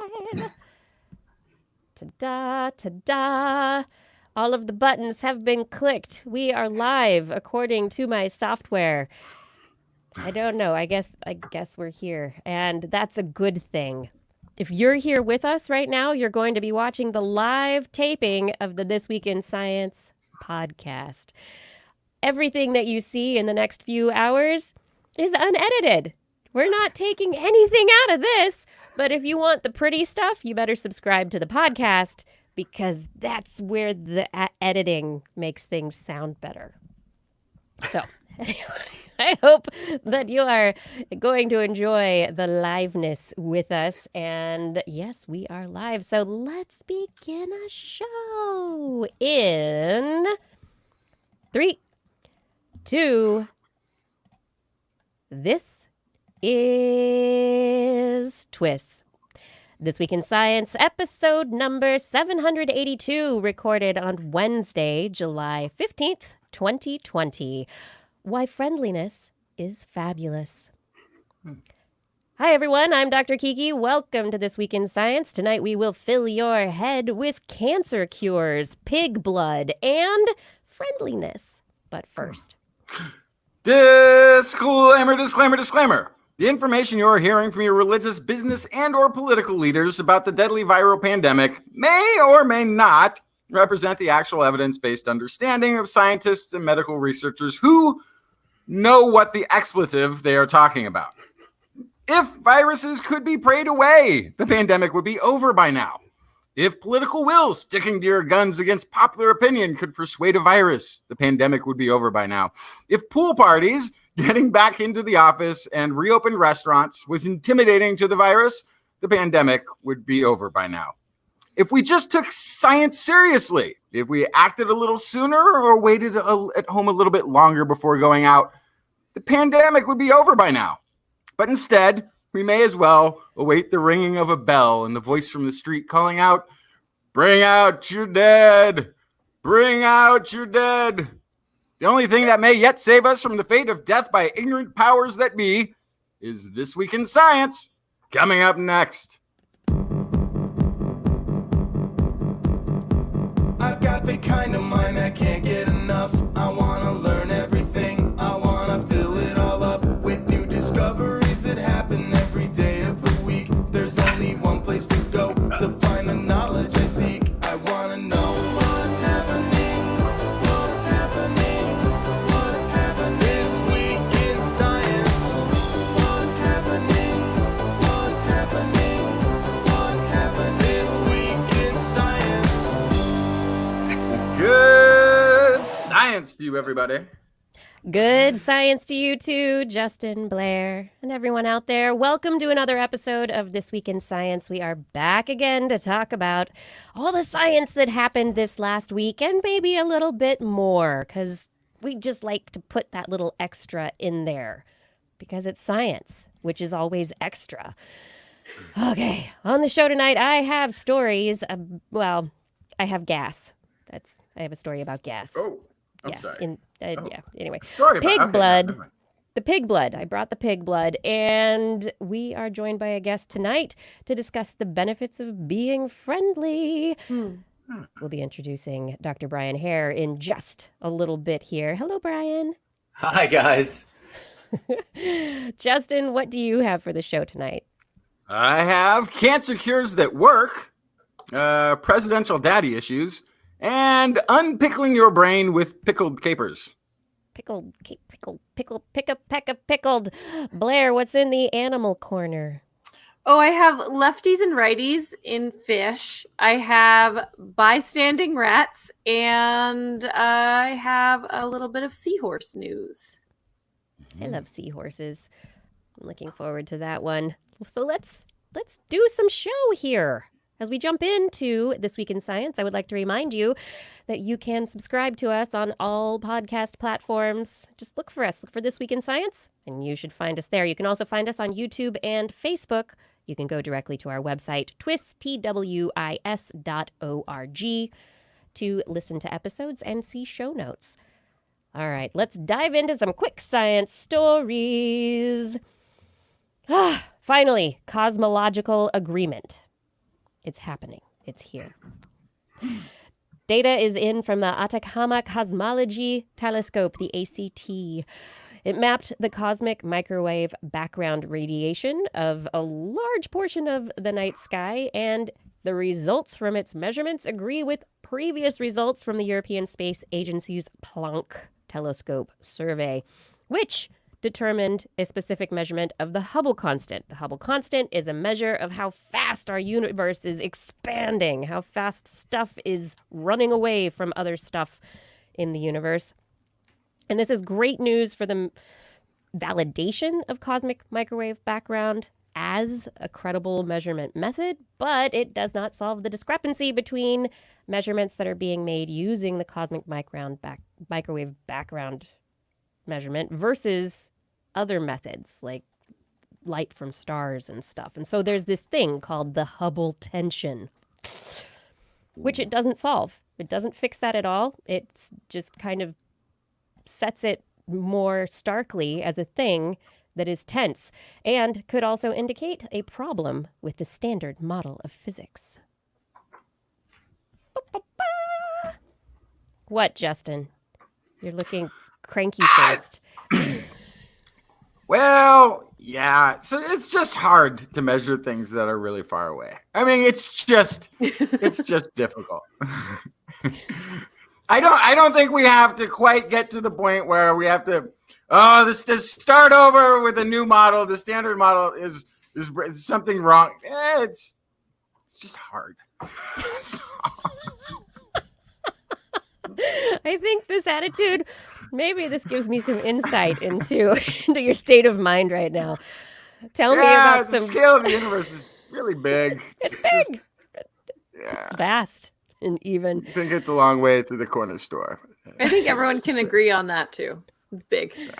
live. Ta-da, ta-da. All of the buttons have been clicked. We are live according to my software. I don't know. I guess we're here, and that's a good thing. If you're here with us right now, you're going to be watching the live taping of the This Week in Science podcast. Everything that you see in the next few hours is unedited. We're not taking anything out of this, but if you want the pretty stuff, you better subscribe to the podcast because that's where the editing makes things sound better. So, I hope that you are going to enjoy the liveness with us. And yes, we are live. So let's begin a show in 3, 2. This is TWIS. This Week in Science, episode number 782, recorded on Wednesday, July 15th, 2020. Why friendliness is fabulous. Hi, everyone. I'm Dr. Kiki. Welcome to This Week in Science. Tonight, we will fill your head with cancer cures, pig blood, and friendliness. But first... Disclaimer, disclaimer, disclaimer. The information you're hearing from your religious, business, and or political leaders about the deadly viral pandemic may or may not represent the actual evidence-based understanding of scientists and medical researchers who know what the expletive they are talking about. If viruses could be prayed away, the pandemic would be over by now. If political will sticking to your guns against popular opinion could persuade a virus, the pandemic would be over by now. If pool parties getting back into the office and reopened restaurants was intimidating to the virus, the pandemic would be over by now. If we just took science seriously, if we acted a little sooner or waited at home a little bit longer before going out, the pandemic would be over by now. But instead, we may as well await the ringing of a bell and the voice from the street calling out, "Bring out your dead! Bring out your dead!" The only thing that may yet save us from the fate of death by ignorant powers that be is This Week in Science, coming up next. I've got the kind of mind that can't get enough. I want to learn everything. I want to fill it all up with new discoveries that happen every day of the week. There's only one place to go to find the knowledge I seek. I want to know what's happening. What's happening? What's happening this week in science? What's happening? What's happening? What's happening this week in science? Good science to you, everybody. Good science to you too, Justin, Blair, and everyone out there. Welcome to another episode of This Week in Science. We are back again to talk about all the science that happened this last week and maybe a little bit more because we just like to put that little extra in there because it's science, which is always extra. Okay, on the show tonight, I have stories. I have gas. I have a story about gas. Oh. I'm yeah, sorry. Anyway. Story about Pig blood. never mind. The pig blood. I brought the pig blood, and we are joined by a guest tonight to discuss the benefits of being friendly. We'll be introducing Dr. Brian Hare in just a little bit here. Hello, Brian. Hi, guys. Justin, what do you have for the show tonight? I have cancer cures that work, presidential daddy issues, and unpickling your brain with pickled capers. Pickled, pick a peck of pickled. Blair, what's in the animal corner? Oh, I have lefties and righties in fish. I have bystanding rats, and I have a little bit of seahorse news. I love seahorses. I'm looking forward to that one. So let's do some show here. As we jump into This Week in Science, I would like to remind you that you can subscribe to us on all podcast platforms. Just look for us. Look for This Week in Science, and you should find us there. You can also find us on YouTube and Facebook. You can go directly to our website, TWIS.org, to listen to episodes and see show notes. All right, let's dive into some quick science stories. Finally, cosmological agreement. It's happening. It's here. Data is in from the Atacama Cosmology Telescope, the ACT. It mapped the cosmic microwave background radiation of a large portion of the night sky, and the results from its measurements agree with previous results from the European Space Agency's Planck telescope survey, which determined a specific measurement of the Hubble constant. The Hubble constant is a measure of how fast our universe is expanding, how fast stuff is running away from other stuff in the universe. And this is great news for the validation of cosmic microwave background as a credible measurement method, but it does not solve the discrepancy between measurements that are being made using the cosmic microwave background measurement versus other methods like light from stars and stuff. And so there's this thing called the Hubble tension, which it doesn't solve. It doesn't fix that at all. It's just kind of sets it more starkly as a thing that is tense and could also indicate a problem with the standard model of physics. What, Justin? You're looking cranky-faced. Well, yeah. So it's just hard to measure things that are really far away. I mean, it's just difficult. I don't think we have to quite get to the point where we have to, this start over with a new model. The standard model is something wrong. It's just hard. I think this attitude, maybe this gives me some insight into your state of mind right now. Tell me about the some... scale of the universe is really big. It's big. Yeah. It's vast and even. I think it's a long way to the corner store. I think everyone can agree on that too. It's big. Yeah.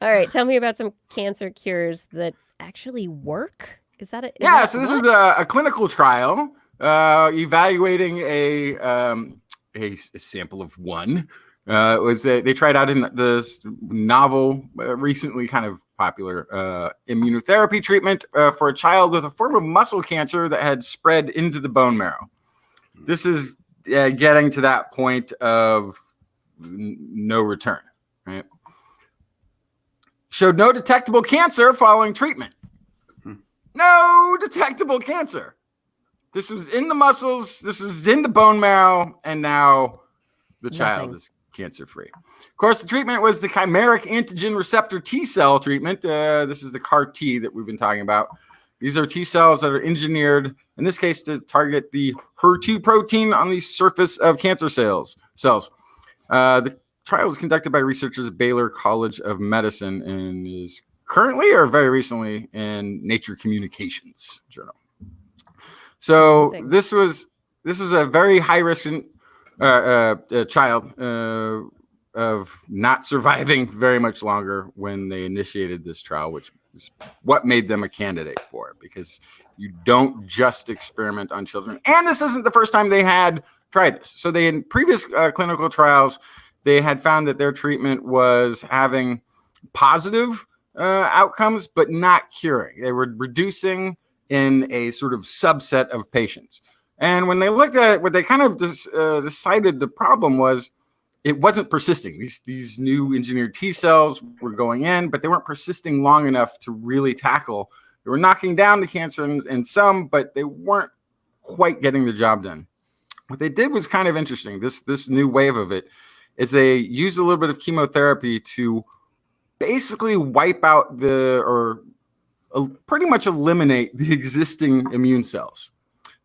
All right, tell me about some cancer cures that actually work. Is that Yeah, so this is a clinical trial evaluating a sample of one. They tried out in this novel, recently kind of popular immunotherapy treatment for a child with a form of muscle cancer that had spread into the bone marrow. This is getting to that point of no return, right? Showed no detectable cancer following treatment. No detectable cancer. This was in the muscles, this was in the bone marrow, and now the child is cancer-free. Of course, the treatment was the chimeric antigen receptor T cell treatment. This is the CAR T that we've been talking about. These are T cells that are engineered, in this case, to target the HER2 protein on the surface of cancer cells. The trial was conducted by researchers at Baylor College of Medicine and is currently or very recently in Nature Communications journal. So Amazing. this was a very high risk child of not surviving very much longer when they initiated this trial, which is what made them a candidate for it, because you don't just experiment on children. And this isn't the first time they had tried this. So they, in previous clinical trials, they had found that their treatment was having positive outcomes, but not curing. They were reducing in a sort of subset of patients. And when they looked at it, what they kind of decided the problem was it wasn't persisting. These new engineered T cells were going in, but they weren't persisting long enough to really tackle. They were knocking down the cancer in some, but they weren't quite getting the job done. What they did was kind of interesting. This new wave of it is they used a little bit of chemotherapy to basically wipe out pretty much eliminate the existing immune cells.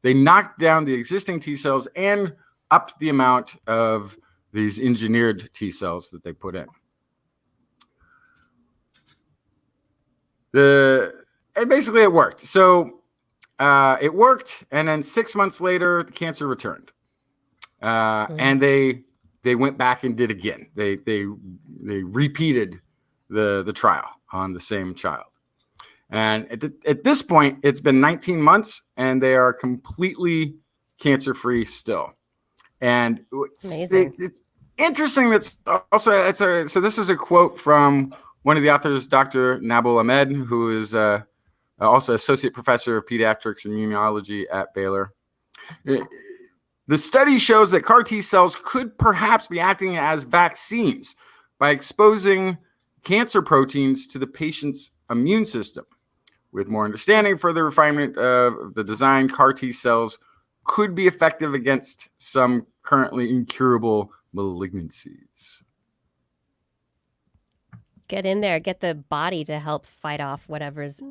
They knocked down the existing T cells and upped the amount of these engineered T cells that they put in. And basically it worked. So it worked, and then 6 months later, the cancer returned. And they went back and did again. They repeated the trial on the same child. And at this point, it's been 19 months, and they are completely cancer-free still. And it's interesting. That's also so. This is a quote from one of the authors, Dr. Nabil Ahmed, who is also associate professor of pediatrics and immunology at Baylor. The study shows that CAR T cells could perhaps be acting as vaccines by exposing cancer proteins to the patient's immune system. With more understanding, further refinement of the design, CAR T cells could be effective against some currently incurable malignancies. Get in there, get the body to help fight off whatever's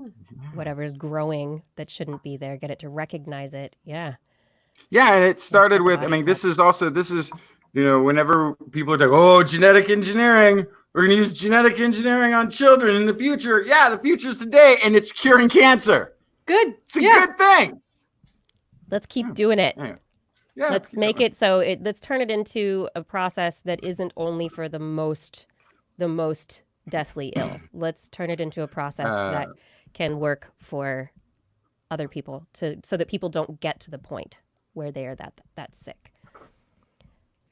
growing that shouldn't be there. Get it to recognize it. Yeah. Yeah, and it started the with, I body mean, side. this is, whenever people are like, oh, genetic engineering, we're going to use genetic engineering on children in the future. Yeah, the future's today, and it's curing cancer. Good. It's a good thing. Let's keep doing it. Yeah, Let's make it so let's turn it into a process that isn't only for the most deathly ill. Let's turn it into a process that can work for other people so that people don't get to the point where they are that sick.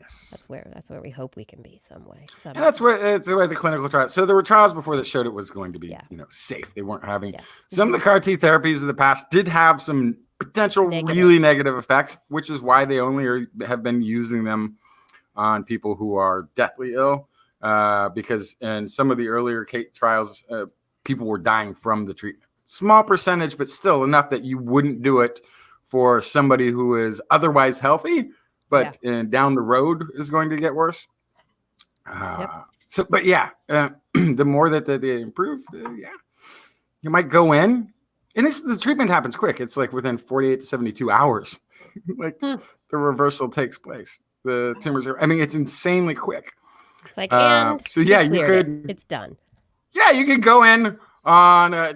Yes. That's where we hope we can be some way. And that's where the clinical trials. So there were trials before that showed it was going to be safe. They weren't having some of the CAR T therapies of the past did have some potential really negative effects, which is why they only have been using them on people who are deathly ill. Because in some of the earlier trials, people were dying from the treatment. Small percentage, but still enough that you wouldn't do it for somebody who is otherwise healthy, but down the road is going to get worse. So, but the more that they improve, you might go in, and the treatment happens quick. It's like within 48 to 72 hours, the reversal takes place. The tumors it's insanely quick. It's like, you could. It's done. Yeah, you could go in to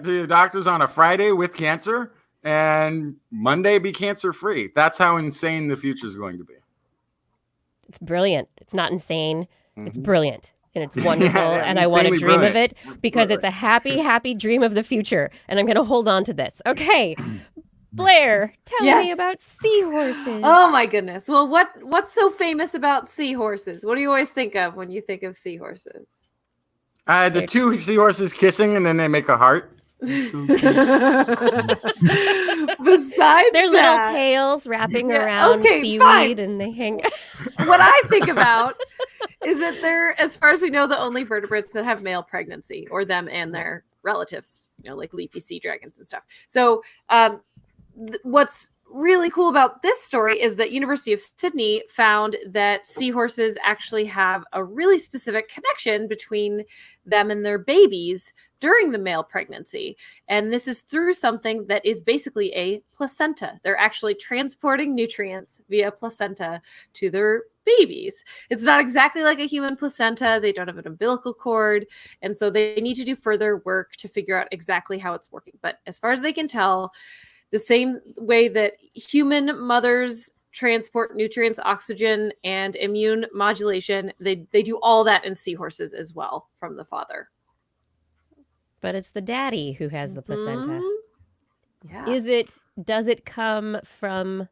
the doctors on a Friday with cancer and Monday be cancer free. That's how insane the future is going to be. It's brilliant. It's not insane. It's brilliant. And it's wonderful. And I want to dream of it because it's a happy, happy dream of the future. And I'm going to hold on to this. Okay. Blair, tell me about seahorses. Oh my goodness. Well, what's so famous about seahorses? What do you always think of when you think of seahorses? The two seahorses kissing and then they make a heart. Besides their little tails wrapping around seaweed and they hang. What I think about is that they're, as far as we know, the only vertebrates that have male pregnancy, or them and their relatives, like leafy sea dragons and stuff. So what's really cool about this story is that University of Sydney found that seahorses actually have a really specific connection between them and their babies during the male pregnancy. And this is through something that is basically a placenta. They're actually transporting nutrients via placenta to their babies. It's not exactly like a human placenta. They don't have an umbilical cord. And so they need to do further work to figure out exactly how it's working. But as far as they can tell, the same way that human mothers transport nutrients, oxygen, and immune modulation, they do all that in seahorses as well from the father. But it's the daddy who has the placenta. Yeah. Does it come from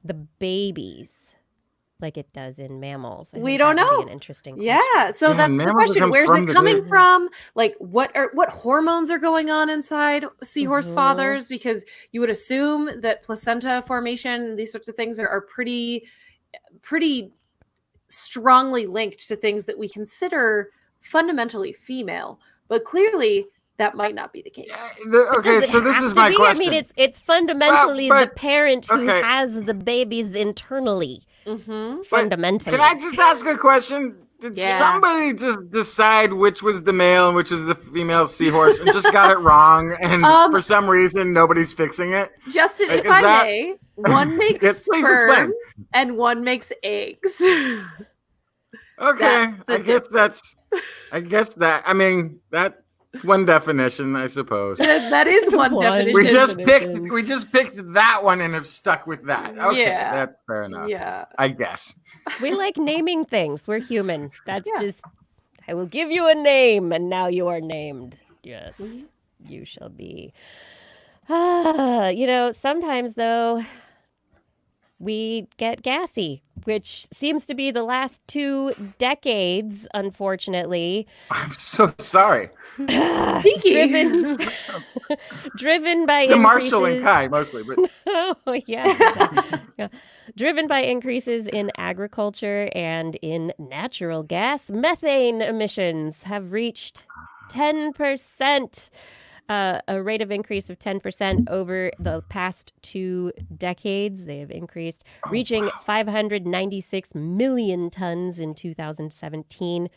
the babies like it does in mammals? We don't know. That would be an interesting question. Yeah. So that's the question. Where's it coming from? Like what hormones are going on inside seahorse fathers? Because you would assume that placenta formation, these sorts of things are pretty strongly linked to things that we consider fundamentally female. But clearly, that might not be the case. Okay, so this is my question. I mean, it's fundamentally the parent who has the babies internally. Fundamentally. Can I just ask a question? Did somebody just decide which was the male and which was the female seahorse and just got it wrong? And for some reason, nobody's fixing it? Justin, if I may, one makes sperm and one makes eggs. Okay, I mean, that's one definition, I suppose. That is one definition. We just picked that one and have stuck with that. Okay, that's fair enough. Yeah, I guess. We like naming things. We're human. That's just, I will give you a name, and now you are named. Yes, you shall be. Sometimes though, we get gassy, which seems to be the last 2 decades, unfortunately. I'm so sorry. Kiki. Driven by To increases. Marshall and Kai mostly, but Oh, yeah. Driven by increases in agriculture and in natural gas, methane emissions have reached 10%. A rate of increase of 10% over the past 2 decades. They have increased, reaching 596 million tons in 2017.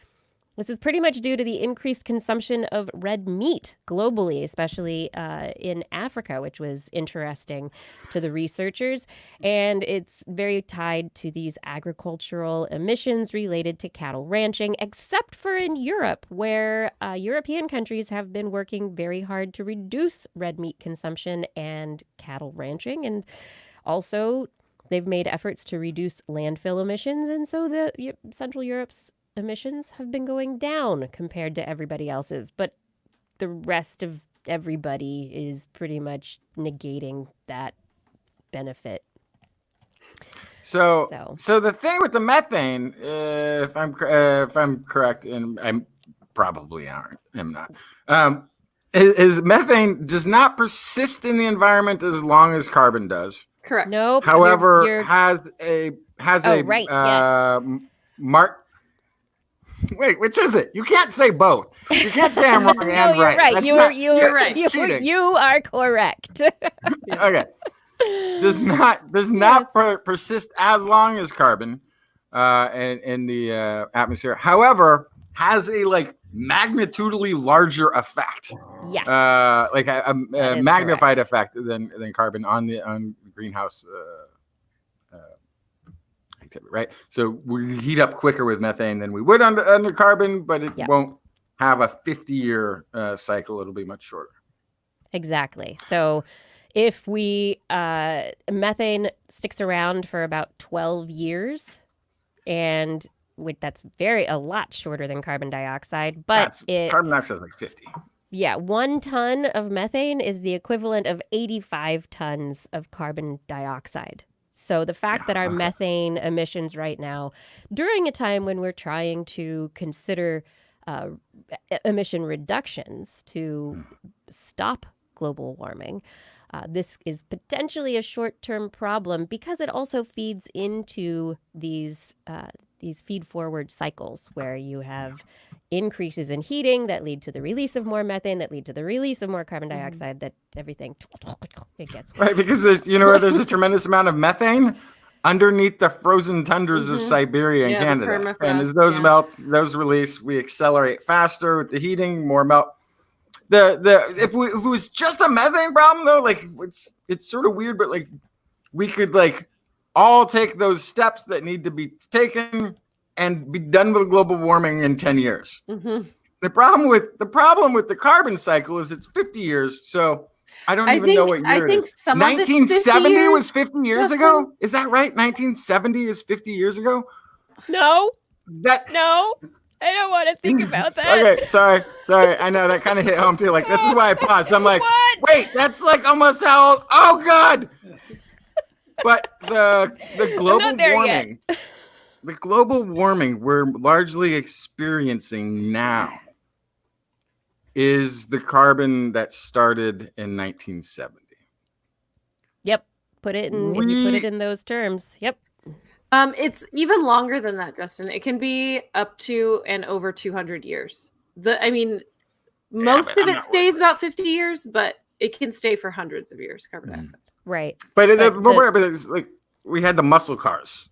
This is pretty much due to the increased consumption of red meat globally, especially in Africa, which was interesting to the researchers. And it's very tied to these agricultural emissions related to cattle ranching, except for in Europe, where European countries have been working very hard to reduce red meat consumption and cattle ranching. And also, they've made efforts to reduce landfill emissions. And so the Central Europe's emissions have been going down compared to everybody else's, but the rest of everybody is pretty much negating that benefit. So the thing with the methane, if I'm correct, and I'm probably am not, is methane does not persist in the environment as long as carbon does. Correct. Nope. However, you're... has a right, yes. mark. Wait, which is it? You can't say both. You can't say I'm wrong No, and you're right. right. You're right. Cheating. You are correct. Okay. Does not persist as long as carbon in the atmosphere. However, has a magnitudely larger effect. Yes. Like a magnified correct. effect than carbon on greenhouse activity, right? So we heat up quicker with methane than we would under carbon, but it won't have a 50-year cycle. It'll be much shorter. Exactly. So if we methane sticks around for about 12 years, and that's a lot shorter than carbon dioxide, but carbon dioxide is like 50. Yeah, 1 ton of methane is the equivalent of 85 tons of carbon dioxide. So the fact that our methane emissions right now, during a time when we're trying to consider emission reductions to stop global warming, this is potentially a short-term problem because it also feeds into these feed-forward cycles where you have increases in heating that lead to the release of more methane, that lead to the release of more carbon dioxide, that everything, it gets worse. Right, because there's a tremendous amount of methane underneath the frozen tundras of Siberia and Canada. And as those melt, those release, we accelerate faster with the heating, more melt. If it was just a methane problem though, it's sort of weird, but we could all take those steps that need to be taken and be done with global warming in 10 years. Mm-hmm. The problem with the carbon cycle is it's 50 years. So I don't even know what year it is. 1970 was 50 years ago? Is that right? 1970 is 50 years ago? No. No. I don't want to think about that. Okay, sorry. I know that kind of hit home too. This is why I paused. I'm like, wait, that's almost how old. Oh God. But the global warming, the global warming we're largely experiencing now is the carbon that started in 1970. Yep. Put it in those terms. Yep. It's even longer than that, Justin. It can be up to and over 200 years. Most of it stays about 50 years, but it can stay for hundreds of years, carbon dioxide. Right. But it's we had the muscle cars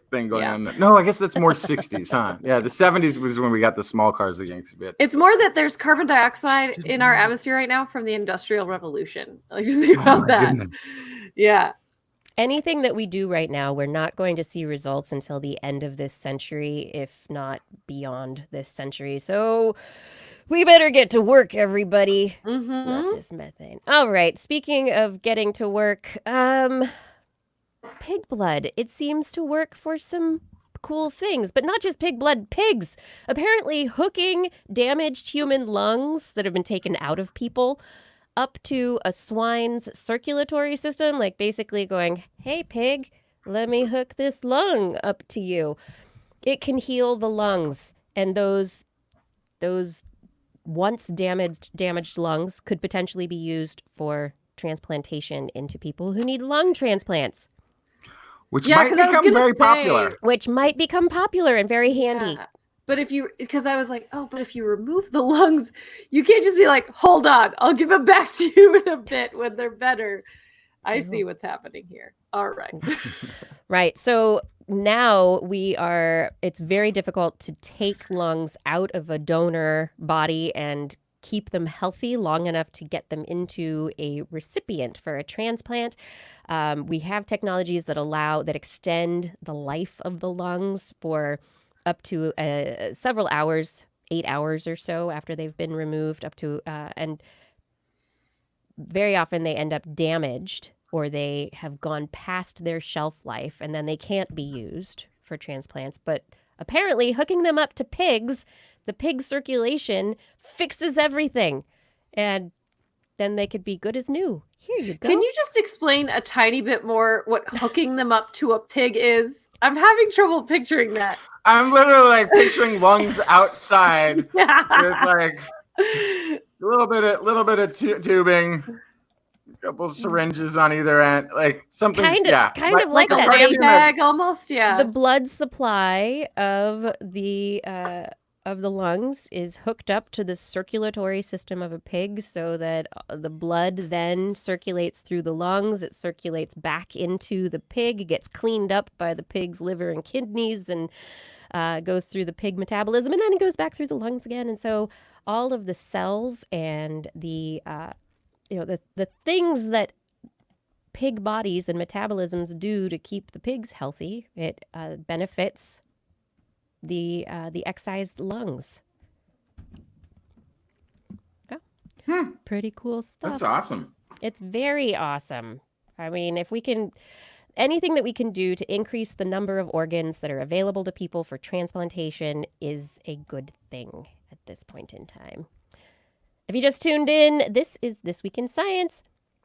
thing going on. No, I guess that's more 60s, huh? Yeah, the 70s was when we got the small cars again. It's more that there's carbon dioxide in our atmosphere right now from the Industrial Revolution. Just think about that. Goodness. Yeah. Anything that we do right now, we're not going to see results until the end of this century, if not beyond this century. So we better get to work, everybody. Mm-hmm. Not just methane. All right. Speaking of getting to work, pig blood. It seems to work for some cool things, but not just pig blood, pigs. Apparently hooking damaged human lungs that have been taken out of people up to a swine's circulatory system, basically going, hey, pig, let me hook this lung up to you. It can heal the lungs, and those once damaged lungs could potentially be used for transplantation into people who need lung transplants, Which Yeah, might 'cause I was become gonna very say- popular. which might become popular and very handy. Yeah. But because I was like, oh, but if you remove the lungs, you can't just be like, hold on, I'll give them back to you in a bit when they're better. I see what's happening here. All right. Right. So now it's very difficult to take lungs out of a donor body and keep them healthy long enough to get them into a recipient for a transplant. We have technologies that extend the life of the lungs for up to several hours, 8 hours or so after they've been removed, and very often they end up damaged or they have gone past their shelf life and then they can't be used for transplants. But apparently hooking them up to pigs, the pig circulation fixes everything. And then they could be good as new. Here you go. Can you just explain a tiny bit more what hooking them up to a pig is? I'm having trouble picturing that. I'm literally like picturing lungs outside with like a little bit of tubing, a couple syringes on either end, like something. Kind of like a that. body bag almost, yeah. The blood supply of the lungs is hooked up to the circulatory system of a pig so that the blood then circulates through the lungs. It circulates back into the pig, gets cleaned up by the pig's liver and kidneys, and goes through the pig metabolism, and then it goes back through the lungs again. And so all of the cells and the things that pig bodies and metabolisms do to keep the pigs healthy, it benefits the excised lungs. Yeah. Pretty cool stuff. That's awesome. It's very awesome. I mean, anything that we can do to increase the number of organs that are available to people for transplantation is a good thing at this point in time. If you just tuned in, this is This Week in Science.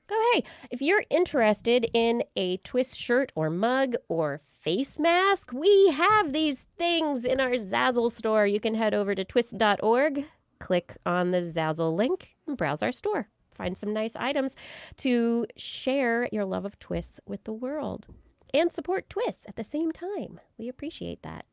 Oh, hey, if you're interested in a TWIS shirt or mug or face mask, we have these things in our Zazzle store. You can head over to twis.org, click on the Zazzle link, and browse our store. Find some nice items to share your love of TWIS with the world and support TWIS at the same time. We appreciate that.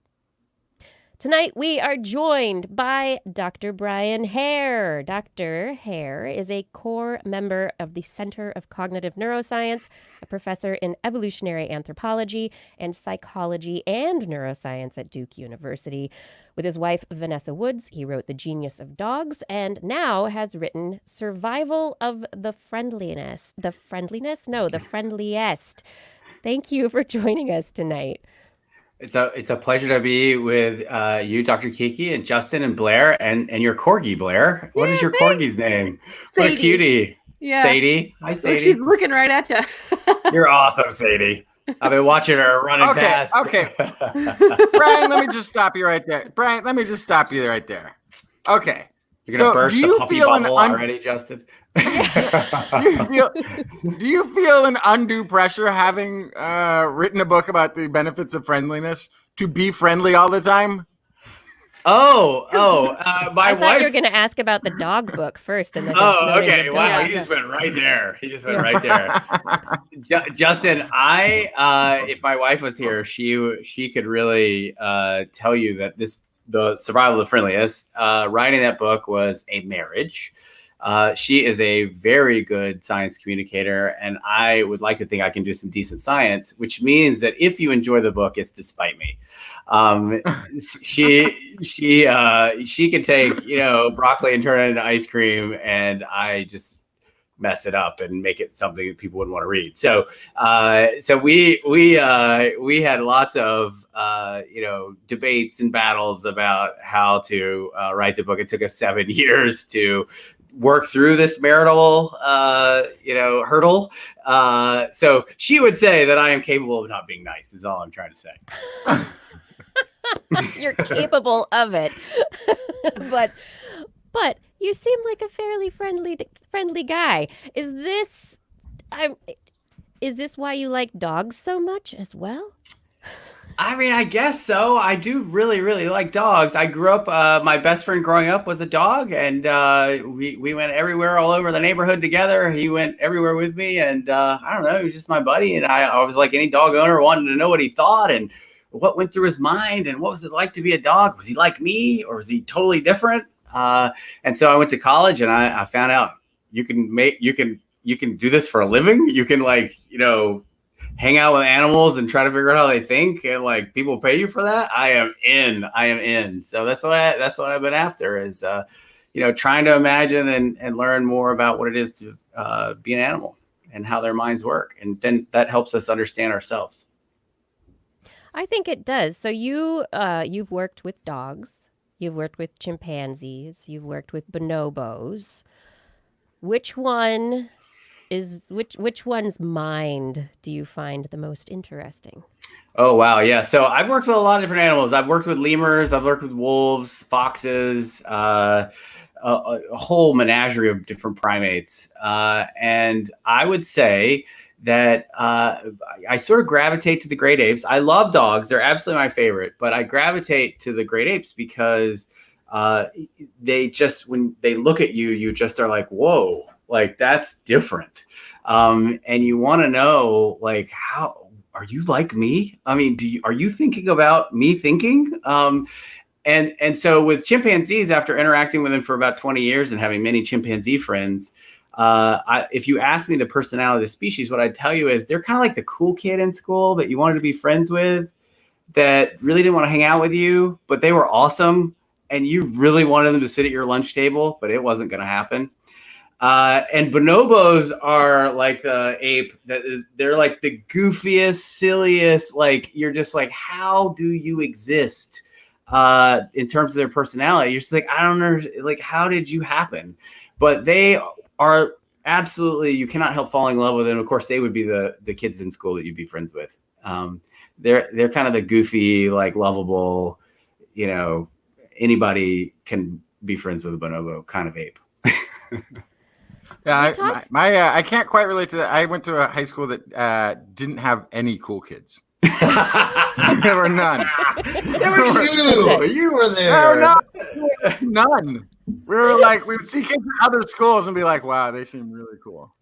Tonight, we are joined by Dr. Brian Hare. Dr. Hare is a core member of the Center of Cognitive Neuroscience, a professor in evolutionary anthropology and psychology and neuroscience at Duke University. With his wife, Vanessa Woods, he wrote The Genius of Dogs and now has written Survival of the Friendliness. The Friendliest. Thank you for joining us tonight. It's a pleasure to be with you, Dr. Kiki, and Justin and Blair, and your corgi, Blair. What is your corgi's name? Sadie. What a cutie. Yeah. Sadie. Hi, Sadie. Look, she's looking right at you. You're awesome, Sadie. I've been watching her running fast. Okay. Brian, let me just stop you right there. Okay. You're going to burst the puppy bubble already, Justin? Do you feel an undue pressure having written a book about the benefits of friendliness to be friendly all the time? My I wife. thought you were going to ask about the dog book first. And then okay. Wow. He just went right there. Justin, if my wife was here, she could really tell you that the survival of the friendliest, writing that book was a marriage. She is a very good science communicator, and I would like to think I can do some decent science, which means that if you enjoy the book, it's despite me. She can take, broccoli and turn it into ice cream, and I just mess it up and make it something that people wouldn't want to read. So we had lots of debates and battles about how to write the book. It took us 7 years to work through this marital hurdle. So she would say that I am capable of not being nice, is all I'm trying to say. You're capable of it. but you seem like a fairly friendly guy. Is is this why you like dogs so much as well? I mean, I guess so. I do really, really like dogs. I grew up, my best friend growing up was a dog, and we went everywhere all over the neighborhood together. He went everywhere with me, and I don't know, he was just my buddy. And I was like any dog owner, wanted to know what he thought and what went through his mind and what was it like to be a dog? Was he like me or was he totally different? And so I went to college and I found out you can do this for a living. You can hang out with animals and try to figure out how they think, and like people pay you for that. I am in. So that's what I've been after is, trying to imagine and learn more about what it is to be an animal and how their minds work. And then that helps us understand ourselves. I think it does. So you've worked with dogs, you've worked with chimpanzees, you've worked with bonobos. Which one's mind do you find the most interesting? Oh, wow. Yeah. So I've worked with a lot of different animals. I've worked with lemurs. I've worked with wolves, foxes, a whole menagerie of different primates. And I would say that I sort of gravitate to the great apes. I love dogs. They're absolutely my favorite. But I gravitate to the great apes because they just, when they look at you, you just are like, whoa, like that's different. And you want to know, like, how are you like me? I mean, are you thinking about me thinking? And so with chimpanzees, after interacting with them for about 20 years and having many chimpanzee friends, if you ask me the personality of the species, what I'd tell you is they're kind of like the cool kid in school that you wanted to be friends with, that really didn't want to hang out with you, but they were awesome. And you really wanted them to sit at your lunch table, but it wasn't going to happen. And bonobos are like the ape they're like the goofiest, silliest, like you're just like, how do you exist in terms of their personality? You're just like, I don't know, like, how did you happen? But they are absolutely, you cannot help falling in love with them. Of course, they would be the kids in school that you'd be friends with. They're kind of the goofy, like lovable, anybody can be friends with a bonobo kind of ape. Yeah, I can't quite relate to that. I went to a high school that didn't have any cool kids. There were none. There were you. You were there. No, none. We would see kids at other schools and be like, wow, they seem really cool.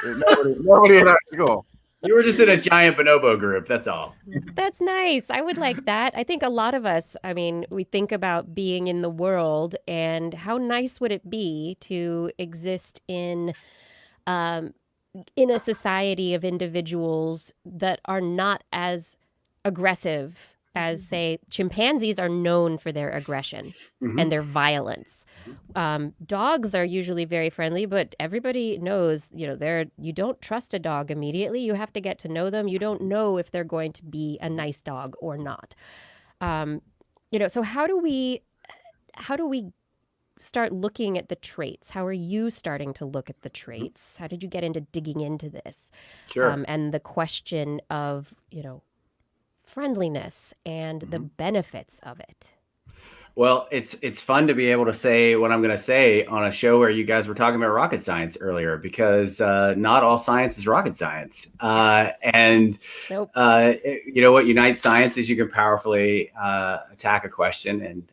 Nobody at our school. You were just in a giant bonobo group. That's all. That's nice. I would like that. I think a lot of us, we think about being in the world and how nice would it be to exist in a society of individuals that are not as aggressive as, say, chimpanzees are known for their aggression and their violence. Dogs are usually very friendly, but everybody knows, you don't trust a dog immediately. You have to get to know them. You don't know if they're going to be a nice dog or not. So how do we start looking at the traits? How are you starting to look at the traits? How did you get into digging into this? Sure. And the question of, friendliness and the benefits of it. Well, it's fun to be able to say what I'm going to say on a show where you guys were talking about rocket science earlier, because not all science is rocket science. And Nope. What unites science is you can powerfully attack a question and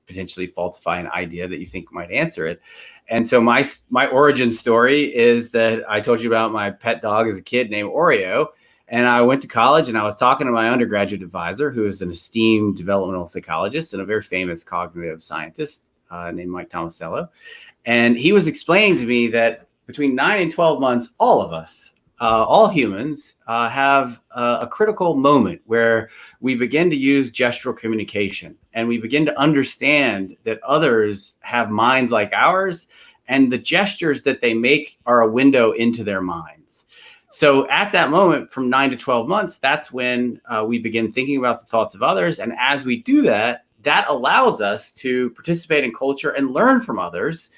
potentially falsify an idea that you think might answer it. And so my origin story is that I told you about my pet dog as a kid named Oreo. And I went to college and I was talking to my undergraduate advisor, who is an esteemed developmental psychologist and a very famous cognitive scientist named Mike Tomasello. And he was explaining to me that between 9 and 12 months, all of us, all humans have a critical moment where we begin to use gestural communication and we begin to understand that others have minds like ours, and the gestures that they make are a window into their minds. So at that moment, from 9 to 12 months, that's when we begin thinking about the thoughts of others. And as we do that, that allows us to participate in culture and learn from others,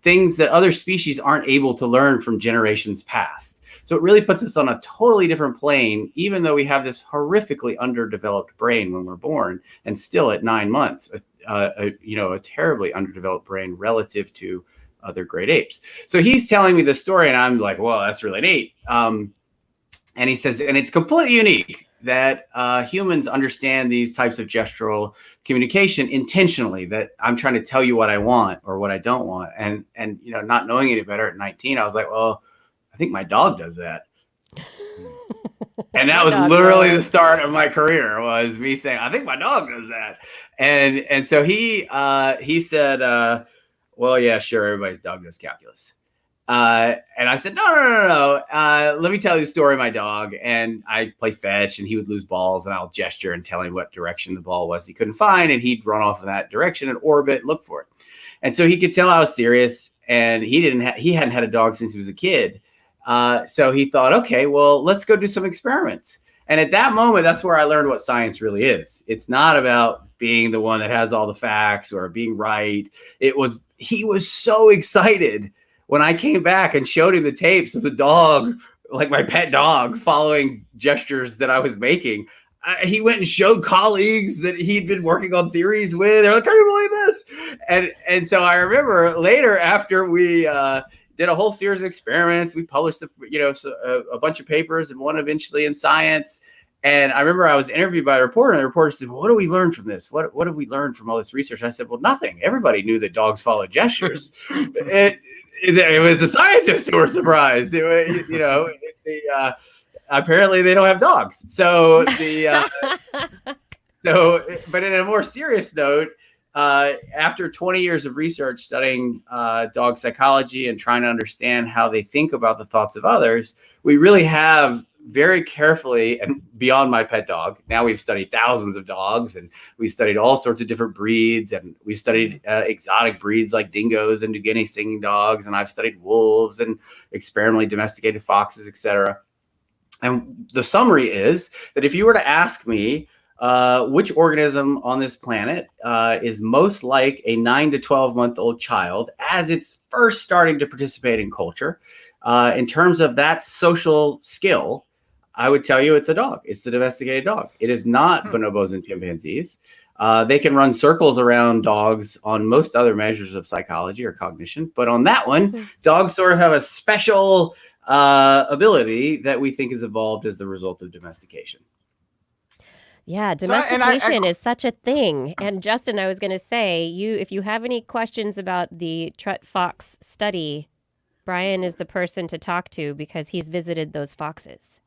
things that other species aren't able to learn from generations past. So it really puts us on a totally different plane, even though we have this horrifically underdeveloped brain when we're born, and still at 9 months, a terribly underdeveloped brain relative to other great apes. So he's telling me this story and I'm like, well, that's really neat. And he says, and it's completely unique that humans understand these types of gestural communication intentionally, that I'm trying to tell you what I want or what I don't want. And not knowing any better at 19, I was like, well, I think my dog does that. And that was literally the start of my career, was me saying, I think my dog does that. And so he said, well, yeah, sure, everybody's dog does calculus. And I said, no. Let me tell you the story of my dog. And I play fetch, and he would lose balls, and I'll gesture and tell him what direction the ball was he couldn't find. And he'd run off in that direction and orbit, look for it. And so he could tell I was serious, and he hadn't had a dog since he was a kid. So he thought, okay, well, let's go do some experiments. And at that moment, that's where I learned what science really is. It's not about being the one that has all the facts or being right. He was so excited when I came back and showed him the tapes of the dog, like my pet dog, following gestures that I was making. He went and showed colleagues that he'd been working on theories with. They're like, can you believe this? And so I remember later, after we did a whole series of experiments, we published a bunch of papers, and one eventually in Science. And I remember I was interviewed by a reporter, and the reporter said, well, what do we learn from this? What have we learned from all this research? I said, well, nothing. Everybody knew that dogs follow gestures. It was the scientists who were surprised. Apparently they don't have dogs. So but in a more serious note, after 20 years of research studying dog psychology and trying to understand how they think about the thoughts of others, we really have very carefully, and beyond my pet dog, now we've studied thousands of dogs, and we've studied all sorts of different breeds, and we've studied exotic breeds like dingoes and New Guinea singing dogs, and I've studied wolves and experimentally domesticated foxes, etc. And the summary is that if you were to ask me which organism on this planet is most like a 9 to 12-month-old child as it's first starting to participate in culture, in terms of that social skill, I would tell you it's a dog. It's the domesticated dog. It is not bonobos and chimpanzees. They can run circles around dogs on most other measures of psychology or cognition. But on that one, dogs sort of have a special ability that we think has evolved as the result of domestication. Yeah, domestication is such a thing. And Justin, I was going to say, if you have any questions about the Trut Fox study, Brian is the person to talk to because he's visited those foxes.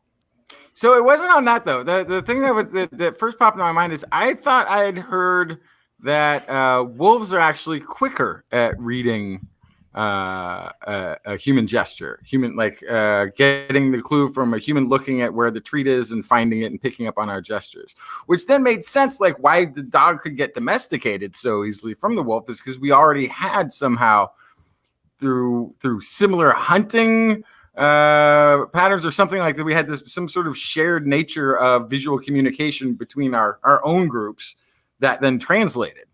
So it wasn't on that, though. The thing that first popped in my mind is I thought I had heard that wolves are actually quicker at reading a human gesture, getting the clue from a human looking at where the treat is and finding it and picking up on our gestures, which then made sense. Like why the dog could get domesticated so easily from the wolf is because we already had somehow through similar hunting patterns or something like that. We had some sort of shared nature of visual communication between our own groups that then translated.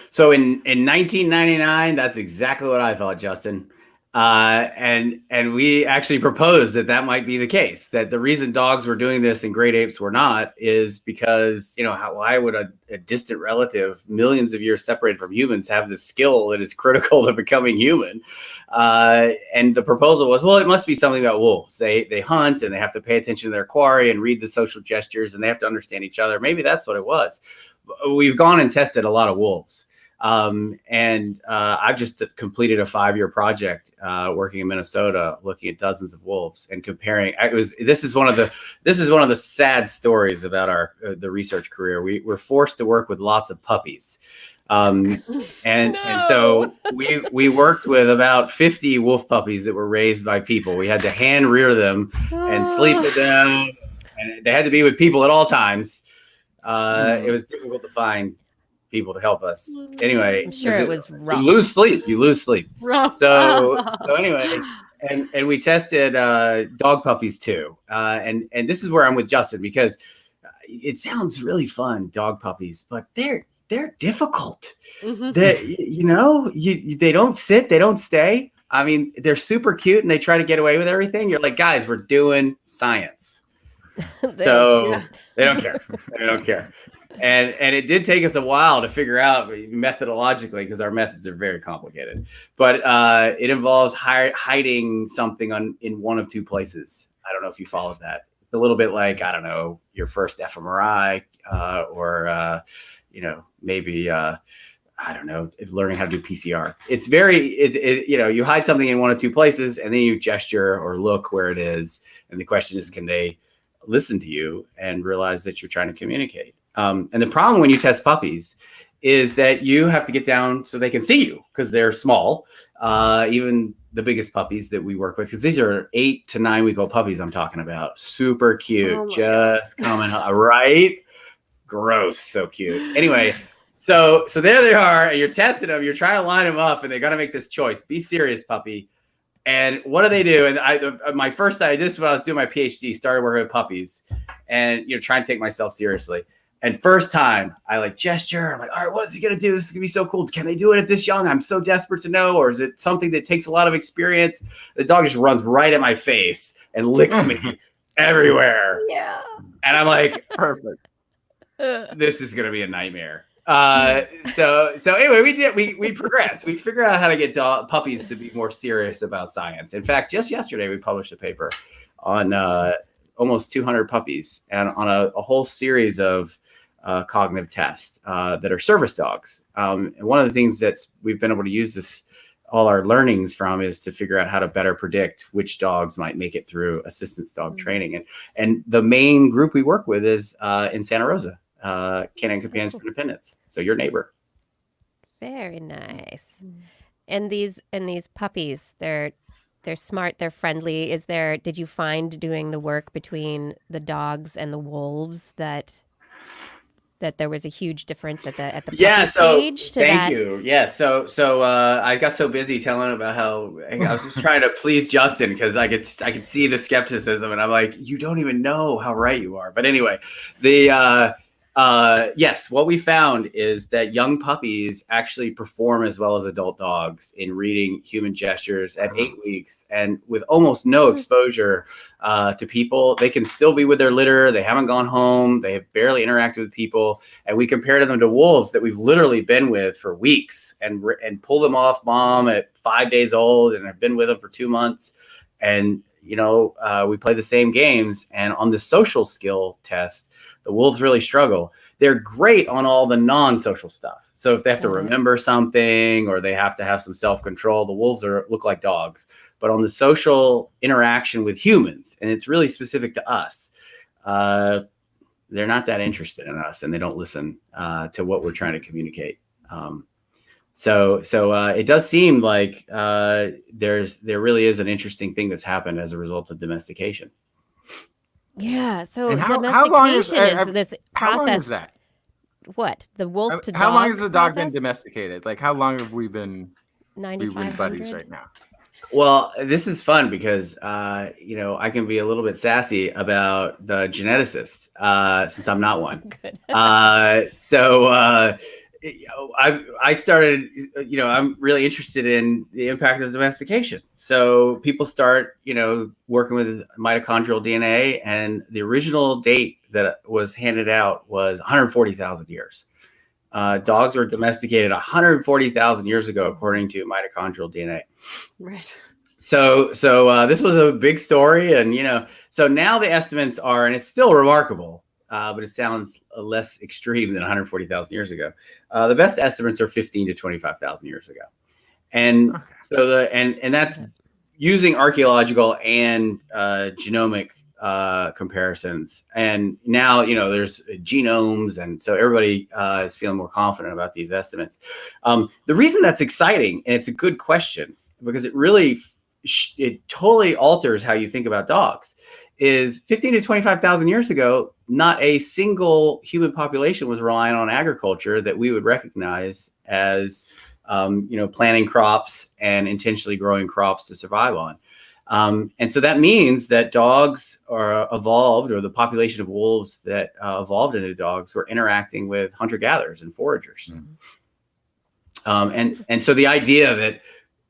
So in 1999, that's exactly what I thought, Justin. And we actually proposed that might be the case, that the reason dogs were doing this and great apes were not is because, why would a distant relative millions of years separated from humans have the skill that is critical to becoming human? And the proposal was, well, it must be something about wolves. They hunt and they have to pay attention to their quarry and read the social gestures and they have to understand each other. Maybe that's what it was. We've gone and tested a lot of wolves. And I've just completed a 5-year project working in Minnesota, looking at dozens of wolves and comparing. This is one of the sad stories about the research career. We were forced to work with lots of puppies, and so we worked with about 50 wolf puppies that were raised by people. We had to hand rear them and sleep with them, and they had to be with people at all times. It was difficult to find people to help us. Anyway, I'm sure it was rough. You lose sleep. Rough. So anyway, and we tested dog puppies too. And this is where I'm with Justin because it sounds really fun, dog puppies, but they're difficult. They don't sit, they don't stay. I mean, they're super cute and they try to get away with everything. You're like, guys, we're doing science. So they don't care. They don't care. And it did take us a while to figure out methodologically because our methods are very complicated. But it involves hiding something in one of two places. I don't know if you followed that. It's a little bit like, I don't know, your first fMRI or maybe I don't know, learning how to do PCR. It's very, you hide something in one of two places and then you gesture or look where it is. And the question is, can they listen to you and realize that you're trying to communicate? And the problem when you test puppies is that you have to get down so they can see you because they're small. Even the biggest puppies that we work with, because these are 8 to 9 week old puppies I'm talking about. Super cute. Just coming right. Gross. So cute. Anyway, so there they are. And you're testing them. You're trying to line them up and they got to make this choice. Be serious, puppy. And what do they do? And my first idea, this is when I was doing my PhD, started working with puppies and, trying to take myself seriously. And first time I like gesture, I'm like, all right, what's he going to do? This is going to be so cool. Can they do it at this young? I'm so desperate to know. Or is it something that takes a lot of experience? The dog just runs right at my face and licks me everywhere. Yeah. And I'm like, Perfect. this is going to be a nightmare. So anyway, we progressed. We figured out how to get puppies to be more serious about science. In fact, just yesterday, we published a paper on almost 200 puppies and on a whole series of cognitive tests that are service dogs. And one of the things that we've been able to use all our learnings from is to figure out how to better predict which dogs might make it through assistance dog training. And the main group we work with is in Santa Rosa, Canine Companions for Independence. So your neighbor. Very nice. And these puppies, they're smart, they're friendly. Did you find doing the work between the dogs and the wolves that there was a huge difference at the puppy stage? Thank you. Yeah. So I got so busy telling about how I was just trying to please Justin because I could see the skepticism and I'm like, you don't even know how right you are. But anyway, yes, what we found is that young puppies actually perform as well as adult dogs in reading human gestures at 8 weeks, and with almost no exposure to people. They can still be with their litter. They haven't gone home. They have barely interacted with people. And we compared them to wolves that we've literally been with for weeks and pull them off mom at 5 days old and have been with them for 2 months. And, we play the same games. And on the social skill test, the wolves really struggle. They're great on all the non-social stuff. So if they have to remember something or they have to have some self-control, the wolves look like dogs. But on the social interaction with humans, and it's really specific to us, they're not that interested in us and they don't listen to what we're trying to communicate. So it does seem like there really is an interesting thing that's happened as a result of domestication. Yeah. So And domestication is this process. How long is that? What? The wolf to dog How long has the dog process? been domesticated? Like, how long have we been 9,500? buddies right now? Well, this is fun because, I can be a little bit sassy about the geneticist since I'm not one. Good. I started, I'm really interested in the impact of domestication. So people start, working with mitochondrial DNA, and the original date that was handed out was 140,000 years. Dogs were domesticated 140,000 years ago, according to mitochondrial DNA. Right. So this was a big story, and so now the estimates are, and it's still remarkable, but it sounds less extreme than 140,000 years ago. The best estimates are 15 to 25,000 years ago, and so and that's using archaeological and genomic comparisons. And now there's genomes, and so everybody is feeling more confident about these estimates. The reason that's exciting, and it's a good question, because it really it totally alters how you think about dogs, is 15 to 25,000 years ago, not a single human population was relying on agriculture that we would recognize as, planting crops and intentionally growing crops to survive on. And so that means that dogs are evolved, or the population of wolves that evolved into dogs were interacting with hunter-gatherers and foragers. And so the idea that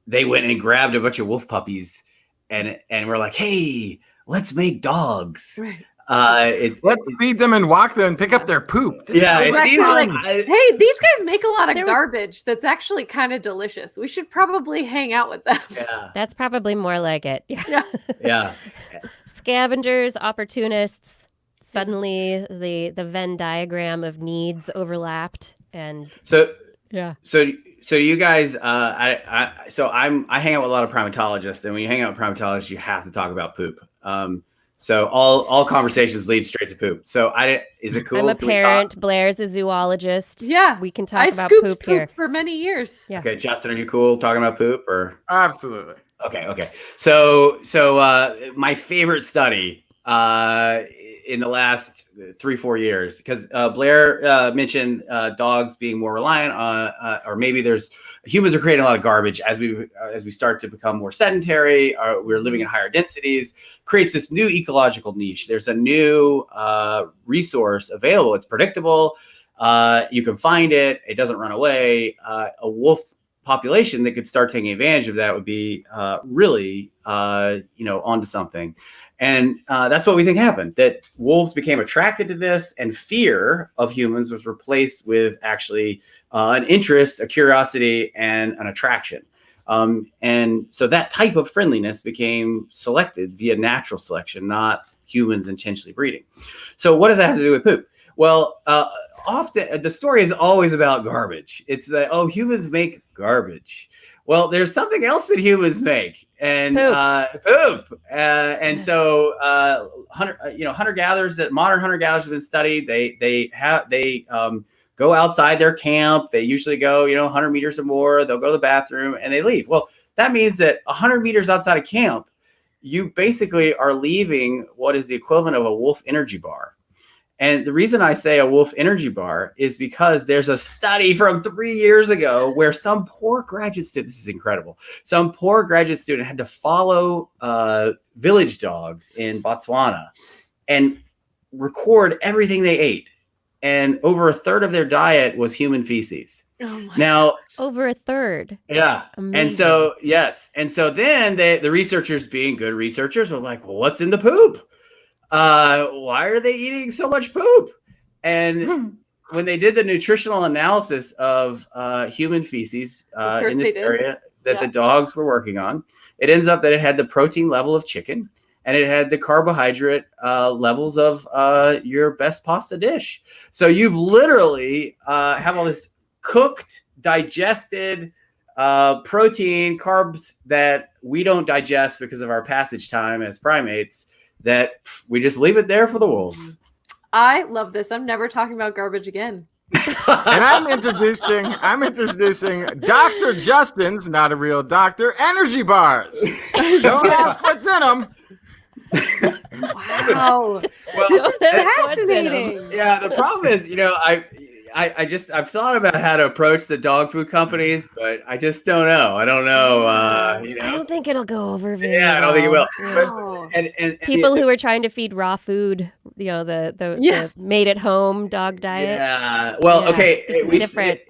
they went and grabbed a bunch of wolf puppies and were like, hey, let's make dogs. Right. Let's feed them and walk them and pick up their poop. Yeah, it Exactly, seems like, hey, these guys make a lot of There was- garbage that's actually kind of delicious. We should probably hang out with them. yeah, That's probably more like it. yeah. Scavengers, opportunists. Suddenly, the Venn diagram of needs overlapped, and So yeah. So you guys, I hang out with a lot of primatologists, and when you hang out with primatologists, you have to talk about poop. So all conversations lead straight to poop. So is it cool? I'm a Can we talk? parent. Blair's a zoologist. Yeah, we can I talk about scooped poop here. for many years. Yeah. Okay, Justin, are you cool talking about poop or? Absolutely. Okay. So my favorite study in the last 3-4 years, because Blair mentioned dogs being more reliant on, or maybe humans are creating a lot of garbage as we start to become more sedentary. We're living in higher densities, creates this new ecological niche. There's a new resource available. It's predictable. You can find it. It doesn't run away. A wolf population that could start taking advantage of that would be really onto something. And that's what we think happened, that wolves became attracted to this, and fear of humans was replaced with actually an interest, a curiosity, and an attraction. And so that type of friendliness became selected via natural selection, not humans intentionally breeding. So what does that have to do with poop? Well, often the story is always about garbage. It's that, humans make garbage. Well, there's something else that humans make, and poop. And so hunter-gatherers, that modern hunter-gatherers have been studied. They go outside their camp. They usually go 100 meters or more. They'll go to the bathroom and they leave. Well, that means that 100 meters outside of camp, you basically are leaving what is the equivalent of a wolf energy bar. And the reason I say a wolf energy bar is because there's a study from 3 years ago where some poor graduate student, this is incredible, some poor graduate student had to follow village dogs in Botswana and record everything they ate. And over a third of their diet was human feces. Oh my Now, Over a third. yeah. Amazing. And so, yes. And so then the researchers, being good researchers, were like, well, what's in the poop? Why are they eating so much poop? And when they did the nutritional analysis of human feces in this area that the dogs were working on, it ends up that it had the protein level of chicken, and it had the carbohydrate levels of your best pasta dish. So you've literally have all this cooked, digested protein, carbs that we don't digest because of our passage time as primates, that we just leave it there for the wolves. I love this. I'm never talking about garbage again. And I'm introducing Dr. Justin's, not a real doctor, energy bars. Don't ask what's in them. Wow. Well, This is fascinating. yeah, the problem is, I've thought about how to approach the dog food companies, but I just don't know. I don't know. I don't think it'll go over very well. I don't think it will. Wow. And People who are trying to feed raw food, the made at home dog diet. Yeah. Well, Yeah, okay. this is different.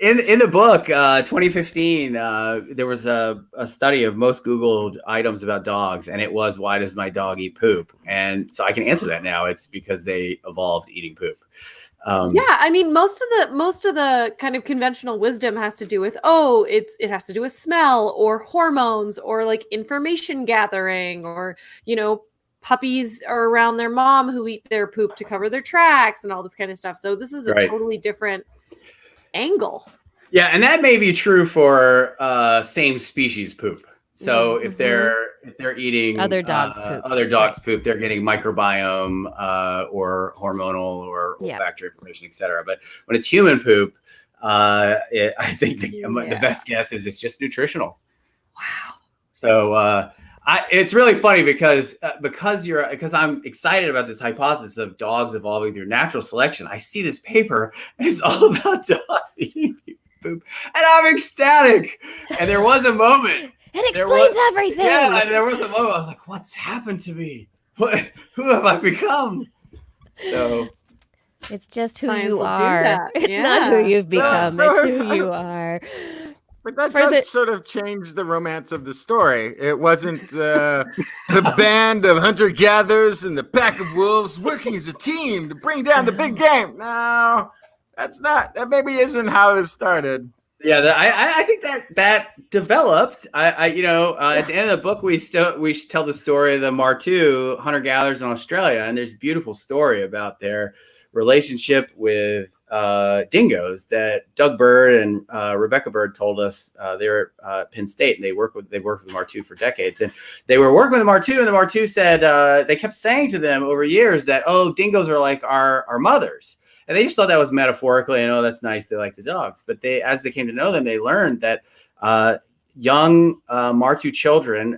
In the book, 2015, there was a study of most Googled items about dogs, and it was, why does my dog eat poop? And so I can answer that now. It's because they evolved eating poop. Yeah, I mean, most of the kind of conventional wisdom has to do with it has to do with smell or hormones or like information gathering, or puppies are around their mom who eat their poop to cover their tracks and all this kind of stuff. So this is a totally different angle. Yeah, and that may be true for same species poop. So if they're eating Other dogs' poop. they're getting microbiome or hormonal or olfactory information, etc. But when it's human poop, I think the best guess is it's just nutritional. Wow. So it's really funny because I'm excited about this hypothesis of dogs evolving through natural selection. I see this paper and it's all about dogs eating poop, and I'm ecstatic. And there was a moment. It explains everything. Yeah, and there was a moment I was like, what's happened to me? Who have I become? So it's just who Science you will do are. that. It's not who you've become. It's who you are. But that For does the- sort of change the romance of the story. It wasn't the band of hunter-gatherers and the pack of wolves working as a team to bring down the big game. No, that's not. That maybe isn't how it started. Yeah, I think that developed. At the end of the book, we tell the story of the Martu hunter-gatherers in Australia, and there's a beautiful story about their relationship with dingoes that Doug Bird and Rebecca Bird told us. They were at Penn State, and they've worked with the Martu for decades, and they were working with the Martu, and the Martu said they kept saying to them over years that, oh, dingoes are like our mothers. And they just thought that was metaphorically, and oh, that's nice. They like the dogs. But as they came to know them, they learned that young Martu children,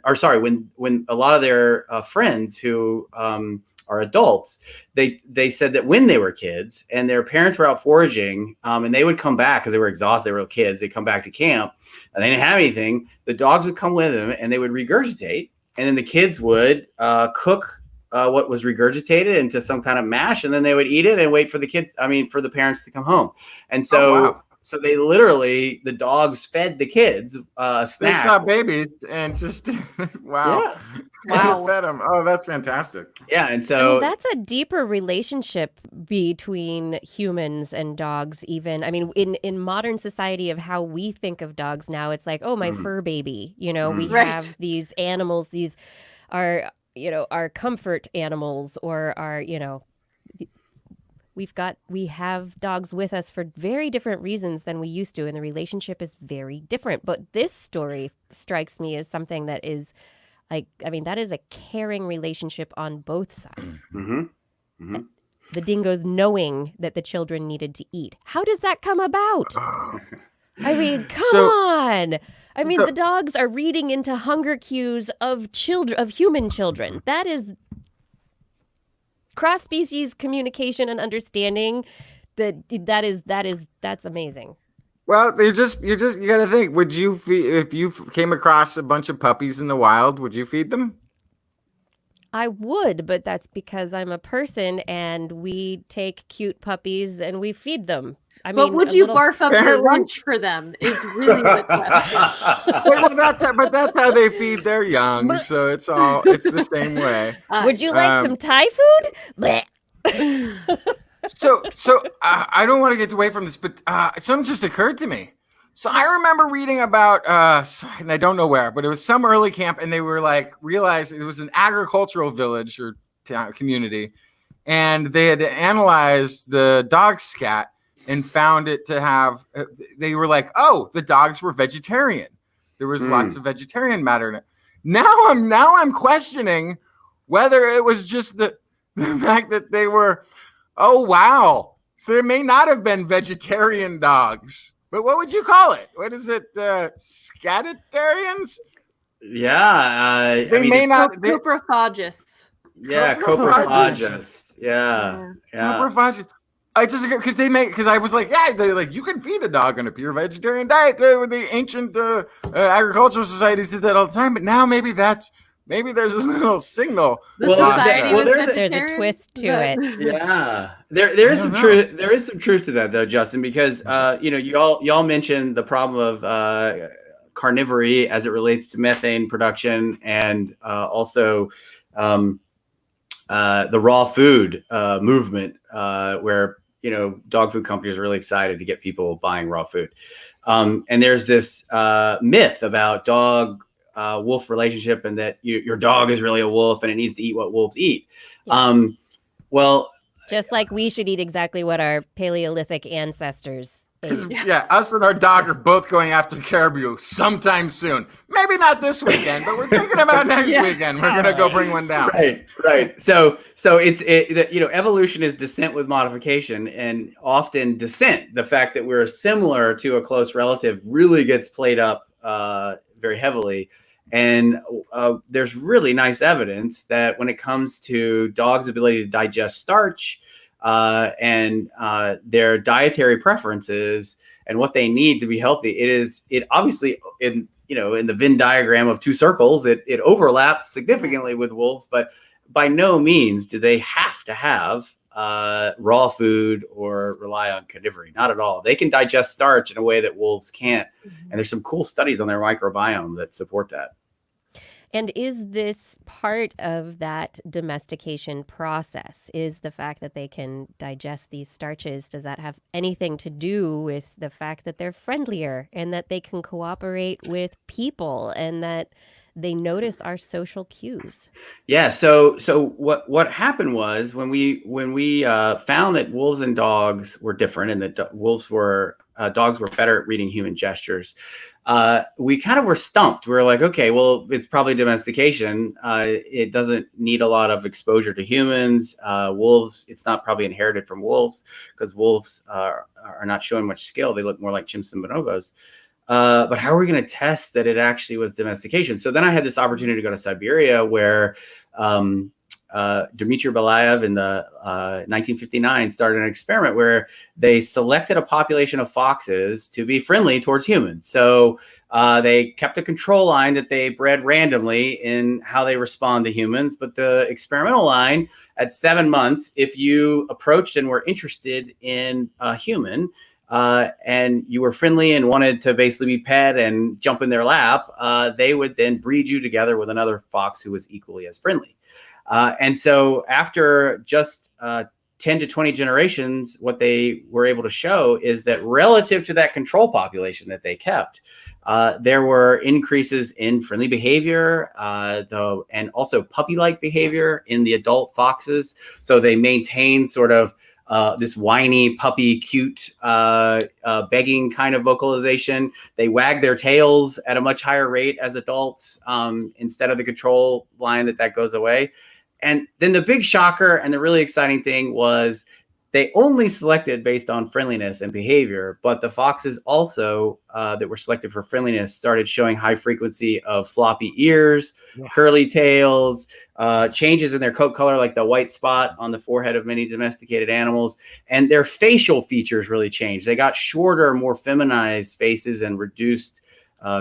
when a lot of their friends who are adults, they said that when they were kids and their parents were out foraging, and they would come back because they were exhausted, they were kids. They'd come back to camp and they didn't have anything. The dogs would come with them and they would regurgitate, and then the kids would cook what was regurgitated into some kind of mash, and then they would eat it and wait for for the parents to come home. And so, so they literally, the dogs fed the kids snacks. They saw babies and just wow. Fed them. Oh, that's fantastic. Yeah, and so that's a deeper relationship between humans and dogs. Even, in modern society of how we think of dogs now, it's like, oh, my fur baby. We have these animals. These are our comfort animals, or our we have dogs with us for very different reasons than we used to, and the relationship is very different. But this story strikes me as something that is that is a caring relationship on both sides. The dingoes knowing that the children needed to eat. How does that come about? Come on. The dogs are reading into hunger cues of human children. That is cross-species communication and understanding. That's amazing. Well, you got to think. Would you feed, if you came across a bunch of puppies in the wild? Would you feed them? I would, but that's because I'm a person, and we take cute puppies and we feed them. But would you barf up your lunch for them? Is really the question. Well, that's how they feed their young. So it's the same way. Would you like some Thai food? So I don't want to get away from this, but something just occurred to me. So I remember reading about, and I don't know where, but it was some early camp, and they were realized it was an agricultural village or community, and they had analyzed the dog scat and found it to have. They were like, oh, the dogs were vegetarian. There was lots of vegetarian matter in it. Now I'm questioning whether it was just the fact that they were. Oh, wow. So there may not have been vegetarian dogs, but what would you call it? What is it? Scatitarians? Yeah. They may not. Coprophagists. Yeah, coprophagists. Yeah. Coprophagists. I just because I was like, yeah, you can feed a dog on a pure vegetarian diet. The ancient agricultural societies did that all the time, but now maybe there's a little signal. There's a twist to it. Yeah, there is some truth. There is some truth to that, though, Justin, because y'all mentioned the problem of carnivory as it relates to methane production, and also the raw food movement, where dog food companies are really excited to get people buying raw food, and there's this myth about dog wolf relationship, and that your dog is really a wolf and it needs to eat what wolves eat. Yeah. Just like we should eat exactly what our Paleolithic ancestors ate. Yeah, us and our dog are both going after caribou sometime soon. Maybe not this weekend, but we're thinking about next weekend. We're gonna go bring one down. Right. So evolution is descent with modification, and often descent, the fact that we're similar to a close relative, really gets played up very heavily. And there's really nice evidence that when it comes to dogs' ability to digest starch and their dietary preferences and what they need to be healthy, it obviously in the Venn diagram of two circles, it overlaps significantly with wolves, but by no means do they have to have raw food or rely on carnivory. Not at all. They can digest starch in a way that wolves can't. And there's some cool studies on their microbiome that support that. And is this part of that domestication process? Is the fact that they can digest these starches, does that have anything to do with the fact that they're friendlier and that they can cooperate with people and that they notice our social cues? Yeah. So what happened was when we found that wolves and dogs were different and that dogs were better at reading human gestures, we kind of were stumped. We were like, okay, well, it's probably domestication. It doesn't need a lot of exposure to humans. Wolves, it's not probably inherited from wolves because wolves are not showing much skill. They look more like chimps and bonobos. But how are we going to test that it actually was domestication? So then I had this opportunity to go to Siberia where Dmitry Belayev in the 1959 started an experiment where they selected a population of foxes to be friendly towards humans. So they kept a control line that they bred randomly in how they respond to humans. But the experimental line at 7 months, if you approached and were interested in a human, and you were friendly and wanted to basically be pet and jump in their lap, they would then breed you together with another fox who was equally as friendly. And so after just 10 to 20 generations, what they were able to show is that relative to that control population that they kept, there were increases in friendly behavior, and also puppy-like behavior in the adult foxes. So they maintained sort of this whiny, puppy, cute, begging kind of vocalization. They wag their tails at a much higher rate as adults instead of the control line that goes away. And then the big shocker and the really exciting thing was they only selected based on friendliness and behavior, but the foxes also that were selected for friendliness started showing high frequency of floppy ears, curly tails, changes in their coat color, like the white spot on the forehead of many domesticated animals, and their facial features really changed. They got shorter, more feminized faces and reduced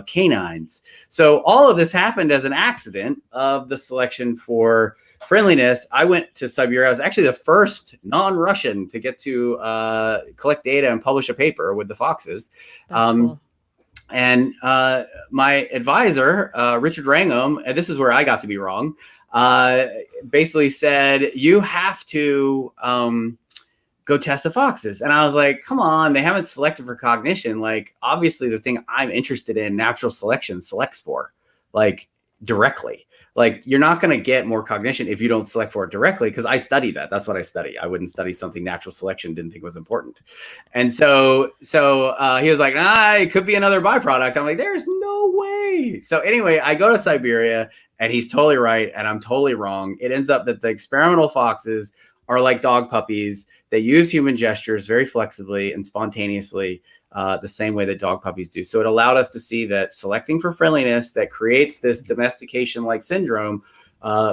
canines. So all of this happened as an accident of the selection for friendliness. I went to Siberia. I was actually the first non-Russian to get to collect data and publish a paper with the foxes. That's cool. And my advisor, Richard Wrangham, and this is where I got to be wrong, basically said, you have to go test the foxes. And I was like, come on, they haven't selected for cognition. Like, obviously the thing I'm interested in, natural selection, selects for, like, directly. Like, you're not going to get more cognition if you don't select for it directly, because I study that. That's what I study. I wouldn't study something natural selection didn't think was important. And so he was like, it could be another byproduct. I'm like, there's no way. So anyway, I go to Siberia and he's totally right. And I'm totally wrong. It ends up that the experimental foxes are like dog puppies. They use human gestures very flexibly and spontaneously, the same way that dog puppies do. So it allowed us to see that selecting for friendliness that creates this domestication-like syndrome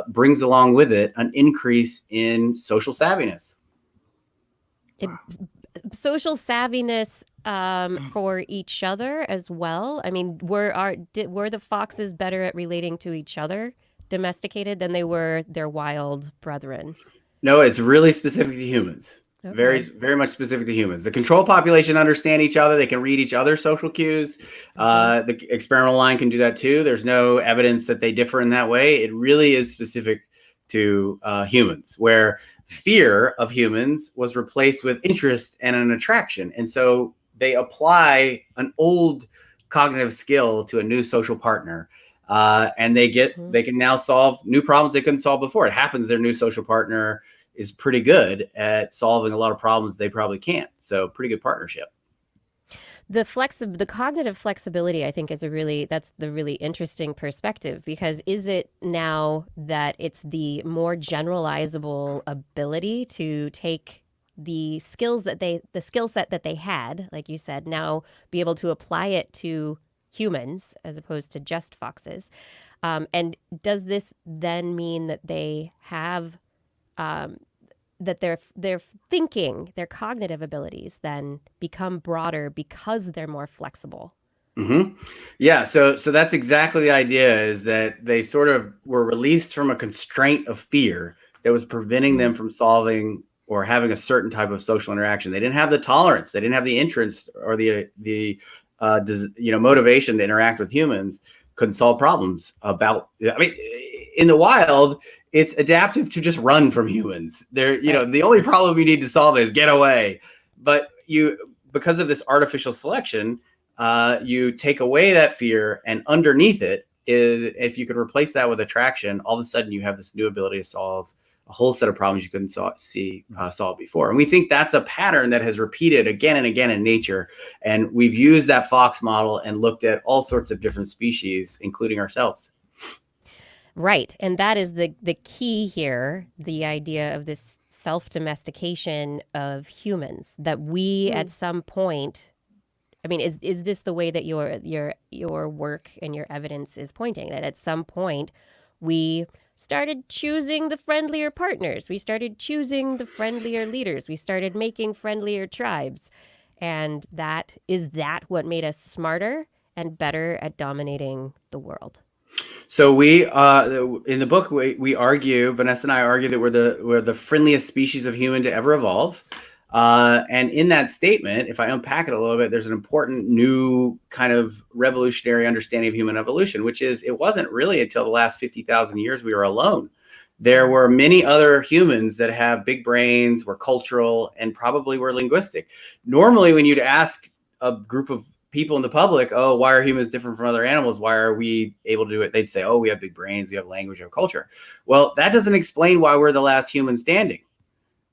brings along with it an increase in social savviness. Social savviness for each other as well. I mean, were the foxes better at relating to each other, domesticated, than they were their wild brethren? No, it's really specific to humans. Okay. Very, very much specific to humans. The control population understand each other. They can read each other's social cues. The experimental line can do that too. There's no evidence that they differ in that way. It really is specific to humans, where fear of humans was replaced with interest and an attraction. And so they apply an old cognitive skill to a new social partner. And they can now solve new problems they couldn't solve before. It happens their new social partner is pretty good at solving a lot of problems they probably can't. So pretty good partnership. The cognitive flexibility, I think, that's the really interesting perspective, because is it now that it's the more generalizable ability to take the skill set that they had, like you said, now be able to apply it to humans as opposed to just foxes? And does this then mean that they have that their thinking, their cognitive abilities then become broader because they're more flexible? Mm-hmm. Yeah, so that's exactly the idea, is that they sort of were released from a constraint of fear that was preventing them from solving or having a certain type of social interaction. They didn't have the tolerance. They didn't have the interest or the motivation to interact with humans. Couldn't solve problems about. I mean, in the wild, it's adaptive to just run from humans. The only problem you need to solve is get away. But because of this artificial selection, you take away that fear, and underneath it is, if you could replace that with attraction, all of a sudden you have this new ability to solve a whole set of problems you couldn't solve before. And we think that's a pattern that has repeated again and again in nature. And we've used that Fox model and looked at all sorts of different species, including ourselves. Right. And that is the key here, the idea of this self-domestication of humans, that we at some point, I mean, is this the way that your work and your evidence is pointing, that at some point we started choosing the friendlier partners, we started choosing the friendlier leaders, we started making friendlier tribes, and that what made us smarter and better at dominating the world? So we, in the book, we argue, Vanessa and I argue that we're the friendliest species of human to ever evolve. And in that statement, if I unpack it a little bit, there's an important new kind of revolutionary understanding of human evolution, which is it wasn't really until the last 50,000 years we were alone. There were many other humans that have big brains, were cultural, and probably were linguistic. Normally, when you'd ask a group of people in the public, oh, why are humans different from other animals? Why are we able to do it? They'd say, oh, we have big brains, we have language, we have culture. Well, that doesn't explain why we're the last human standing.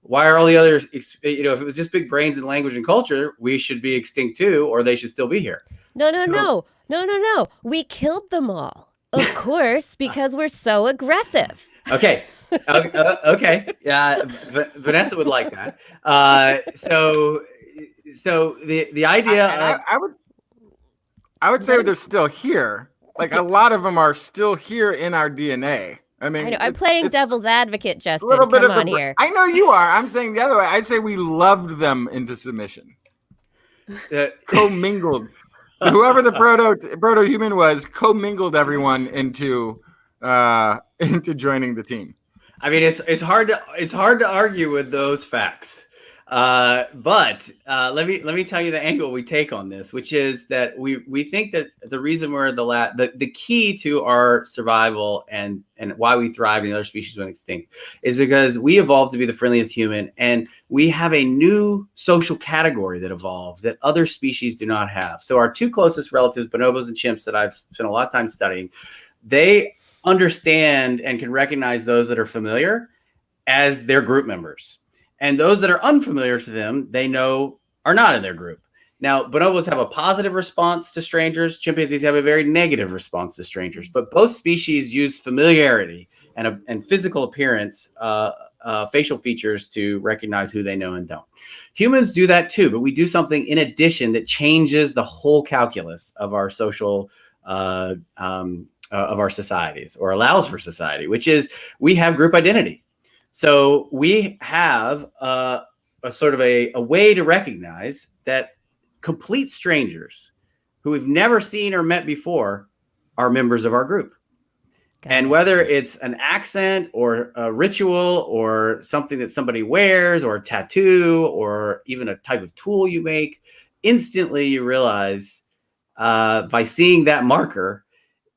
Why are all the others, if it was just big brains and language and culture, we should be extinct too, or they should still be here. No. We killed them all, of course, because we're so aggressive. Okay. Okay. Vanessa would like that. So the idea I would say they're still here. Like a lot of them are still here in our DNA. I mean, I know, I'm playing devil's advocate, Justin. A little bit Come of on here. I know you are. I'm saying the other way. I'd say we loved them into submission. Commingled. Whoever the proto-human was, commingled everyone into joining the team. I mean, it's hard to argue with those facts. But let me tell you the angle we take on this, which is that we think that the reason we're the key to our survival and why we thrive and the other species went extinct is because we evolved to be the friendliest human, and we have a new social category that evolved that other species do not have. So our two closest relatives, bonobos and chimps, that I've spent a lot of time studying, they understand and can recognize those that are familiar as their group members. And those that are unfamiliar to them, they know are not in their group. Now, bonobos have a positive response to strangers. Chimpanzees have a very negative response to strangers. But both species use familiarity and physical appearance, facial features to recognize who they know and don't. Humans do that too, but we do something in addition that changes the whole calculus of our social of our societies, or allows for society, which is we have group identity. So we have a sort of a way to recognize that complete strangers who we've never seen or met before are members of our group. And whether it's an accent or a ritual or something that somebody wears or a tattoo or even a type of tool you make, instantly you realize by seeing that marker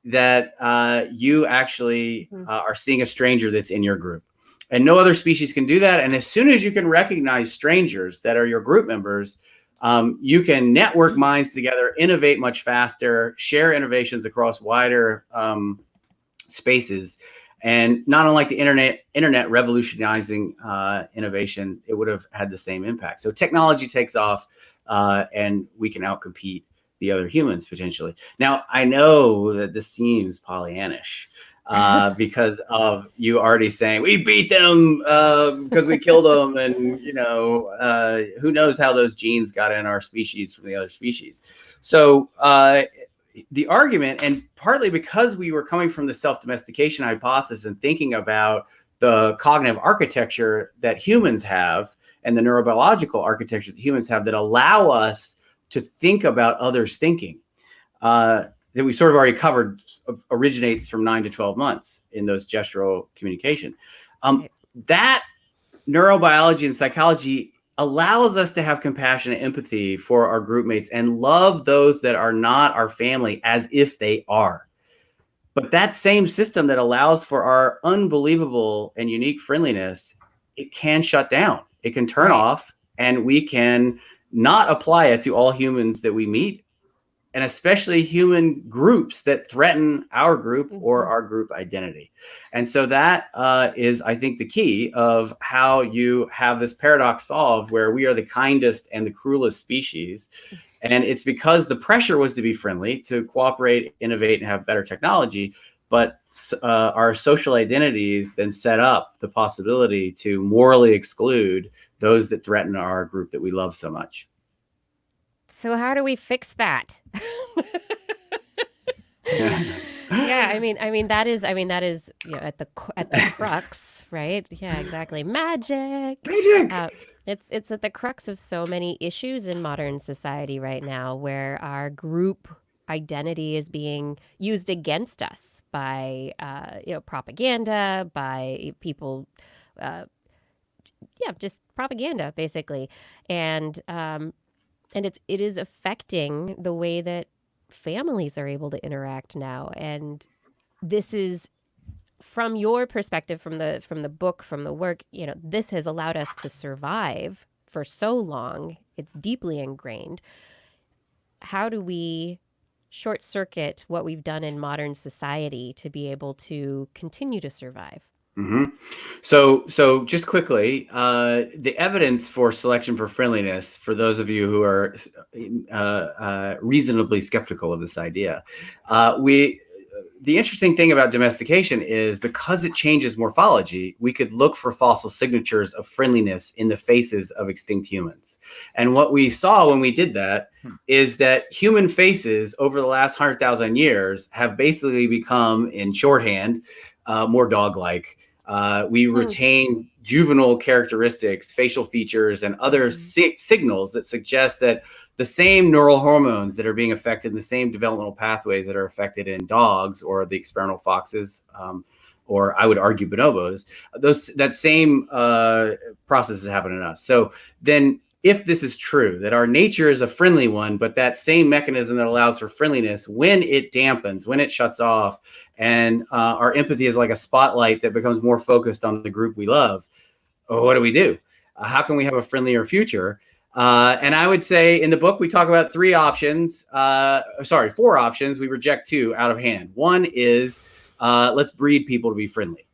that you actually are seeing a stranger that's in your group. And no other species can do that. And as soon as you can recognize strangers that are your group members, you can network minds together, innovate much faster, share innovations across wider spaces. And not unlike the internet revolutionizing innovation, it would have had the same impact. So technology takes off and we can outcompete the other humans potentially. Now, I know that this seems Pollyannish because of you already saying we beat them because we killed them, and who knows how those genes got in our species from the other species. So the argument, and partly because we were coming from the self-domestication hypothesis and thinking about the cognitive architecture that humans have and the neurobiological architecture that humans have that allow us to think about others' thinking, that we sort of already covered, originates from 9 to 12 months in those gestural communication. That neurobiology and psychology allows us to have compassion and empathy for our group mates and love those that are not our family as if they are. But that same system that allows for our unbelievable and unique friendliness, it can shut down. It can turn off, and we can not apply it to all humans that we meet, and especially human groups that threaten our group or our group identity. And so that is, I think, the key of how you have this paradox solved, where we are the kindest and the cruelest species. And it's because the pressure was to be friendly, to cooperate, innovate, and have better technology. But our social identities then set up the possibility to morally exclude those that threaten our group that we love so much. So how do we fix that? Yeah, I mean that is at the crux, right? Yeah, exactly. Magic. It's at the crux of so many issues in modern society right now, where our group identity is being used against us by propaganda, by people, just propaganda basically, and it is affecting the way that families are able to interact now. And this is, from your perspective, from the book, from the work, this has allowed us to survive for so long. It's deeply ingrained. How do we short circuit what we've done in modern society to be able to continue to survive? Mm-hmm. So just quickly, the evidence for selection for friendliness, for those of you who are reasonably skeptical of this idea, the interesting thing about domestication is, because it changes morphology, we could look for fossil signatures of friendliness in the faces of extinct humans. And what we saw when we did that is that human faces over the last 100,000 years have basically become, in shorthand, more dog-like. We retain juvenile characteristics, facial features, and other signals that suggest that the same neural hormones that are being affected in the same developmental pathways that are affected in dogs or the experimental foxes, or I would argue bonobos, that same process is happening in us. So then, if this is true, that our nature is a friendly one, but that same mechanism that allows for friendliness, when it dampens, when it shuts off, and our empathy is like a spotlight that becomes more focused on the group we love, what do we do? How can we have a friendlier future? And I would say in the book, we talk about 4 options. We reject 2 out of hand. One is, let's breed people to be friendly.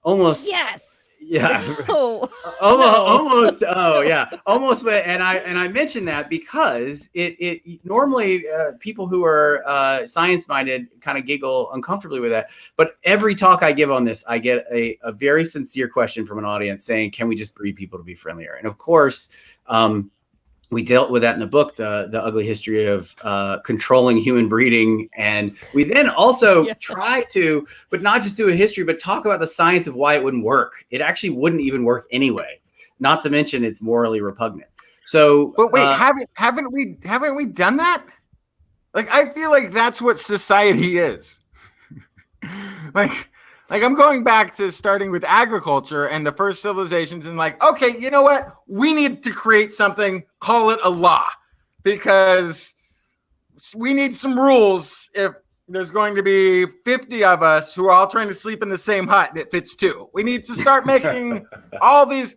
Almost. Yes. Yeah. No. Almost. Oh, yeah. Almost. But and I mention that because it normally people who are science minded kind of giggle uncomfortably with that. But every talk I give on this, I get a very sincere question from an audience saying, "Can we just breed people to be friendlier?" And of course, we dealt with that in the book, the ugly history of controlling human breeding. And we then also try to, but not just do a history, but talk about the science of why it wouldn't work. It actually wouldn't even work anyway, not to mention it's morally repugnant. So, but wait, haven't we done that? Like, I feel like that's what society is. Like I'm going back to starting with agriculture and the first civilizations, and like, okay, you know what? We need to create something, call it a law, because we need some rules if there's going to be 50 of us who are all trying to sleep in the same hut and it fits 2. We need to start making all these,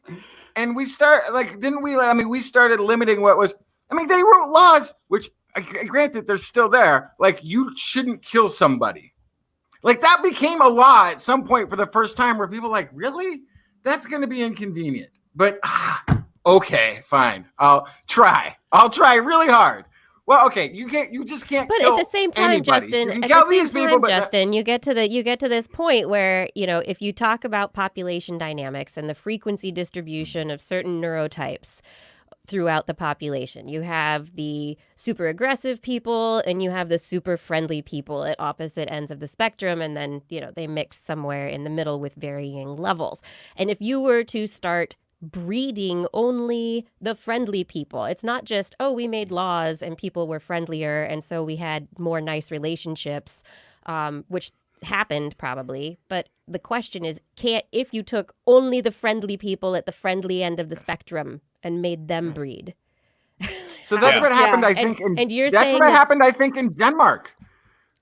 and we start, like, didn't we? I mean, we started limiting what was, I mean, they wrote laws, which granted they're still there. Like, you shouldn't kill somebody. Like, that became a law at some point for the first time, where people are like, really? That's going to be inconvenient. But, okay, fine. I'll try really hard. Well, okay, you just can't but kill at the same time, anybody. Justin, you get to this point where, if you talk about population dynamics and the frequency distribution of certain neurotypes throughout the population, you have the super aggressive people and you have the super friendly people at opposite ends of the spectrum, and then they mix somewhere in the middle with varying levels. And if you were to start breeding only the friendly people, it's not just, oh, we made laws and people were friendlier and so we had more nice relationships, which happened probably, but the question is, if you took only the friendly people at the friendly end of the spectrum and made them breed. So that's what happened, I And- think. and you're that's saying what that- happened, I think, in Denmark.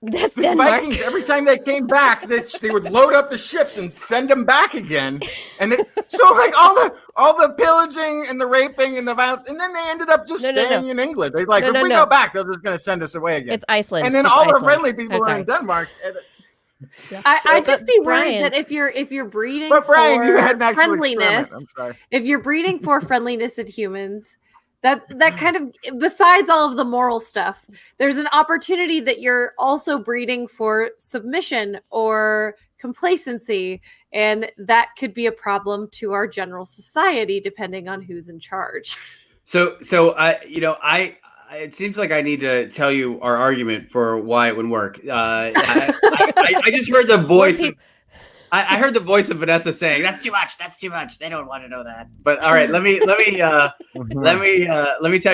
That's The Denmark. Vikings, every time they came back, they would load up the ships and send them back again. And so like all the pillaging and the raping and the violence, and then they ended up just staying in England. They like, if we go back, they're just going to send us away again. It's Iceland. And then It's all Iceland. the friendly people are sorry. in Denmark. I'd just be worried Brian- that if you're breeding But Brian, you had for an actual friendliness, experiment. I'm sorry. if you're breeding for friendliness in humans, that kind of, besides all of the moral stuff, there's an opportunity that you're also breeding for submission or complacency, and that could be a problem to our general society depending on who's in charge. So it seems like I need to tell you our argument for why it would work. I just heard the voice. I heard the voice of Vanessa saying, "That's too much. That's too much. They don't want to know that." But all right, let me tell you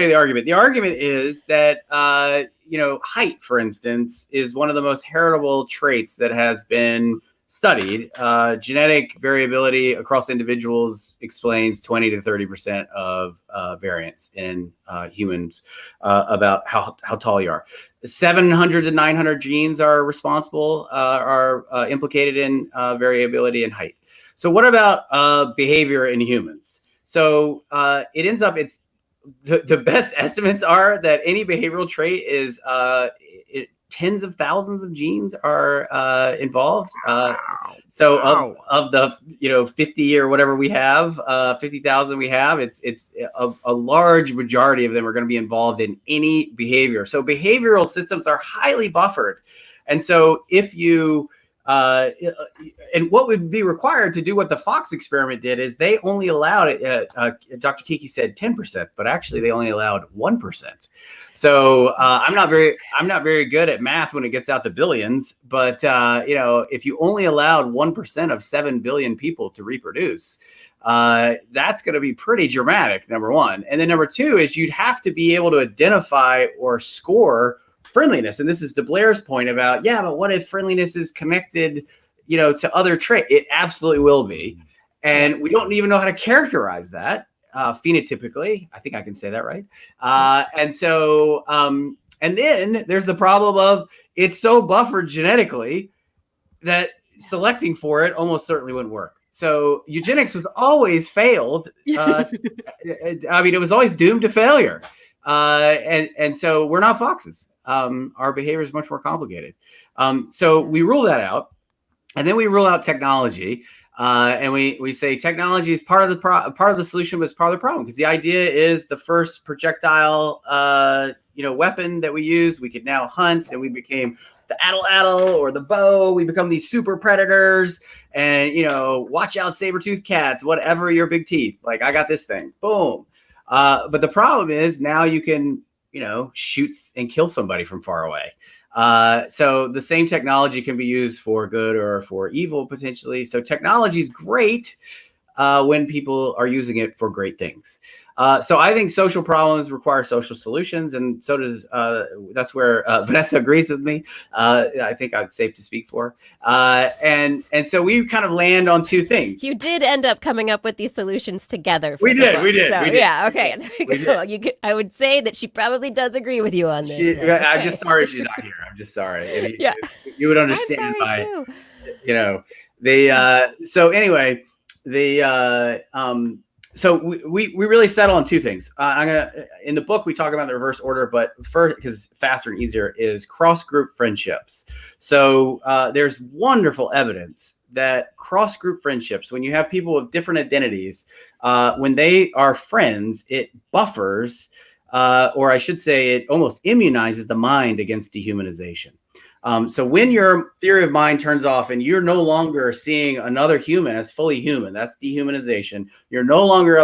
the argument. The argument is that height, for instance, is one of the most heritable traits that has been studied. Genetic variability across individuals explains 20 to 30% of variance in humans about how tall you are. 700 to 900 genes are responsible, are implicated in variability in height. So what about behavior in humans? So it ends up, it's the best estimates are that any behavioral trait is tens of thousands of genes are involved. So of the 50 or whatever we have, 50,000 we have, it's a large majority of them are going to be involved in any behavior. So behavioral systems are highly buffered, and so if you and what would be required to do what the Fox experiment did is they only allowed it. Dr. Kiki said 10%, but actually they only allowed 1%. So I'm not very good at math when it gets out to billions, but if you only allowed 1% of 7 billion people to reproduce, that's going to be pretty dramatic, number one. And then number two is you'd have to be able to identify or score friendliness. And this is to Blair's point about, but what if friendliness is connected, to other traits? It absolutely will be. And we don't even know how to characterize that. Phenotypically, I think I can say that right. And so, and then there's the problem of it's so buffered genetically that selecting for it almost certainly wouldn't work. So eugenics was always failed. It was always doomed to failure. And so we're not foxes. Our behavior is much more complicated. So we rule that out. And then we rule out technology. And we say technology is part of the solution, but it's part of the problem, because the idea is the first projectile, weapon that we use, we could now hunt, and we became the atlatl or the bow. We become these super predators, and watch out, saber-toothed cats, whatever your big teeth. Like, I got this thing, boom. But the problem is now you can shoot and kill somebody from far away. So the same technology can be used for good or for evil, potentially. So technology is great when people are using it for great things. So I think social problems require social solutions, and so does that's where Vanessa agrees with me. I think it's safe to speak for. And so we kind of land on two things. You did end up coming up with these solutions together. We did. Yeah. Okay. There you go. I would say that she probably does agree with you on this. I'm just sorry she's not here. I'm just sorry. And Yeah. You would understand I'm sorry too. So anyway, so we really settle on two things. In the book, we talk about the reverse order, but first, because faster and easier, is cross-group friendships. So there's wonderful evidence that cross-group friendships, when you have people with different identities, when they are friends, it buffers, or I should say it almost immunizes the mind against dehumanization. So when your theory of mind turns off and you're no longer seeing another human as fully human, that's dehumanization. You're no longer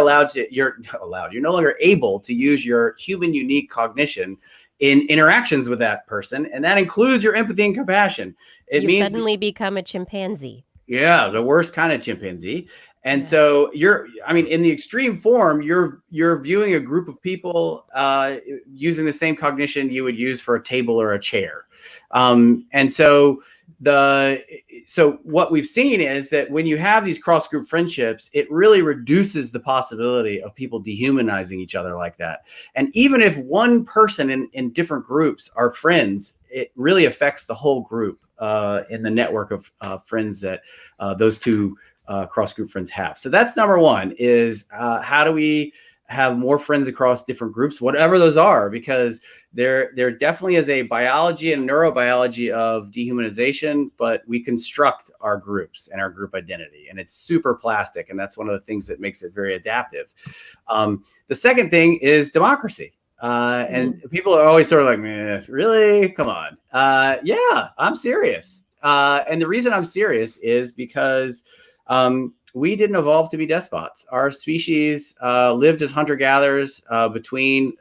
you're no longer able to use your human unique cognition in interactions with that person. And that includes your empathy and compassion. It means suddenly become a chimpanzee. Yeah, the worst kind of chimpanzee. And so in the extreme form, you're viewing a group of people using the same cognition you would use for a table or a chair. And so so what we've seen is that when you have these cross-group friendships, it really reduces the possibility of people dehumanizing each other like that. And even if one person in different groups are friends, it really affects the whole group in the network of friends that those two cross-group friends have. So that's number one, is how do we have more friends across different groups, whatever those are, because there definitely is a biology and neurobiology of dehumanization, but we construct our groups and our group identity, and it's super plastic, and that's one of the things that makes it very adaptive. The second thing is democracy. And people are always sort of like, man, really? Come on. Yeah, I'm serious. And the reason I'm serious is because we didn't evolve to be despots. Our species lived as hunter-gatherers between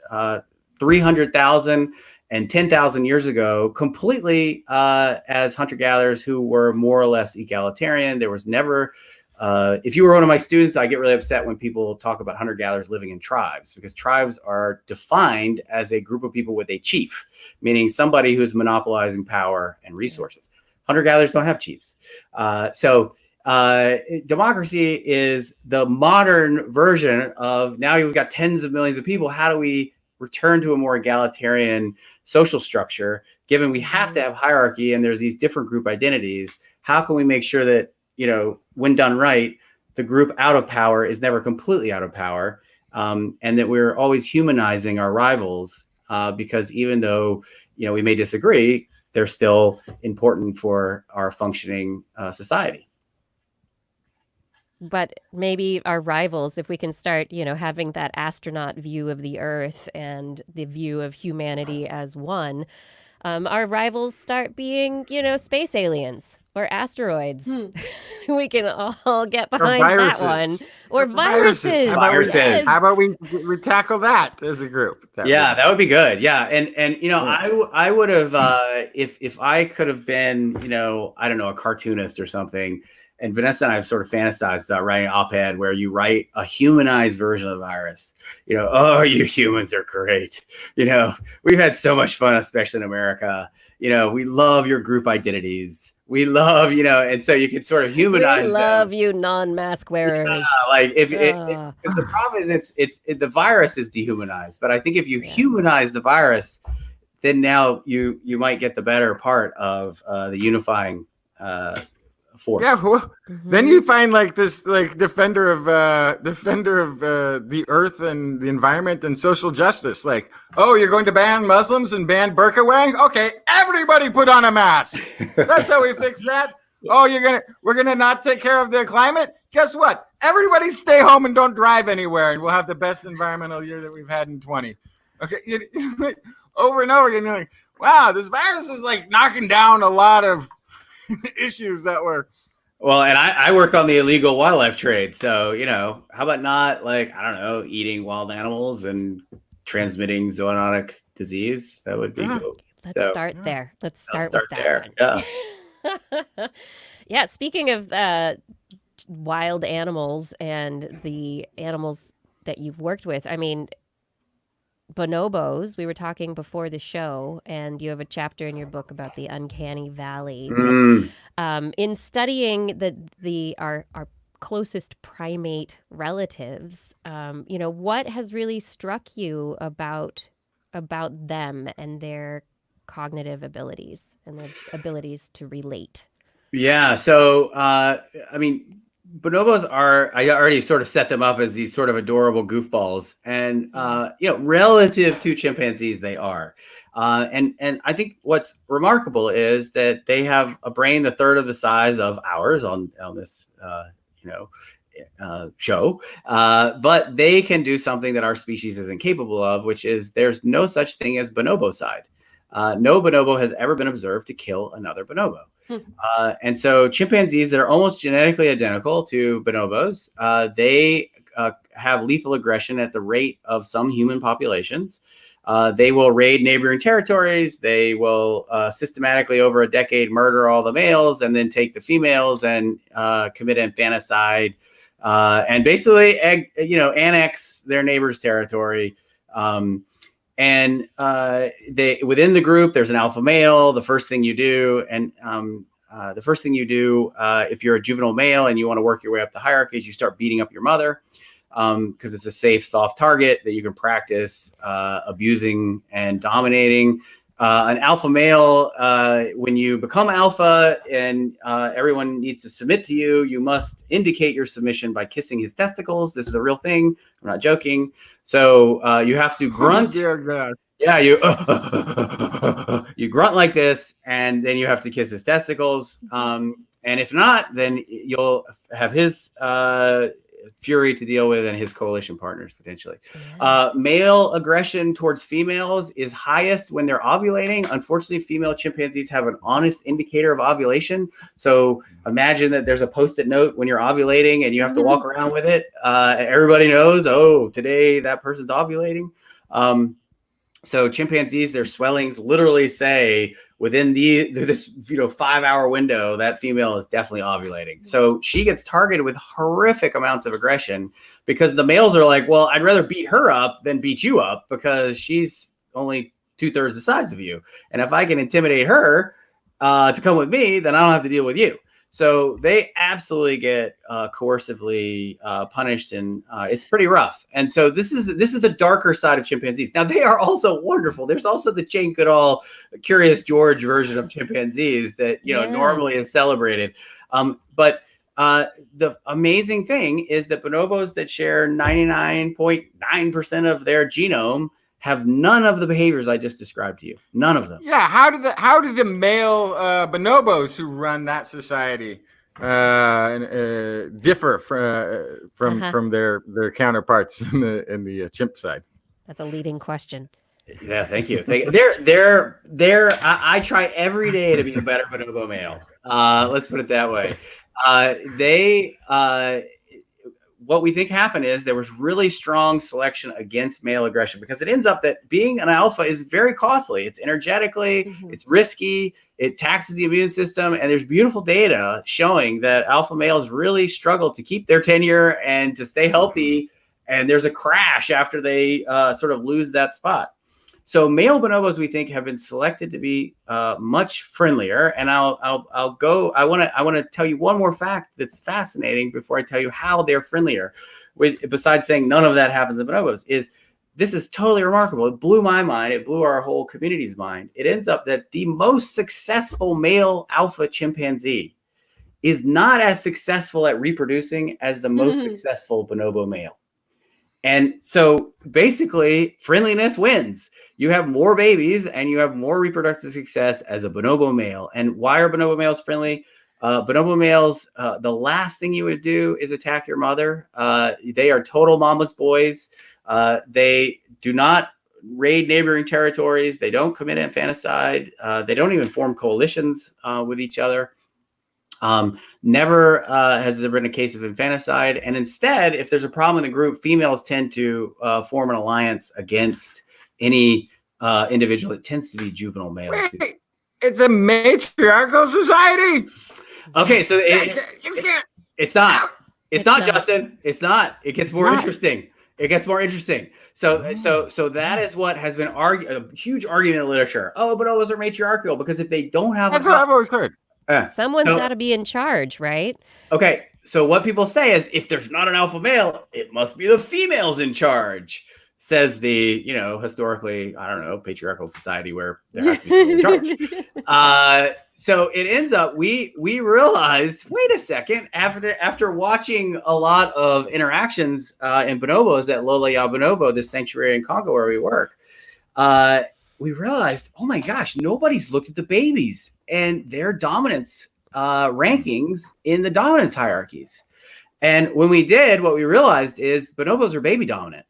300,000 and 10,000 years ago, completely as hunter-gatherers who were more or less egalitarian. There was never, if you were one of my students, I get really upset when people talk about hunter-gatherers living in tribes, because tribes are defined as a group of people with a chief, meaning somebody who's monopolizing power and resources. Hunter-gatherers don't have chiefs. Democracy is the modern version of, now you've got tens of millions of people. How do we return to a more egalitarian social structure, given we have to have hierarchy and there's these different group identities? How can we make sure that, when done right, the group out of power is never completely out of power, and that we're always humanizing our rivals, because even though, we may disagree, they're still important for our functioning society. But maybe our rivals, if we can start, having that astronaut view of the Earth and the view of humanity as one, our rivals start being, space aliens or asteroids. We can all get behind that one. Or viruses. How about we tackle that as a group? That would be good. Yeah. And I would have, if I could have been, I don't know, a cartoonist or something. And Vanessa and I have sort of fantasized about writing an op-ed where you write a humanized version of the virus. Oh, you humans are great. We've had so much fun, especially in America. We love your group identities. We love, and so you can sort of humanize We love them. You non-mask wearers. Yeah, if the problem is the virus is dehumanized, but I think if you humanize the virus, then now you might get the better part of the unifying force. Yeah, well, then you find this defender of the earth and the environment and social justice. Oh, you're going to ban Muslims and ban burqa wearing? Okay, everybody put on a mask. That's how we fix that. Oh, we're gonna not take care of the climate? Guess what? Everybody stay home and don't drive anywhere, and we'll have the best environmental year that we've had in 20. Okay, over and over again, you're like, wow, this virus is knocking down a lot of issues that were. Well, and I work on the illegal wildlife trade. So, how about not I don't know, eating wild animals and transmitting zoonotic disease? That would be cool. Let's start there. Let's start with that there. one. Yeah. Yeah. Speaking of wild animals and the animals that you've worked with, I mean, bonobos, we were talking before the show, and you have a chapter in your book about the uncanny valley. In studying our closest primate relatives, what has really struck you about them and their cognitive abilities and their abilities to relate? Yeah. So, bonobos I already sort of set them up as these sort of adorable goofballs, and relative to chimpanzees, they are. And I think what's remarkable is that they have a brain a third of the size of ours on this show, but they can do something that our species isn't capable of, which is there's no such thing as bonobocide. No bonobo has ever been observed to kill another bonobo. And so chimpanzees that are almost genetically identical to bonobos, they have lethal aggression at the rate of some human populations. They will raid neighboring territories. They will systematically over a decade murder all the males and then take the females and commit infanticide and basically annex their neighbor's territory. And they within the group, there's an alpha male. The first thing you do, and the first thing you do if you're a juvenile male and you want to work your way up the hierarchy is you start beating up your mother because it's a safe, soft target that you can practice abusing and dominating. An alpha male, when you become alpha and everyone needs to submit to you, you must indicate your submission by kissing his testicles. This is a real thing. I'm not joking. So you have to grunt. Oh, dear God. Yeah, you you grunt like this, and then you have to kiss his testicles. And if not, then you'll have his fury to deal with and his coalition partners potentially. Male aggression towards females is highest when they're ovulating. Unfortunately, female chimpanzees have an honest indicator of ovulation. So imagine that there's a post-it note when you're ovulating and you have to walk around with it. Everybody knows, oh, today that person's ovulating. So chimpanzees, their swellings literally say within this 5-hour window, that female is definitely ovulating. So she gets targeted with horrific amounts of aggression because the males are like, well, I'd rather beat her up than beat you up because she's only 2/3 the size of you. And if I can intimidate her to come with me, then I don't have to deal with you. So they absolutely get coercively punished, and it's pretty rough. And so this is the darker side of chimpanzees. Now they are also wonderful. There's also the Jane Goodall, Curious George version of chimpanzees that normally is celebrated. But the amazing thing is that bonobos that share 99.9% of their genome have none of the behaviors I just described to you. None of them. Yeah, how do the male bonobos who run that society differ from their counterparts in the chimp side? That's a leading question. Yeah, thank you. I try every day to be a better bonobo male. Let's put it that way. What we think happened is there was really strong selection against male aggression because it ends up that being an alpha is very costly. It's energetically, it's risky, it taxes the immune system, and there's beautiful data showing that alpha males really struggle to keep their tenure and to stay healthy, and there's a crash after they sort of lose that spot. So male bonobos, we think, have been selected to be much friendlier. And I'll go. I want to tell you one more fact that's fascinating before I tell you how they're friendlier. Besides saying none of that happens in bonobos, this is totally remarkable. It blew my mind. It blew our whole community's mind. It ends up that the most successful male alpha chimpanzee is not as successful at reproducing as the most successful bonobo male. And so basically, friendliness wins. You have more babies and you have more reproductive success as a bonobo male. And why are bonobo males friendly? Bonobo males, the last thing you would do is attack your mother. They are total mama's boys. They do not raid neighboring territories. They don't commit infanticide. They don't even form coalitions with each other. Never has there been a case of infanticide. And instead, if there's a problem in the group, females tend to form an alliance against any individual. It tends to be juvenile males. Wait, it's a matriarchal society. Okay, so you can't. It's not. It's not, Justin. It's not. It gets more interesting. It gets more interesting. So that is what has been a huge argument in literature. Oh, bonobos are matriarchal because if they don't have, that's what I've always heard. Someone's got to be in charge, right? Okay, so what people say is if there's not an alpha male, it must be the females in charge, says the, historically, I don't know, patriarchal society where there has to be someone in charge. So it ends up, we realized, wait a second, after watching a lot of interactions in bonobos at Lola Ya Bonobo, this sanctuary in Congo where we work, we realized, oh my gosh, nobody's looked at the babies and their dominance rankings in the dominance hierarchies. And when we did, what we realized is bonobos are baby dominant.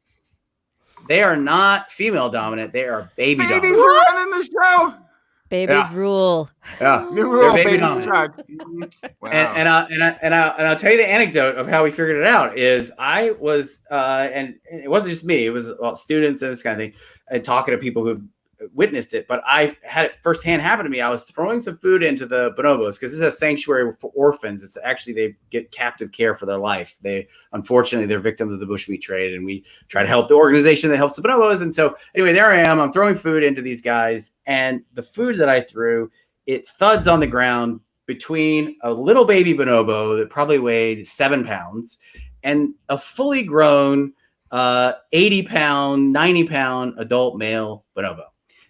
They are not female dominant. They are baby dominant. Babies are running the show. Babies rule. Yeah, New rule. baby Babies in charge. Wow. And I'll tell you the anecdote of how we figured it out is I was and it wasn't just me. It was students and this kind of thing, and talking to people who've witnessed it, but I had it firsthand happen to me. I was throwing some food into the bonobos because this is a sanctuary for orphans. It's actually, they get captive care for their life. Unfortunately, they're victims of the bushmeat trade, and we try to help the organization that helps the bonobos. And so anyway, there I am. I'm throwing food into these guys, and the food that I threw, it thuds on the ground between a little baby bonobo that probably weighed 7 pounds and a fully grown 80-pound, 90-pound adult male bonobo.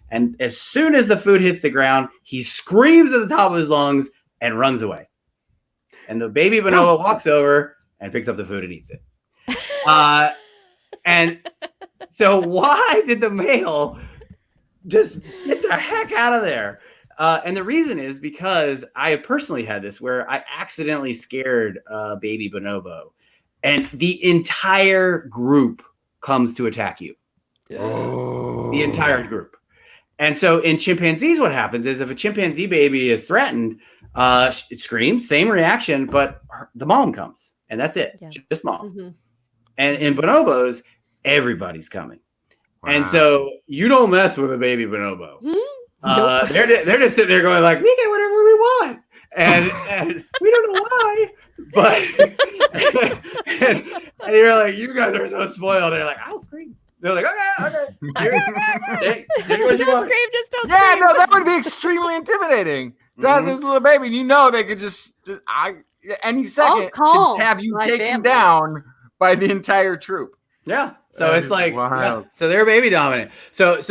And as soon as the food hits the ground, he screams at the top of his lungs and runs away. And the baby bonobo walks over and picks up the food and eats it. And so why did the male just get the heck out of there? And the reason is because I have personally had this where I accidentally scared a baby bonobo and the entire group comes to attack you. Oh. The entire group. And so in chimpanzees, what happens is if a chimpanzee baby is threatened, it screams, same reaction, but the mom comes and that's it. Yeah. Just mom. Mhm. And in bonobos, everybody's coming. Wow. And so you don't mess with a baby bonobo. Nope. They're just sitting there going like, we get whatever we want. And we don't know why, but and you're like, you guys are so spoiled. And you're like, I'll scream. They're like, okay. Take what you Don't want. scream, just don't Yeah, scream. no, that would be extremely intimidating. That this little baby, you know, they could just any second call could have you my taken family. down by the entire troop. Yeah. So That it's is like, wild. yeah. So they're baby dominant. So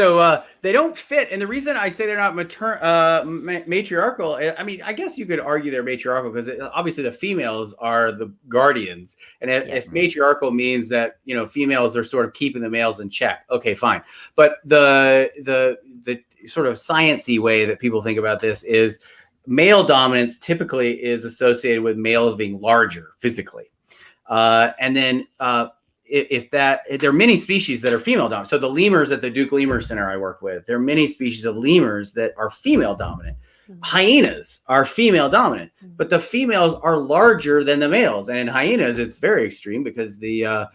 they don't fit. And the reason I say they're not matriarchal, I mean, I guess you could argue they're matriarchal because obviously the females are the guardians. And if matriarchal means that, you know, females are sort of keeping the males in check. Okay, fine. But the sort of sciencey way that people think about this is male dominance typically is associated with males being larger physically. And then, if there are many species that are female dominant. So the lemurs at the Duke Lemur Center I work with, there are many species of lemurs that are female dominant. Hyenas are female dominant, but the females are larger than the males. And in hyenas, it's very extreme because the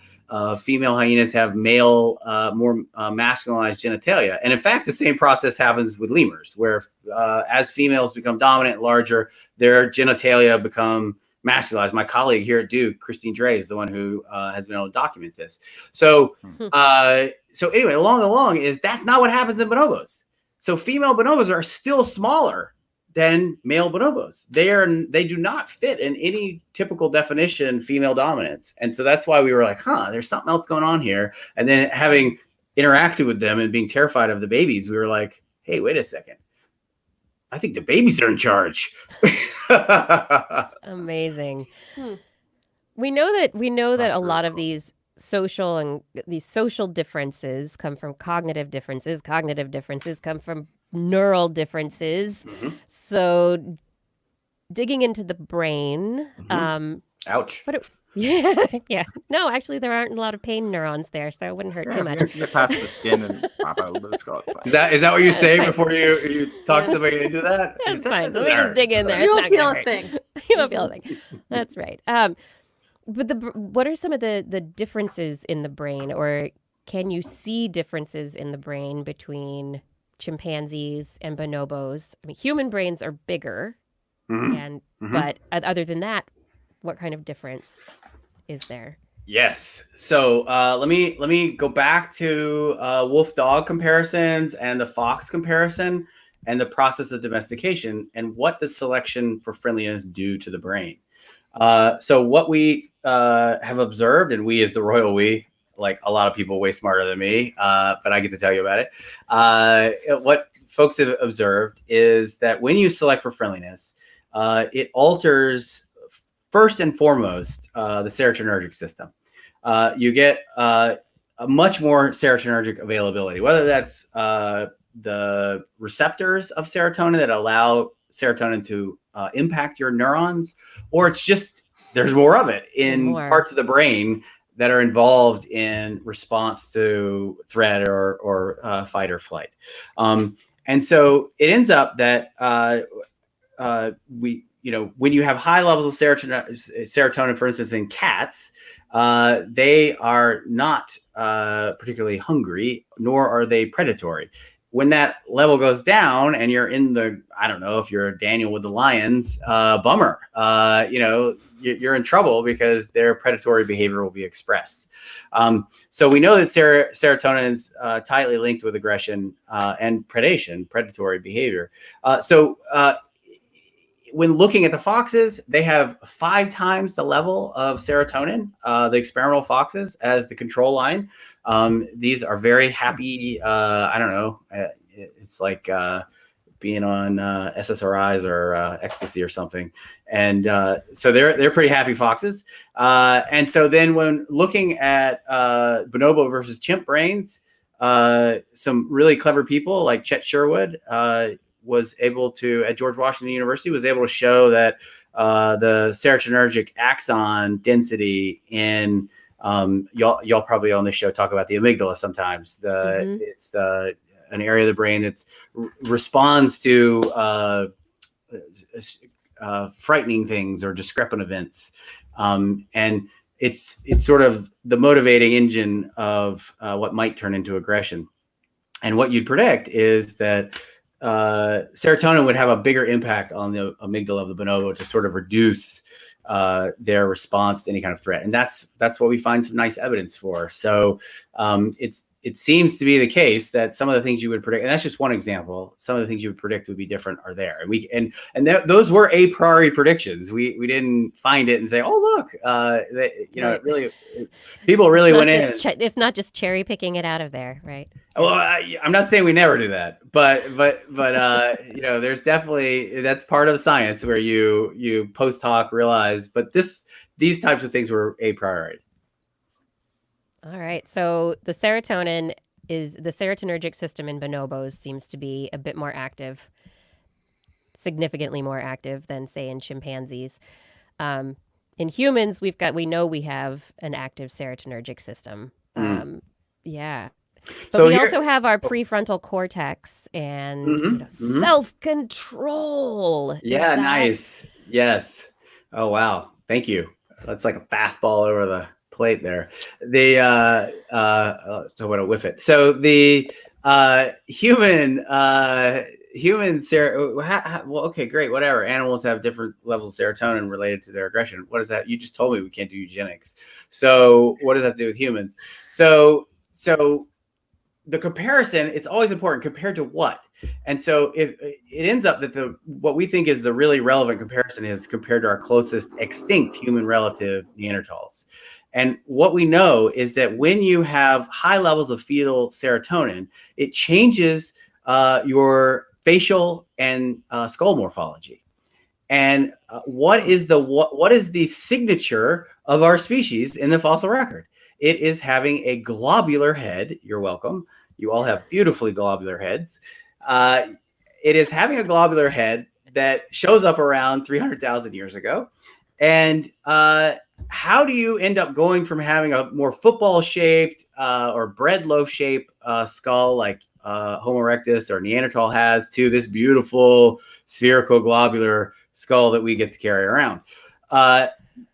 female hyenas have male, more masculinized genitalia. And in fact, the same process happens with lemurs, where as females become dominant and larger, their genitalia become masculized. My colleague here at Duke, Christine Dre, is the one who has been able to document this. So, so anyway, along is that's not what happens in bonobos. So female bonobos are still smaller than male bonobos. They do not fit in any typical definition female dominance. And so that's why we were like, there's something else going on here. And then having interacted with them and being terrified of the babies, we were like, hey, wait a second. I think the babies are in charge. Amazing. We know that a lot of these social differences come from cognitive differences. Cognitive differences come from neural differences. So digging into the brain, Ouch. yeah. No, actually, there aren't a lot of pain neurons there, so it wouldn't hurt too much. Get past the skin and pop out a little bit of skull. Is that what you say fine. before you talk somebody into that? That's fine. Let me just dig in there. You It's won't not feel gonna a hurt. thing. You won't feel a thing. That's right. But what are some of the differences in the brain, or can you see differences in the brain between chimpanzees and bonobos? I mean, human brains are bigger, but other than that, what kind of difference is there? Yes. So let me go back to wolf dog comparisons and the fox comparison and the process of domestication and what does selection for friendliness do to the brain. So what we have observed, and we as the royal we, like a lot of people way smarter than me, but I get to tell you about it. What folks have observed is that when you select for friendliness, it alters first and foremost the serotonergic system. You get a much more serotonergic availability, whether that's the receptors of serotonin that allow serotonin to impact your neurons, or it's just there's more of it in parts of the brain that are involved in response to threat or fight or flight. And so it ends up that when you have high levels of serotonin, for instance, in cats, they are not particularly hungry, nor are they predatory. When that level goes down and you're in I don't know if you're Daniel with the lions, bummer. You're in trouble because their predatory behavior will be expressed. So we know that serotonin is tightly linked with aggression and predatory behavior. when looking at the foxes, they have 5 times the level of serotonin, the experimental foxes, as the control line. These are very happy. I don't know. It's like being on SSRIs or ecstasy or something. And so they're pretty happy foxes. And so then when looking at bonobo versus chimp brains, some really clever people like Chet Sherwood was able to, at George Washington University, was able to show that the serotonergic axon density in y'all probably on this show talk about the amygdala sometimes. It's an area of the brain that responds to frightening things or discrepant events, and it's sort of the motivating engine of what might turn into aggression. And what you'd predict is that serotonin would have a bigger impact on the amygdala of the bonobo to sort of reduce their response to any kind of threat. And that's what we find some nice evidence for. So it seems to be the case that some of the things you would predict, and that's just one example, some of the things you would predict would be different are there. And those were a priori predictions. We didn't find it and say, oh, look, people really went in. It's not just cherry picking it out of there, right? Well, I'm not saying we never do that, but there's definitely, that's part of science where you post hoc realize, but these types of things were a priori. All right. So the serotonergic system in bonobos seems to be a bit more active, significantly more active than, say, in chimpanzees. In humans, we know we have an active serotonergic system. Yeah. But so we also have our prefrontal cortex and self-control. Yeah, nice. Yes. Oh, wow. Thank you. That's like a fastball over the plate there. So what a whiff it. So the human well, okay, great, whatever. Animals have different levels of serotonin related to their aggression. What is that? You just told me we can't do eugenics. So what does that do with humans? So the comparison, it's always important. Compared to what? And so it ends up that what we think is the really relevant comparison is compared to our closest extinct human relative, Neanderthals. And what we know is that when you have high levels of fetal serotonin, it changes your facial and skull morphology. And what is the signature of our species in the fossil record? It is having a globular head. You're welcome. You all have beautifully globular heads. It is having a globular head that shows up around 300,000 years ago. And how do you end up going from having a more football-shaped or bread loaf-shaped skull like Homo erectus or Neanderthal has to this beautiful spherical globular skull that we get to carry around?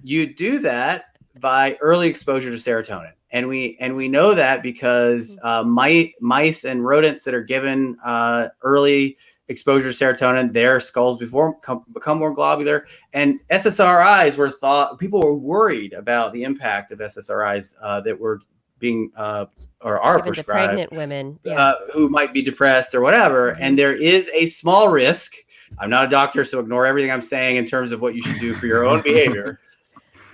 You do that by early exposure to serotonin. And we know that because mice and rodents that are given early exposure to serotonin, their skulls become more globular. And SSRIs people were worried about the impact of SSRIs that were being or are given prescribed to pregnant women, yes. Who might be depressed or whatever. And there is a small risk. I'm not a doctor, so ignore everything I'm saying in terms of what you should do for your own behavior.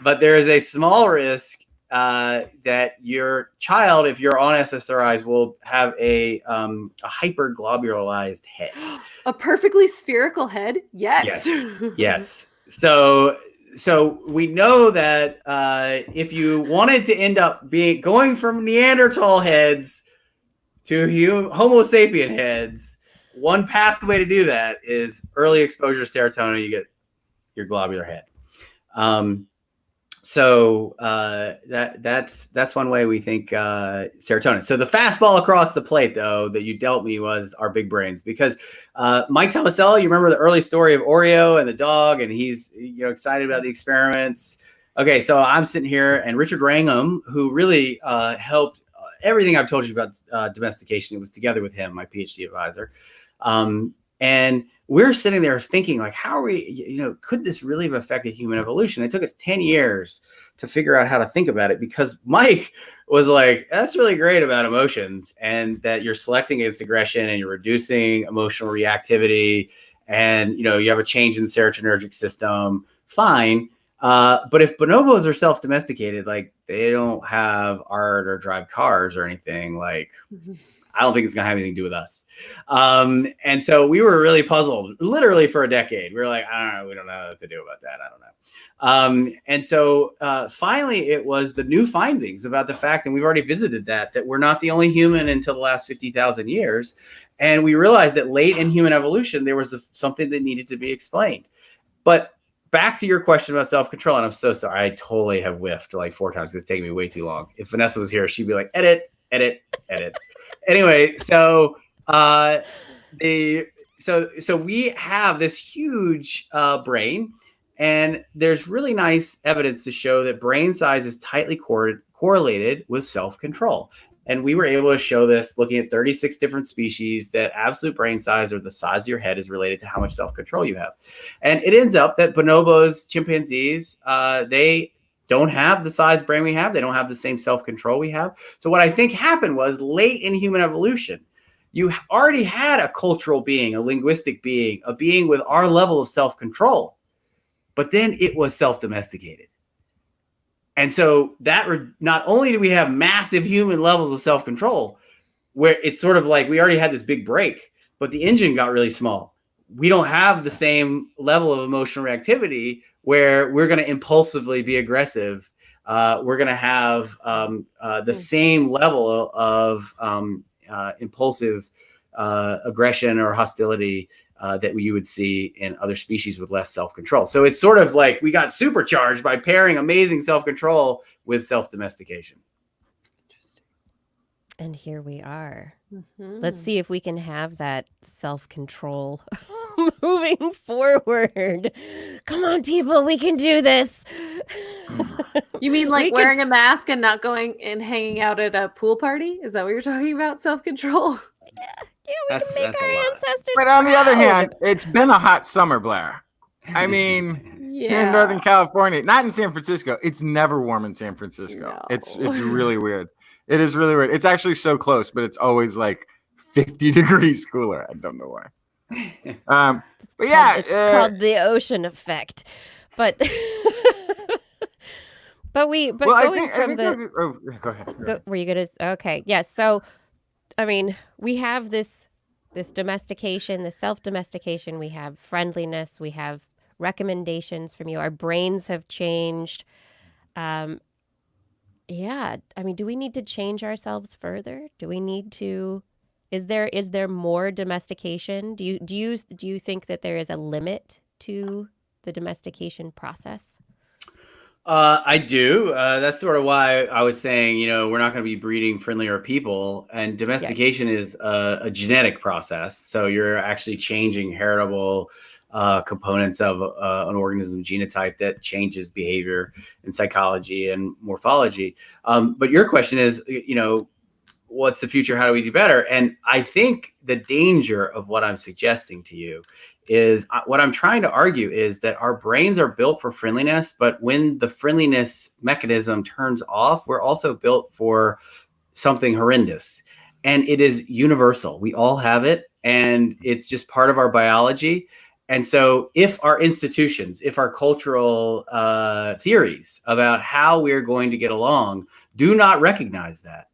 But there is a small risk that your child, if you're on SSRIs, will have a hyperglobularized head. A perfectly spherical head? Yes. Yes. So we know that if you wanted to end up going from Neanderthal heads to Homo sapien heads, one pathway to do that is early exposure to serotonin. You get your globular head. So that's one way we think serotonin. So the fastball across the plate, though, that you dealt me was our big brains, because Mike Tomasello, you remember the early story of Oreo and the dog, and he's excited about the experiments. Okay, so I'm sitting here, and Richard Wrangham, who really helped everything I've told you about domestication, it was together with him, my PhD advisor. And we're sitting there thinking, like, how are we, could this really have affected human evolution? It took us 10 years to figure out how to think about it, because Mike was like, that's really great about emotions and that you're selecting against aggression and you're reducing emotional reactivity. and you have a change in the serotonergic system, fine. But if bonobos are self-domesticated, like they don't have art or drive cars or anything, like I don't think it's gonna have anything to do with us. And so we were really puzzled, literally for a decade. We were like, I don't know, we don't know what to do about that. I don't know. And so finally, it was the new findings about the fact, and we've already visited that we're not the only human until the last 50,000 years. And we realized that late in human evolution, there was something that needed to be explained. But back to your question about self-control, and I'm so sorry, I totally have whiffed like 4 times. It's taking me way too long. If Vanessa was here, she'd be like, edit. Anyway, so so we have this huge brain, and there's really nice evidence to show that brain size is tightly correlated with self-control. And we were able to show this looking at 36 different species, that absolute brain size, or the size of your head, is related to how much self-control you have. And it ends up that bonobos, chimpanzees, they don't have the size brain we have. They don't have the same self-control we have. So what I think happened was, late in human evolution, you already had a cultural being, a linguistic being, a being with our level of self-control, but then it was self-domesticated. And so that not only do we have massive human levels of self-control, where it's sort of like we already had this big break, but the engine got really small. We don't have the same level of emotional reactivity where we're going to impulsively be aggressive. We're going to have the same level of impulsive aggression or hostility that you would see in other species with less self-control. So it's sort of like we got supercharged by pairing amazing self-control with self-domestication. And here we are. Let's see if we can have that self-control moving forward. Come on, people, we can do this. You mean like wearing a mask and not going and hanging out at a pool party? Is that what you're talking about? Self-control? Yeah, we can make our ancestors But on the other proud. hand, it's been a hot summer, Blair. I mean, here in Northern California, not in San Francisco. It's never warm in San Francisco. No. It's really weird. It is really weird. It's actually so close, but it's always like 50 degrees cooler. I don't know why. But yeah, it's called the ocean effect. But Go ahead. Were you gonna? Okay, yes. So, I mean, we have this domestication, this self-domestication. We have friendliness. We have recommendations from you. Our brains have changed. Yeah. I mean, do we need to change ourselves further? Do we need to? Is there more domestication? Do you think that there is a limit to the domestication process? I do. That's sort of why I was saying, we're not going to be breeding friendlier people, and domestication is a genetic process. So you're actually changing heritable components of an organism genotype that changes behavior and psychology and morphology. But your question is, what's the future? How do we do better? And I think the danger of what I'm suggesting to you is what I'm trying to argue is that our brains are built for friendliness, but when the friendliness mechanism turns off, we're also built for something horrendous. And it is universal. We all have it, and it's just part of our biology. And so if our institutions, if our cultural theories about how we're going to get along do not recognize that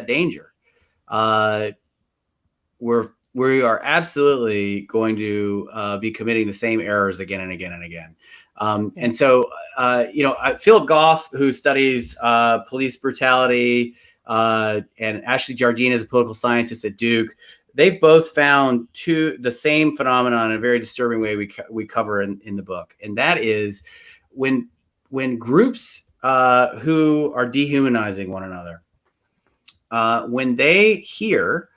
danger, we are absolutely going to be committing the same errors again and again and again. And so, Philip Goff, who studies police brutality, and Ashley Jardine is a political scientist at Duke, they've both found the same phenomenon in a very disturbing way we cover in the book. And that is when groups who are dehumanizing one another, when they hear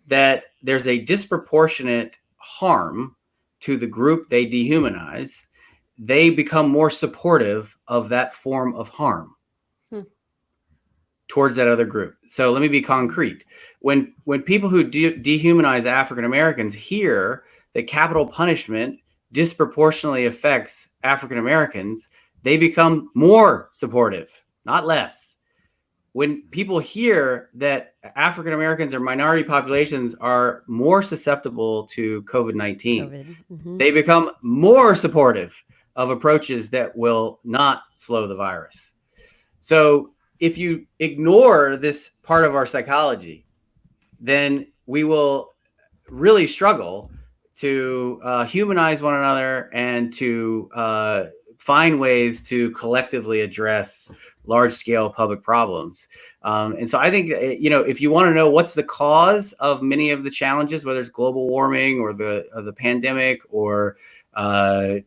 that there's a disproportionate harm to the group they dehumanize, they become more supportive of that form of harm towards that other group. So let me be concrete. When people who dehumanize African Americans hear that capital punishment disproportionately affects African Americans, they become more supportive, not less. when people hear that African Americans or minority populations are more susceptible to COVID-19, they become more supportive of approaches that will not slow the virus. So if you ignore this part of our psychology, then we will really struggle to humanize one another and to find ways to collectively address large-scale public problems. And so I think, if you want to know what's the cause of many of the challenges, whether it's global warming or the pandemic or, the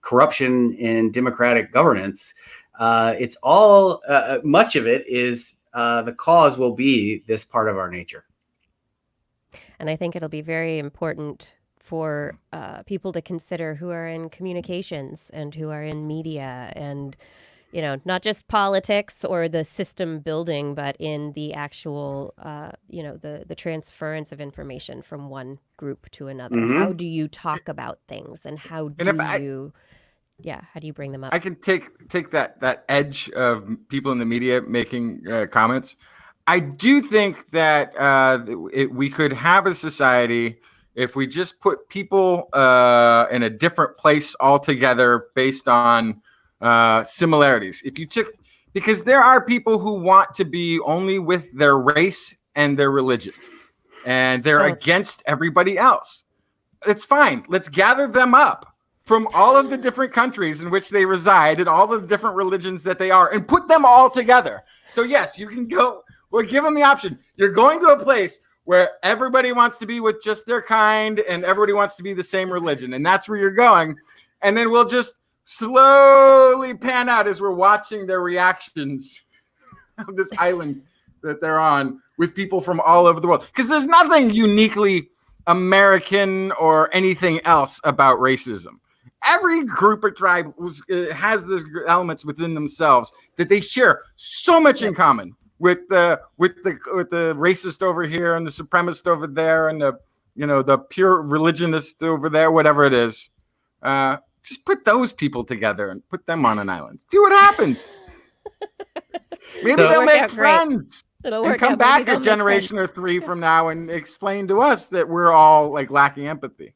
corruption in democratic governance, it's all, much of it is the cause will be this part of our nature. And I think it'll be very important for people to consider who are in communications and who are in media and, not just politics or the system building, but in the actual, the transference of information from one group to another. How do you talk about things and how do you bring them up? I can take that edge of people in the media making comments. I do think that we could have a society if we just put people in a different place altogether based on similarities. Because there are people who want to be only with their race and their religion, and they're against everybody else. It's fine. Let's gather them up from all of the different countries in which they reside and all the different religions that they are and put them all together. So yes, you can go. We'll give them the option. You're going to a place where everybody wants to be with just their kind and everybody wants to be the same religion. And that's where you're going. And then we'll just slowly pan out as we're watching their reactions of this island that they're on with people from all over the world. Because there's nothing uniquely American or anything else about racism. Every group or tribe has these elements within themselves that they share so much in common with the racist over here and the supremacist over there and the pure religionist over there, whatever it is. Just put those people together and put them on an island. See what happens. Maybe they'll make friends. It'll and work come out. back a generation or three from now and explain to us that we're all lacking empathy.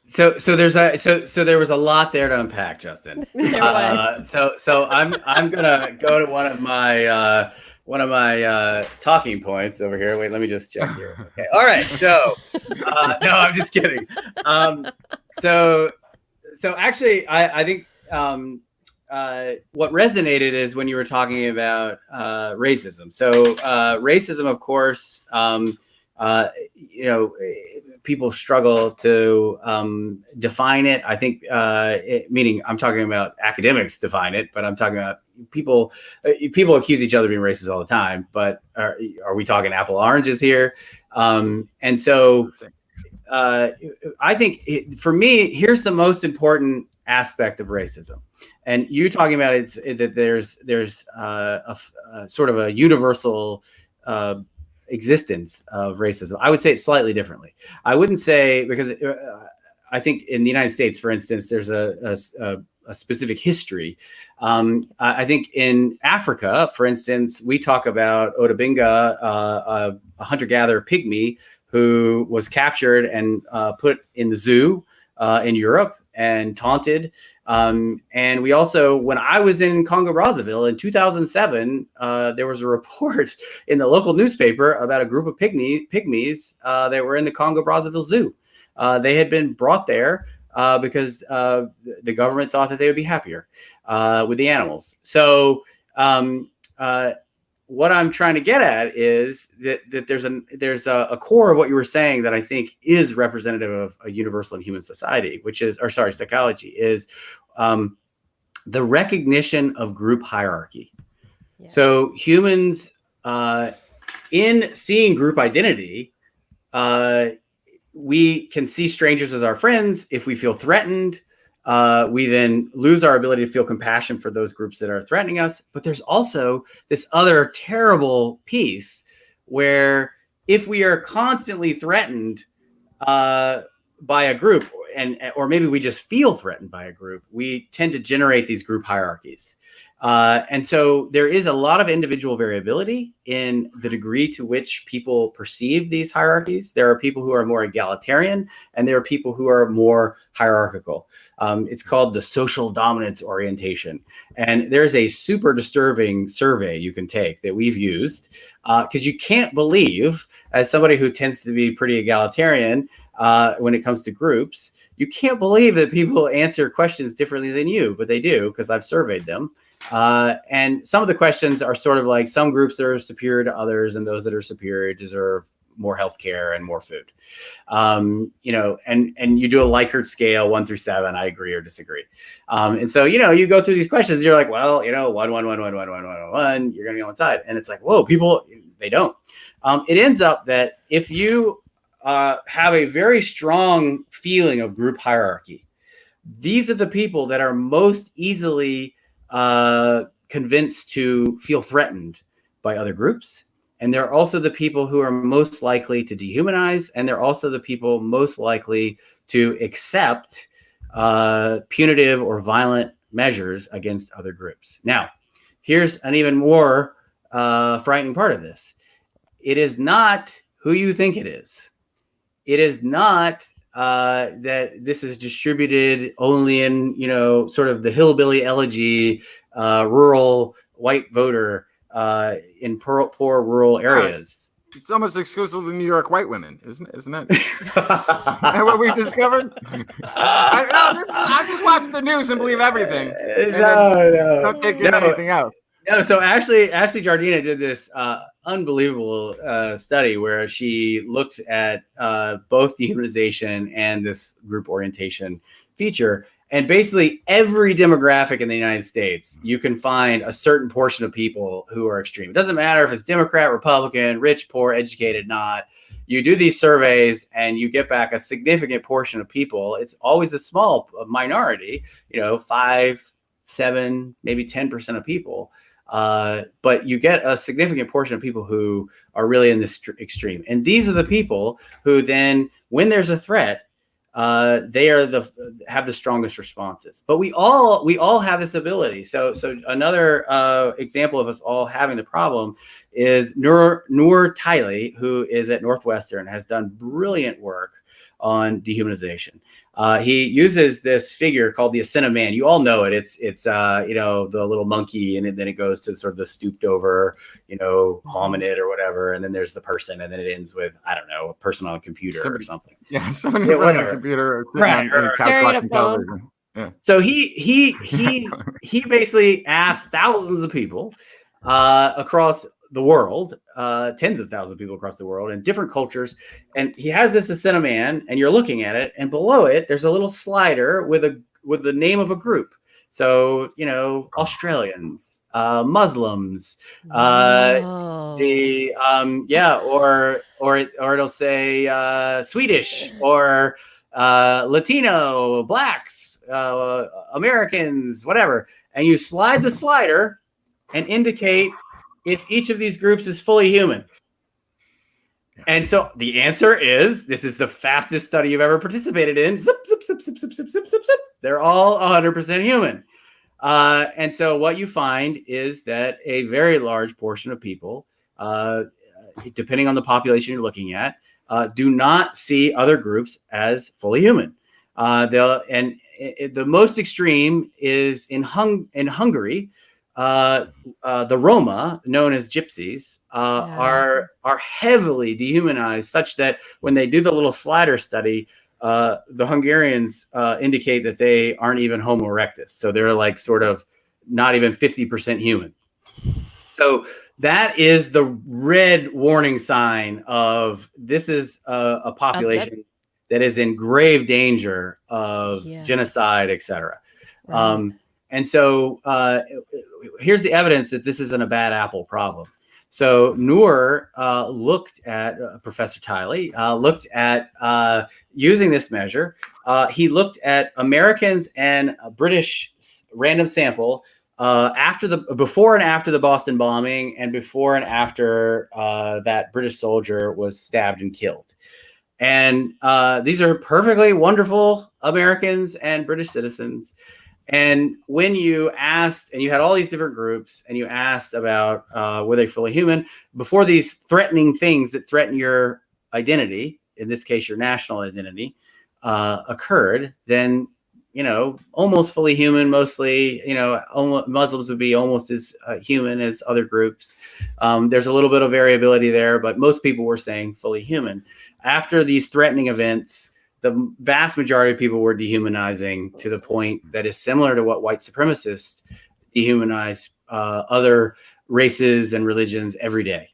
So there was a lot there to unpack, Justin. There was. So I'm gonna go to one of my talking points over here. Wait, let me just check here. Okay. All right. So no, I'm just kidding. So actually, I think what resonated is when you were talking about racism. So racism, of course, people struggle to define it. I think, meaning I'm talking about academics define it, but I'm talking about people accuse each other of being racist all the time. But are we talking apple oranges here? And so I think for me, here's the most important aspect of racism. And you talking about it that there's a sort of a universal existence of racism. I would say it slightly differently. I wouldn't say, because I think in the United States, for instance, there's a specific history. I think in Africa, for instance, we talk about Odabinga, a hunter-gatherer pygmy who was captured and put in the zoo in Europe and taunted. And we also, when I was in Congo Brazzaville in 2007, there was a report in the local newspaper about a group of pygmies that were in the Congo Brazzaville Zoo. They had been brought there because the government thought that they would be happier with the animals. So what I'm trying to get at is that there's a core of what you were saying that I think is representative of a universal in human society, psychology, is the recognition of group hierarchy. Yeah. So humans, in seeing group identity, we can see strangers as our friends. If we feel threatened, we then lose our ability to feel compassion for those groups that are threatening us. But there's also this other terrible piece where if we are constantly threatened by a group, or maybe we just feel threatened by a group, we tend to generate these group hierarchies. And so there is a lot of individual variability in the degree to which people perceive these hierarchies. There are people who are more egalitarian, and there are people who are more hierarchical. It's called the social dominance orientation. And there's a super disturbing survey you can take that we've used, because you can't believe, as somebody who tends to be pretty egalitarian when it comes to groups, you can't believe that people answer questions differently than you, but they do, because I've surveyed them. And some of the questions are sort of like, some groups are superior to others, and those that are superior deserve more healthcare and more food. You know, and you do a Likert scale 1 through 7. I agree or disagree. And so, you know, you go through these questions, you're like, well, you know, 1, 1, 1, 1, 1, 1, 1, 1, you're going to be on one side. And it's like, whoa, people, they don't. It ends up that if you have a very strong feeling of group hierarchy, these are the people that are most easily convinced to feel threatened by other groups. And they're also the people who are most likely to dehumanize. And they're also the people most likely to accept punitive or violent measures against other groups. Now, here's an even more frightening part of this. It is not who you think it is. It is not that this is distributed only in, you know, sort of the hillbilly elegy, rural white voter in poor rural areas. It's almost exclusively New York white women, isn't it? What we discovered? I just watch the news and believe everything. No. Don't take in anything else. No, so Ashley Jardina did this unbelievable study where she looked at both dehumanization and this group orientation feature. And basically every demographic in the United States, you can find a certain portion of people who are extreme. It doesn't matter if it's Democrat, Republican, rich, poor, educated, not. You do these surveys and you get back a significant portion of people. It's always a small minority, you know, 5, 7, maybe 10% of people. But you get a significant portion of people who are really in this extreme. And these are the people who then, when there's a threat, they are have the strongest responses. But we all have this ability. So another example of us all having the problem is Noor Tiley, who is at Northwestern, has done brilliant work on dehumanization. He uses this figure called the ascent of man. You all know it. It's you know, the little monkey, and then it goes to sort of the stooped over, you know, hominid or whatever, and then there's the person, and then it ends with, I don't know, a person on a computer or something. Yeah, somebody on a computer or right, on a couch watching television. Yeah. So he basically asked thousands of people across the world, tens of thousands of people across the world in different cultures. And he has this ascent of man, and you're looking at it, and below it, there's a little slider with the name of a group. So, you know, Australians, Muslims, or it'll say Swedish or Latino, blacks, Americans, whatever. And you slide the slider and indicate if each of these groups is fully human. And so the answer is, this is the fastest study you've ever participated in. Zip, zip, zip, zip, zip, zip, zip, zip, zip. They're all 100% human. And so what you find is that a very large portion of people, depending on the population you're looking at, do not see other groups as fully human. The most extreme is in Hungary. The Roma, known as gypsies, are heavily dehumanized, such that when they do the little slider study, the Hungarians indicate that they aren't even Homo erectus. So they're like sort of not even 50% human. So that is the red warning sign of this is a population that is in grave danger of genocide, etc. Right. And so here's the evidence that this isn't a bad apple problem. So Noor looked at, Professor Tiley looked at using this measure. He looked at Americans and a British random sample before and after the Boston bombing, and before and after that British soldier was stabbed and killed. And these are perfectly wonderful Americans and British citizens. And when you asked, and you had all these different groups, and you asked about were they fully human before these threatening things that threaten your identity, in this case, your national identity, occurred, then, almost fully human, mostly, Muslims would be almost as human as other groups. There's a little bit of variability there, but most people were saying fully human. After these threatening events, the vast majority of people were dehumanizing to the point that is similar to what white supremacists dehumanize other races and religions every day.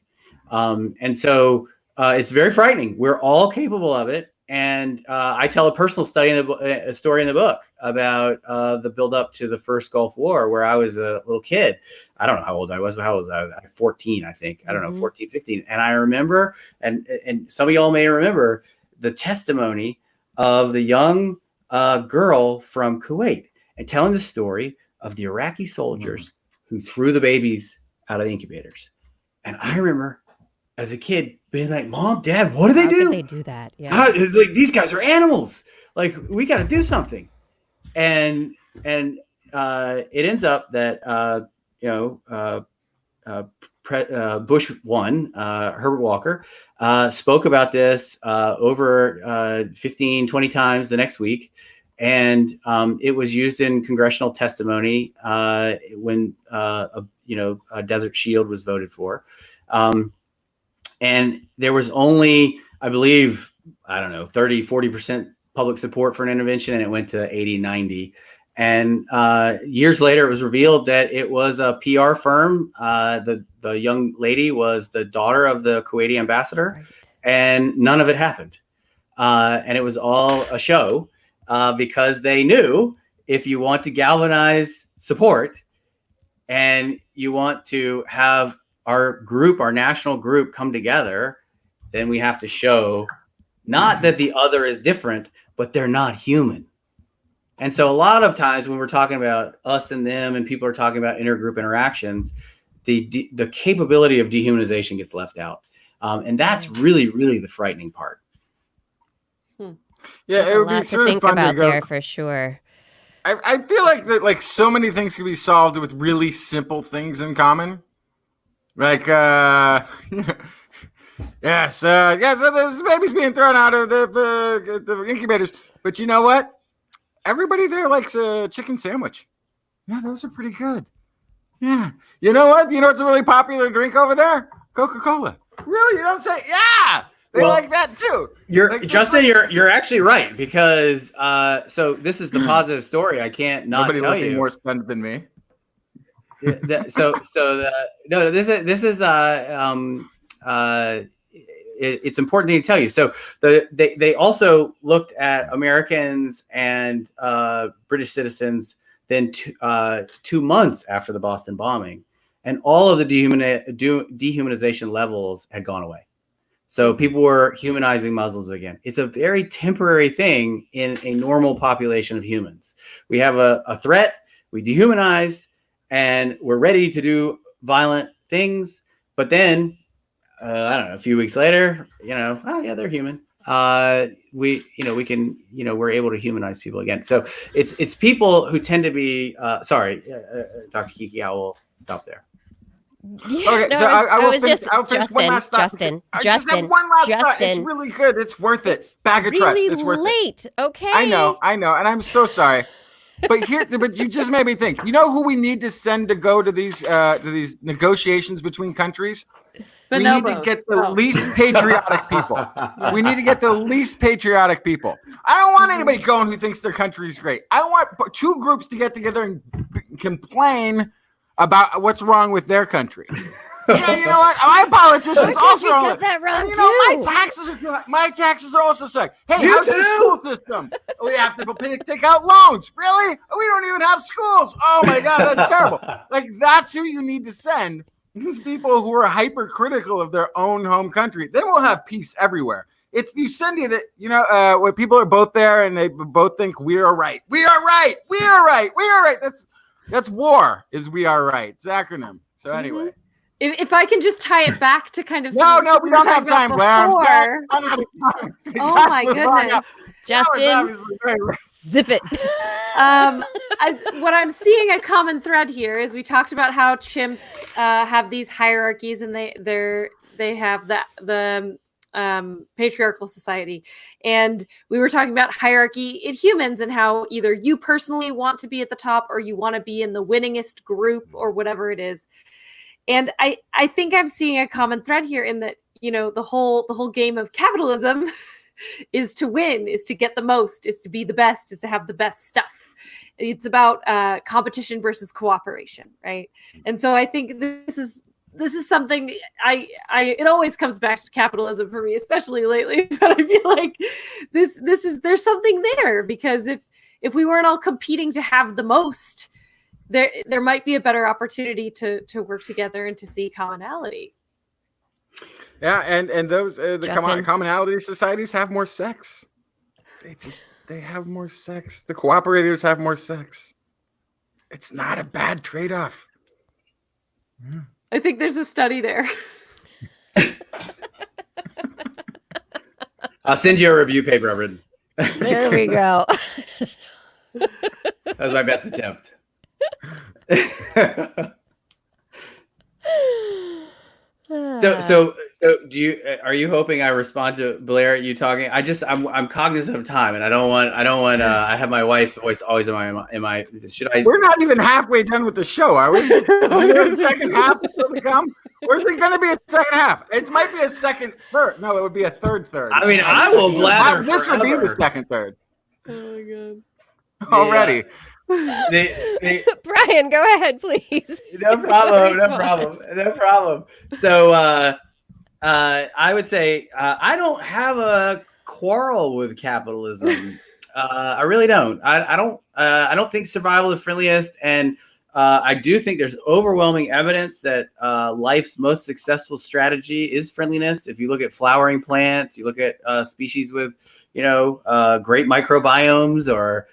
And so it's very frightening. We're all capable of it. And I tell a personal story in the book about the buildup to the first Gulf War, where I was a little kid. I don't know how old I was, but how old was I? 14, I think. I don't know, 14, 15. And I remember, and some of y'all may remember, the testimony of the young girl from Kuwait and telling the story of the Iraqi soldiers who threw the babies out of the incubators. And I remember as a kid being like, Mom, Dad, what do they do? How could they do that? Yeah. It's like, these guys are animals. Like, we got to do something. And it ends up that, Bush one, Herbert Walker, spoke about this over 15, 20 times the next week. And it was used in congressional testimony when, a Desert Shield was voted for. And there was only, I believe, 30, 40% public support for an intervention, and it went to 80, 90. And years later, it was revealed that it was a PR firm. The young lady was the daughter of the Kuwaiti ambassador, right. And none of it happened. And it was all a show because they knew if you want to galvanize support and you want to have our national group come together, then we have to show not that the other is different, but they're not human. And so a lot of times when we're talking about us and them and people are talking about intergroup interactions, the capability of dehumanization gets left out. And that's really, really the frightening part. Yeah, it would be sort of fun to go there for sure. I feel like that, like, so many things can be solved with really simple things in common. Like, so there's babies being thrown out of the incubators. But you know what? Everybody there likes a chicken sandwich. Yeah, those are pretty good. Yeah. You know what? You know what's a really popular drink over there? Coca-Cola. Really? You don't say, yeah. They like that too. Justin, you're actually right, because so this is the positive story. I can't not Nobody tell you. More stunned than me. It's important to tell you. So they also looked at Americans and British citizens then 2 months after the Boston bombing, and all of the dehumanization levels had gone away. So people were humanizing Muslims again. It's a very temporary thing in a normal population of humans. We have a threat, we dehumanize, and we're ready to do violent things. But then, a few weeks later, they're human. We're able to humanize people again. So it's people who tend to be, Dr. Kiki, I will stop there. Yeah, okay, so I'll finish one last thought. Justin. One last thought. It's really good. It's worth it. Bag of trust. It's worth it. Okay. I know, and I'm so sorry. But you just made me think. You know who we need to send to go to these negotiations between countries? We need to get the least patriotic people. We need to get the least patriotic people. I don't want anybody going who thinks their country is great. I want two groups to get together and complain about what's wrong with their country. Yeah, you know what? My politicians also wrong. That wrong too. My taxes are also suck. Hey, how's the school system? We have to take out loans. Really? We don't even have schools. Oh my God, that's terrible. Like, that's who you need to send. These people who are hypercritical of their own home country. Then we'll have peace everywhere. It's you send you that, when people are both there and they both think we are right. We are right. We are right. We are right. That's war is we are right. It's acronym. So anyway. If I can just tie it back to kind of no, we don't have time, Blair. Oh my goodness. Justin, zip it. What I'm seeing a common thread here is we talked about how chimps have these hierarchies, and they have the patriarchal society, and we were talking about hierarchy in humans and how either you personally want to be at the top or you want to be in the winningest group or whatever it is. And I think I'm seeing a common thread here in that, the whole game of capitalism is to win, is to get the most, is to be the best, is to have the best stuff. It's about competition versus cooperation, right? And so I think this is something it always comes back to capitalism for me, especially lately. But I feel like there's something there, because if we weren't all competing to have the most, there might be a better opportunity to work together and to see commonality. Yeah, and those commonality societies have more sex. They have more sex. The cooperators have more sex. It's not a bad trade-off. Yeah. I think there's a study there. I'll send you a review paper I've written. There we go. That was my best attempt. So are you hoping I respond to Blair, you talking? I'm cognizant of time, and I don't want I have my wife's voice always in my should I? We're not even halfway done with the show, are we? Is there a second half still to come? Where's it going to be a second half? It might be a second third. No, it would be a third. I mean, I will blather. This would be the second third. Oh my god! Already. Brian, go ahead, please. No problem. So I would say I don't have a quarrel with capitalism. I really don't. I don't think survival is friendliest, and I do think there's overwhelming evidence that life's most successful strategy is friendliness. If you look at flowering plants, you look at species with great microbiomes, or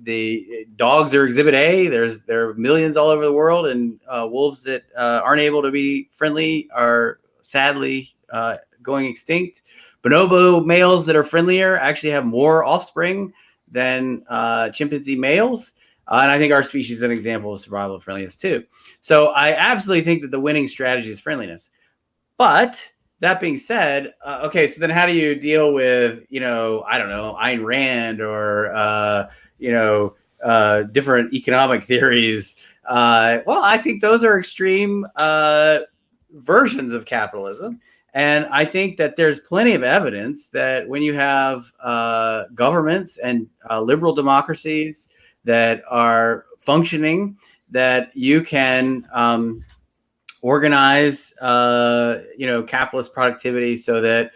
the dogs are exhibit A. There are millions all over the world, and wolves that aren't able to be friendly are sadly going extinct. Bonobo males that are friendlier actually have more offspring than chimpanzee males. And I think our species is an example of survival of friendliness too. So I absolutely think that the winning strategy is friendliness. But that being said, okay, so then how do you deal with, I don't know, Ayn Rand or, different economic theories? Well, I think those are extreme versions of capitalism. And I think that there's plenty of evidence that when you have governments and liberal democracies that are functioning, that you can organize, capitalist productivity so that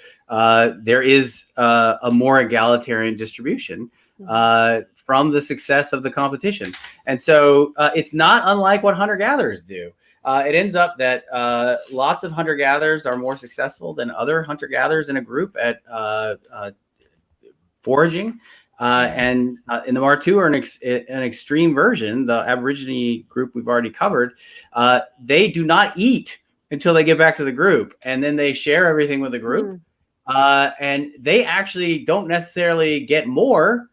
there is a more egalitarian distribution from the success of the competition. And so it's not unlike what hunter-gatherers do. It ends up that lots of hunter-gatherers are more successful than other hunter-gatherers in a group at foraging. And in the Martu are an extreme version, the Aborigine group we've already covered, they do not eat until they get back to the group. And then they share everything with the group. And they actually don't necessarily get more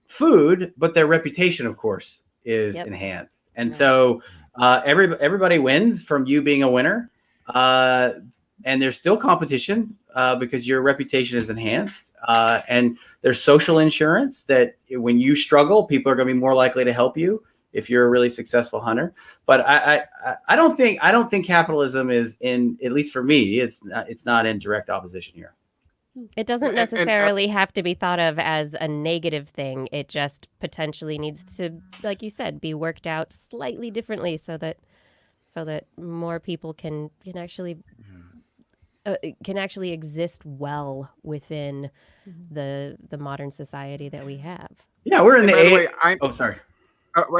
food, but their reputation, of course, is enhanced. And so everybody wins from you being a winner. And there's still competition because your reputation is enhanced. And there's social insurance that when you struggle, people are going to be more likely to help you if you're a really successful hunter. But I don't think capitalism is in, at least for me, it's not in direct opposition here. It doesn't necessarily have to be thought of as a negative thing. It just potentially needs to, like you said, be worked out slightly differently so that more people can actually exist well within the modern society that we have. Yeah, we're in sorry.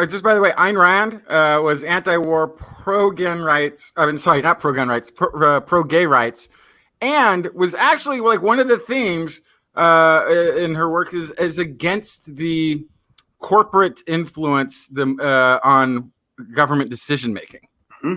Just by the way, Ayn Rand was anti-war, pro-gun rights. I mean, sorry, not pro-gun rights, pro-gay rights, and was actually like one of the themes in her work is against the corporate influence on government decision making.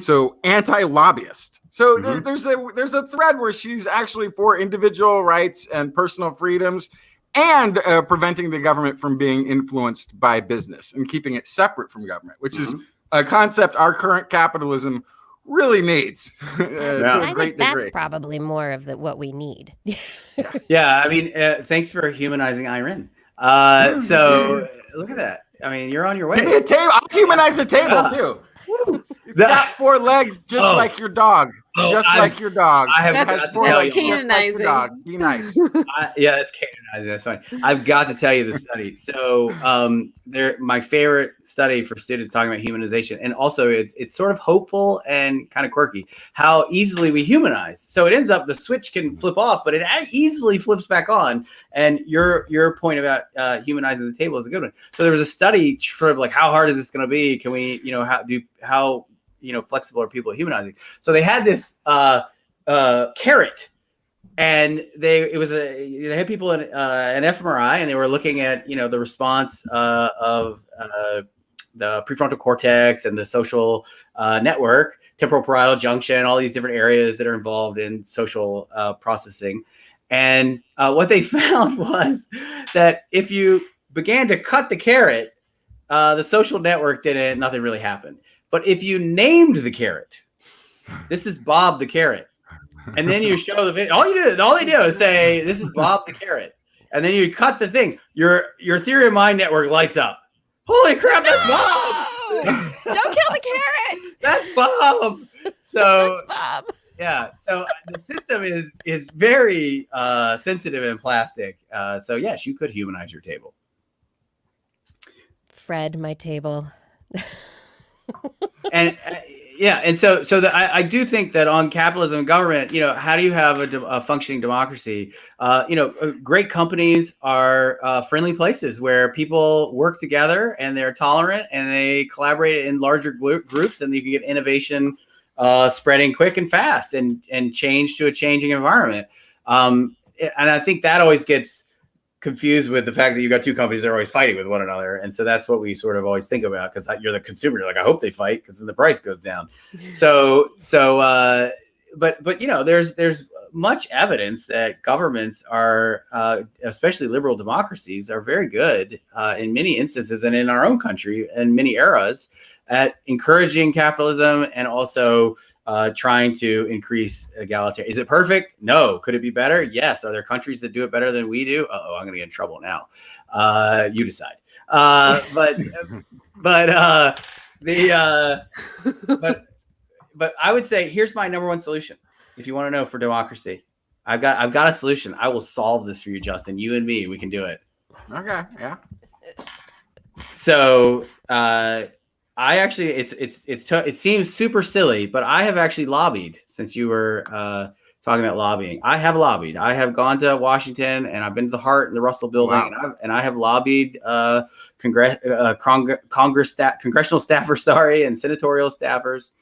So anti-lobbyist. So there's a thread where she's actually for individual rights and personal freedoms, and preventing the government from being influenced by business and keeping it separate from government, which is a concept our current capitalism really needs to a I great think that's degree. probably more of what we need. Yeah, I mean, thanks for humanizing Irene. So look at that. I mean, you're on your way. Give me a table. I'll humanize the table too. It's got 4 legs, just like your dog. Like your dog. I have It got has to 4 tell legs, you. just like your dog. Be nice. Yeah, that's canonizing. That's fine. I've got to tell you the study. So, my favorite study for students talking about humanization, and also it's sort of hopeful and kind of quirky how easily we humanize. So it ends up the switch can flip off, but it easily flips back on. And your point about humanizing the table is a good one. So there was a study sort of like, how hard is this going to be? Can we, how flexible are people humanizing? So they had this carrot, and they had people in an fMRI, and they were looking at the response of the prefrontal cortex and the social network, temporal parietal junction, all these different areas that are involved in social processing. And what they found was that if you began to cut the carrot, the social network didn't, nothing really happened. But if you named the carrot, this is Bob the carrot, and then you show the video, all they do is say, this is Bob the carrot, and then you cut the thing, your theory of mind network lights up. Holy crap, that's Bob! Don't kill the carrot. That's Bob. So That's Bob. yeah, so the system is very sensitive and plastic. So yes, you could humanize your table. Fred, my table. And and so I do think that on capitalism and government, how do you have a functioning democracy? Great companies are friendly places where people work together and they're tolerant and they collaborate in larger groups, and you can get innovation spreading quick and fast and change to a changing environment. And I think that always gets confused with the fact that you've got two companies that are always fighting with one another. And so that's what we sort of always think about, because you're the consumer. You're like, I hope they fight because then the price goes down. But there's much evidence that governments are, especially liberal democracies, are very good in many instances and in our own country in many eras at encouraging capitalism and also trying to increase egalitarian. Is it perfect? No. Could it be better? Yes. Are there countries that do it better than we do? I'm going to get in trouble now. You decide. But I would say here's my number one solution. If you want to know for democracy, I've got a solution. I will solve this for you, Justin. You and me, we can do it. Okay. Yeah. So I actually, it seems super silly, but I have actually lobbied, since you were talking about lobbying. I have lobbied. I have gone to Washington, and I've been to the Hart and the Russell Building, and I have lobbied congressional staffers, and senatorial staffers.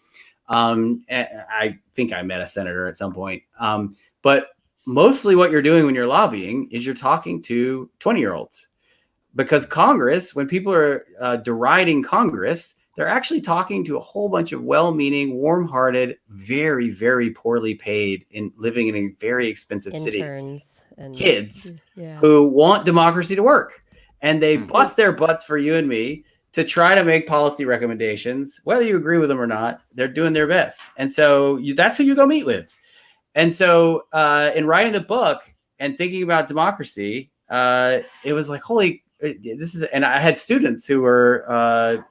And I think I met a senator at some point. But mostly what you're doing when you're lobbying is you're talking to 20-year-olds. Because Congress, when people are deriding Congress, they're actually talking to a whole bunch of well-meaning, warm-hearted, very, very poorly paid, living in a very expensive city kids who want democracy to work. And they bust their butts for you and me to try to make policy recommendations. Whether you agree with them or not, they're doing their best. And so that's who you go meet with. And so in writing the book and thinking about democracy, it was like, and I had students who were,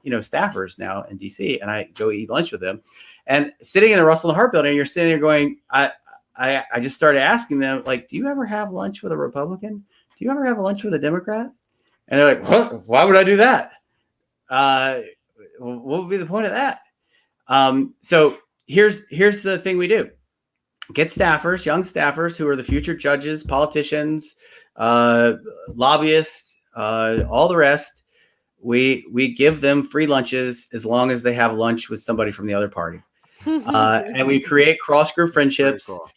staffers now in DC, and I go eat lunch with them, and sitting in the Russell and Hart building, you're sitting there going, I just started asking them, like, do you ever have lunch with a Republican? Do you ever have lunch with a Democrat? And they're like, well, why would I do that? What would be the point of that? So here's the thing we do. Get staffers, young staffers who are the future judges, politicians, lobbyists, all the rest. We give them free lunches as long as they have lunch with somebody from the other party. And we create cross-group friendships, cool.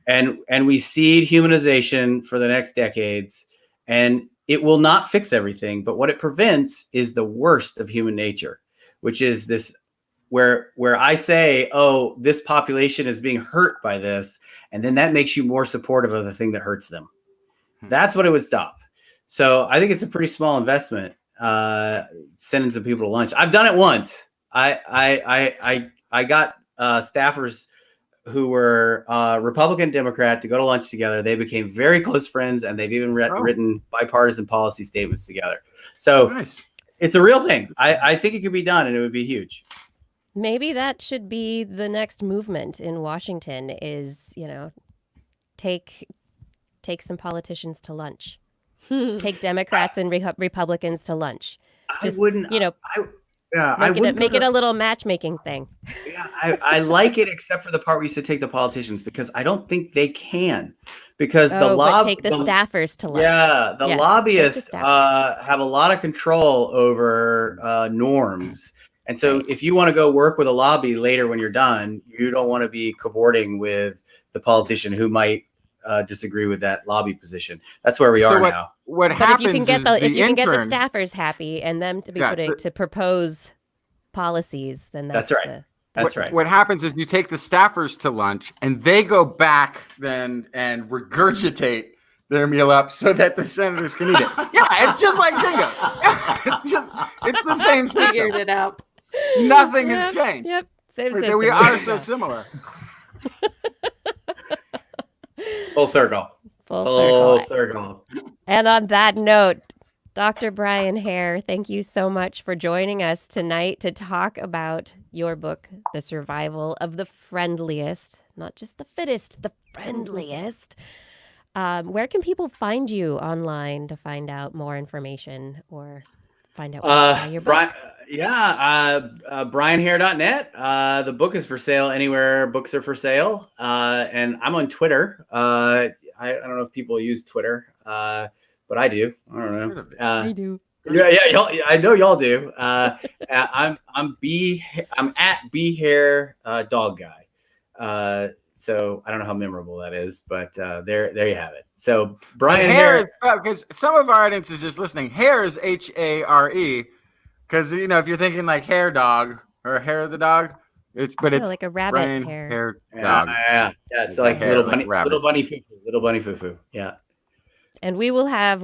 and we seed humanization for the next decades. And it will not fix everything, but what it prevents is the worst of human nature, which is this where I say, oh, this population is being hurt by this, and then that makes you more supportive of the thing that hurts them. That's what it would stop. So I think it's a pretty small investment, sending some people to lunch. I've done it once. I got staffers who were Republican, Democrat to go to lunch together. They became very close friends, and they've even written bipartisan policy statements together. So Nice. it's a real thing. I think it could be done, and it would be huge. Maybe that should be the next movement in Washington is, take some politicians to lunch. Take Democrats and Republicans to lunch. Just, I wouldn't. Make it a little matchmaking thing. Yeah, I like it, except for the part where you said take the politicians, because I don't think they can, because take the staffers to lunch. Yeah, the lobbyists have a lot of control over norms, and so if you want to go work with a lobby later when you're done, you don't want to be cavorting with the politician who might disagree with that lobby position. That's where we are now. What But happens if you can get is the staffers happy and them to be to propose policies, then that's right. That's right. What happens is you take the staffers to lunch and they go back then and regurgitate their meal up so that the senators can eat it. Yeah, it's just like bingo. It's the same system. Figured it out. Nothing has changed. Yep. Same system. We are so similar. Full circle. Full circle. And on that note, Dr. Brian Hare, thank you so much for joining us tonight to talk about your book, The Survival of the Friendliest, not just the fittest, the friendliest. Where can people find you online to find out more information or find out more about your book? BrianHare.net. The book is for sale anywhere books are for sale. And I'm on Twitter. I don't know if people use Twitter, but I do. I don't know. I do. Yeah, I know y'all do. I'm at BHare Dog Guy. So I don't know how memorable that is, but there you have it. So Brian Hare, because some of our audience is just listening. Hare is Hare, because if you're thinking like hair dog or hair of the dog, it's like a rabbit Brian hair dog. Yeah. It's like hair, little bunny foo-foo. Yeah. And we will have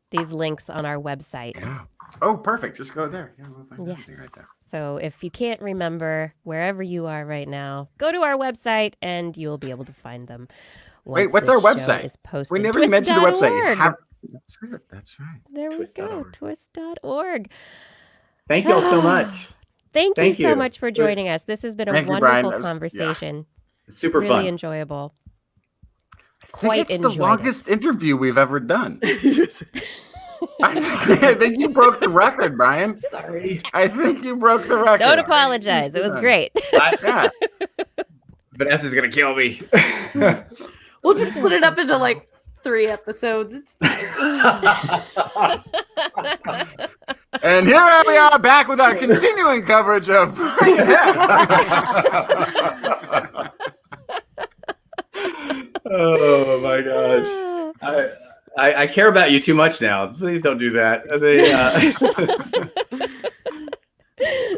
these links on our website. Yeah. Oh, perfect. Just go there. Yeah, we'll find everything right there. So if you can't remember wherever you are right now, go to our website and you'll be able to find them. Wait, what's our website? Is posted. We never mentioned the website. That's it. That's right. There we go. TWIS.org. Thank you all so much. Thank you so much for joining us. This has been a wonderful conversation. Super fun. Really enjoyable. I think it's the longest interview we've ever done. I think you broke the record, Brian. Sorry. I think you broke the record. Don't apologize. It was great. Vanessa's going to kill me. We'll just split it up into like 3 episodes. It's fine. And here we are back with our continuing coverage of Brian Hare. Oh my gosh. I care about you too much now. Please don't do that.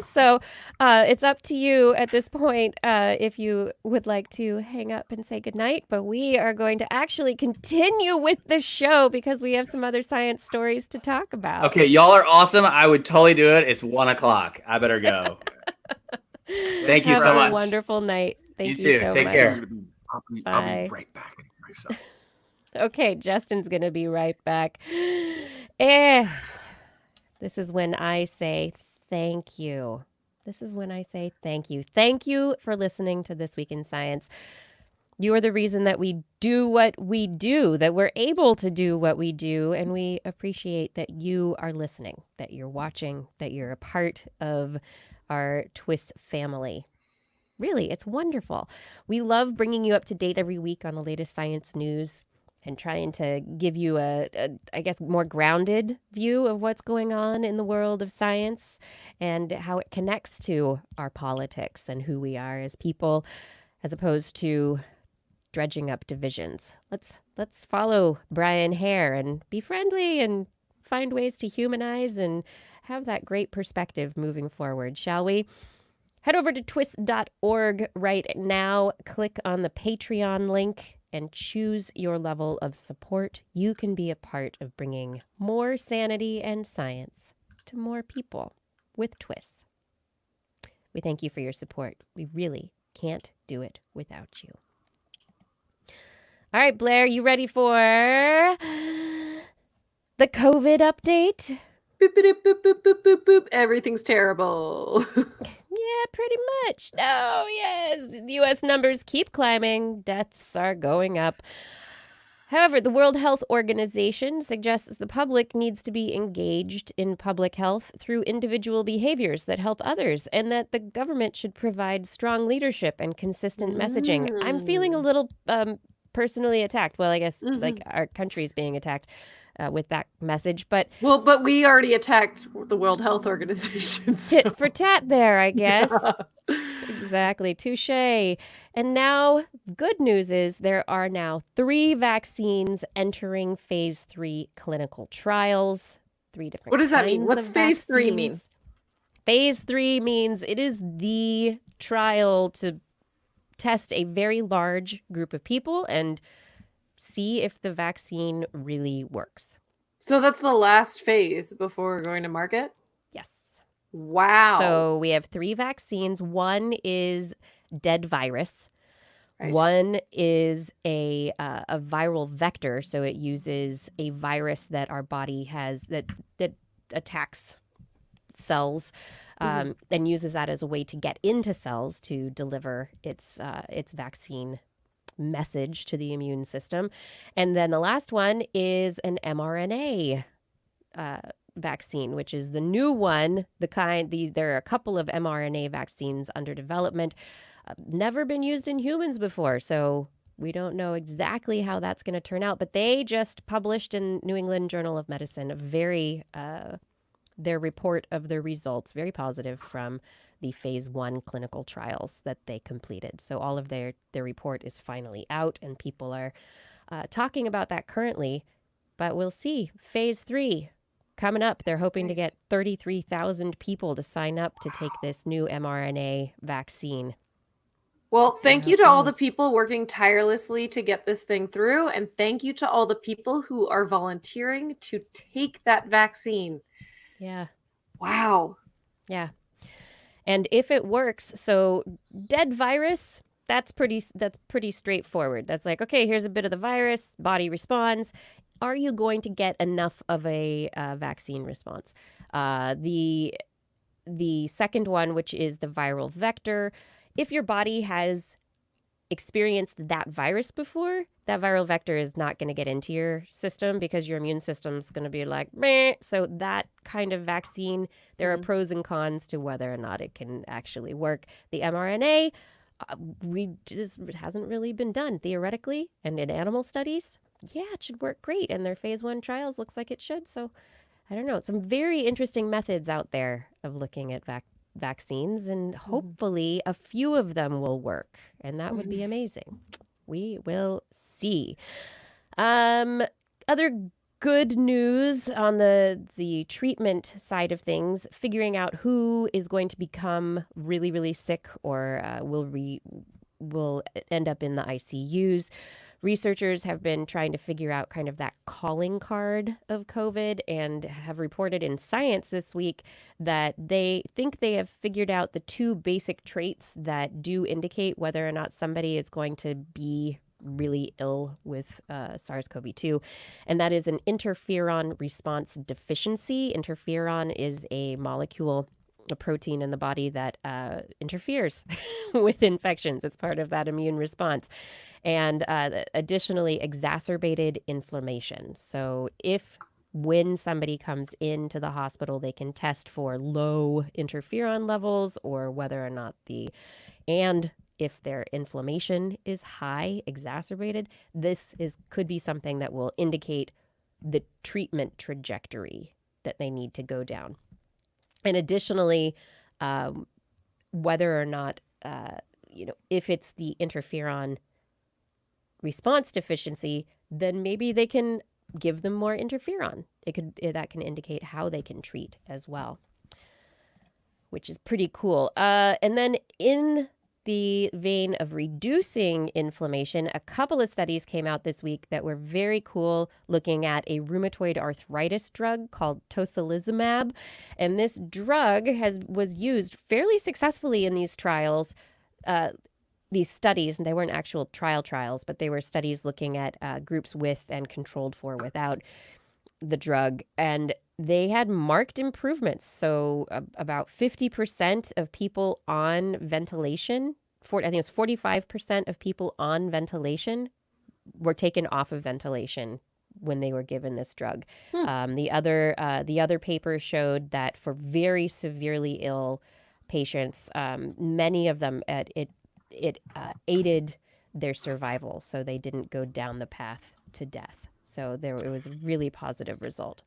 So it's up to you at this point if you would like to hang up and say goodnight. But we are going to actually continue with the show because we have some other science stories to talk about. Okay, y'all are awesome. I would totally do it. It's 1:00. I better go. Thank you so much. Have a wonderful night. Thank you so much. Take care. I'll be right back myself. Okay, Justin's going to be right back. And this is when I say thank you. This is when I say thank you. Thank you for listening to This Week in Science. You are the reason that we do what we do, that we're able to do what we do, and we appreciate that you are listening, that you're watching, that you're a part of our TWIS family. Really, it's wonderful. We love bringing you up to date every week on the latest science news and trying to give you a more grounded view of what's going on in the world of science and how it connects to our politics and who we are as people, as opposed to dredging up divisions. Let's follow Brian Hare and be friendly and find ways to humanize and have that great perspective moving forward, shall we? Head over to twis.org right now. Click on the Patreon link and choose your level of support. You can be a part of bringing more sanity and science to more people with TWIS. We thank you for your support. We really can't do it without you. All right, Blair, you ready for the COVID update? Boop, boop, boop, boop, boop, boop, boop. Everything's terrible. Yeah, pretty much. No, yes. The U.S. numbers keep climbing. Deaths are going up. However, the World Health Organization suggests the public needs to be engaged in public health through individual behaviors that help others, and that the government should provide strong leadership and consistent messaging. I'm feeling a little personally attacked. Well, I guess like our country is being attacked with that message, but But we already attacked the World Health Organization. tit for tat there, I guess. Yeah. Exactly. Touche. And now, good news is there are now 3 vaccines entering phase 3 clinical trials. 3 different What does that mean? kinds What's of phase 3 mean? vaccines. Phase 3 means it is the trial to test a very large group of people and see if the vaccine really works. So that's the last phase before we're going to market? Yes. Wow. So we have 3 vaccines. One is dead virus. Right. One is a viral vector. So it uses a virus that our body has that attacks cells and uses that as a way to get into cells to deliver its vaccine message to the immune system. And then the last one is an mRNA vaccine, which is the new one. There are a couple of mRNA vaccines under development, never been used in humans before, so we don't know exactly how that's going to turn out. But they just published in New England Journal of Medicine their report of the results, very positive, from the phase 1 clinical trials that they completed. So all of their report is finally out, and people are talking about that currently. But we'll see. Phase 3 coming up. They're hoping to get 33,000 people to sign up to take this new mRNA vaccine. Well, thank you to all the goes. people working tirelessly to get this thing through. And thank you to all the people who are volunteering to take that vaccine. Yeah. Wow. Yeah. And if it works, so dead virus, that's pretty straightforward. That's like, okay, here's a bit of the virus, body responds. Are you going to get enough of a vaccine response? The second one, which is the viral vector, if your body has experienced that virus before, that viral vector is not going to get into your system because your immune system's going to be like, meh. So that kind of vaccine, there are pros and cons to whether or not it can actually work. The mRNA, it hasn't really been done theoretically, and in animal studies, yeah, it should work great. And their phase 1 trials looks like it should. So I don't know. Some very interesting methods out there of looking at vaccines, and hopefully a few of them will work, and that would be amazing. We will see. Other good news on the treatment side of things, figuring out who is going to become really, really sick or will end up in the ICUs. Researchers have been trying to figure out kind of that calling card of COVID, and have reported in Science this week that they think they have figured out the 2 basic traits that do indicate whether or not somebody is going to be really ill with SARS-CoV-2, and that is an interferon response deficiency. Interferon is a molecule, a protein in the body that interferes with infections. It's part of that immune response. And additionally, exacerbated inflammation. So when somebody comes into the hospital, they can test for low interferon levels, or whether or not and if their inflammation is high, exacerbated, could be something that will indicate the treatment trajectory that they need to go down. And additionally, whether or not, if it's the interferon response deficiency, then maybe they can give them more interferon. That can indicate how they can treat as well, which is pretty cool. And then in the vein of reducing inflammation, a couple of studies came out this week that were very cool, looking at a rheumatoid arthritis drug called Tocilizumab. And this drug was used fairly successfully in these trials, these studies, and they weren't actual trials, but they were studies looking at groups with and controlled for without the drug. And they had marked improvements. So about 50% of people on ventilation, I think it was 45% of people on ventilation were taken off of ventilation when they were given this drug. The other paper showed that for very severely ill patients, many of them it aided their survival, so they didn't go down the path to death. So it was a really positive result.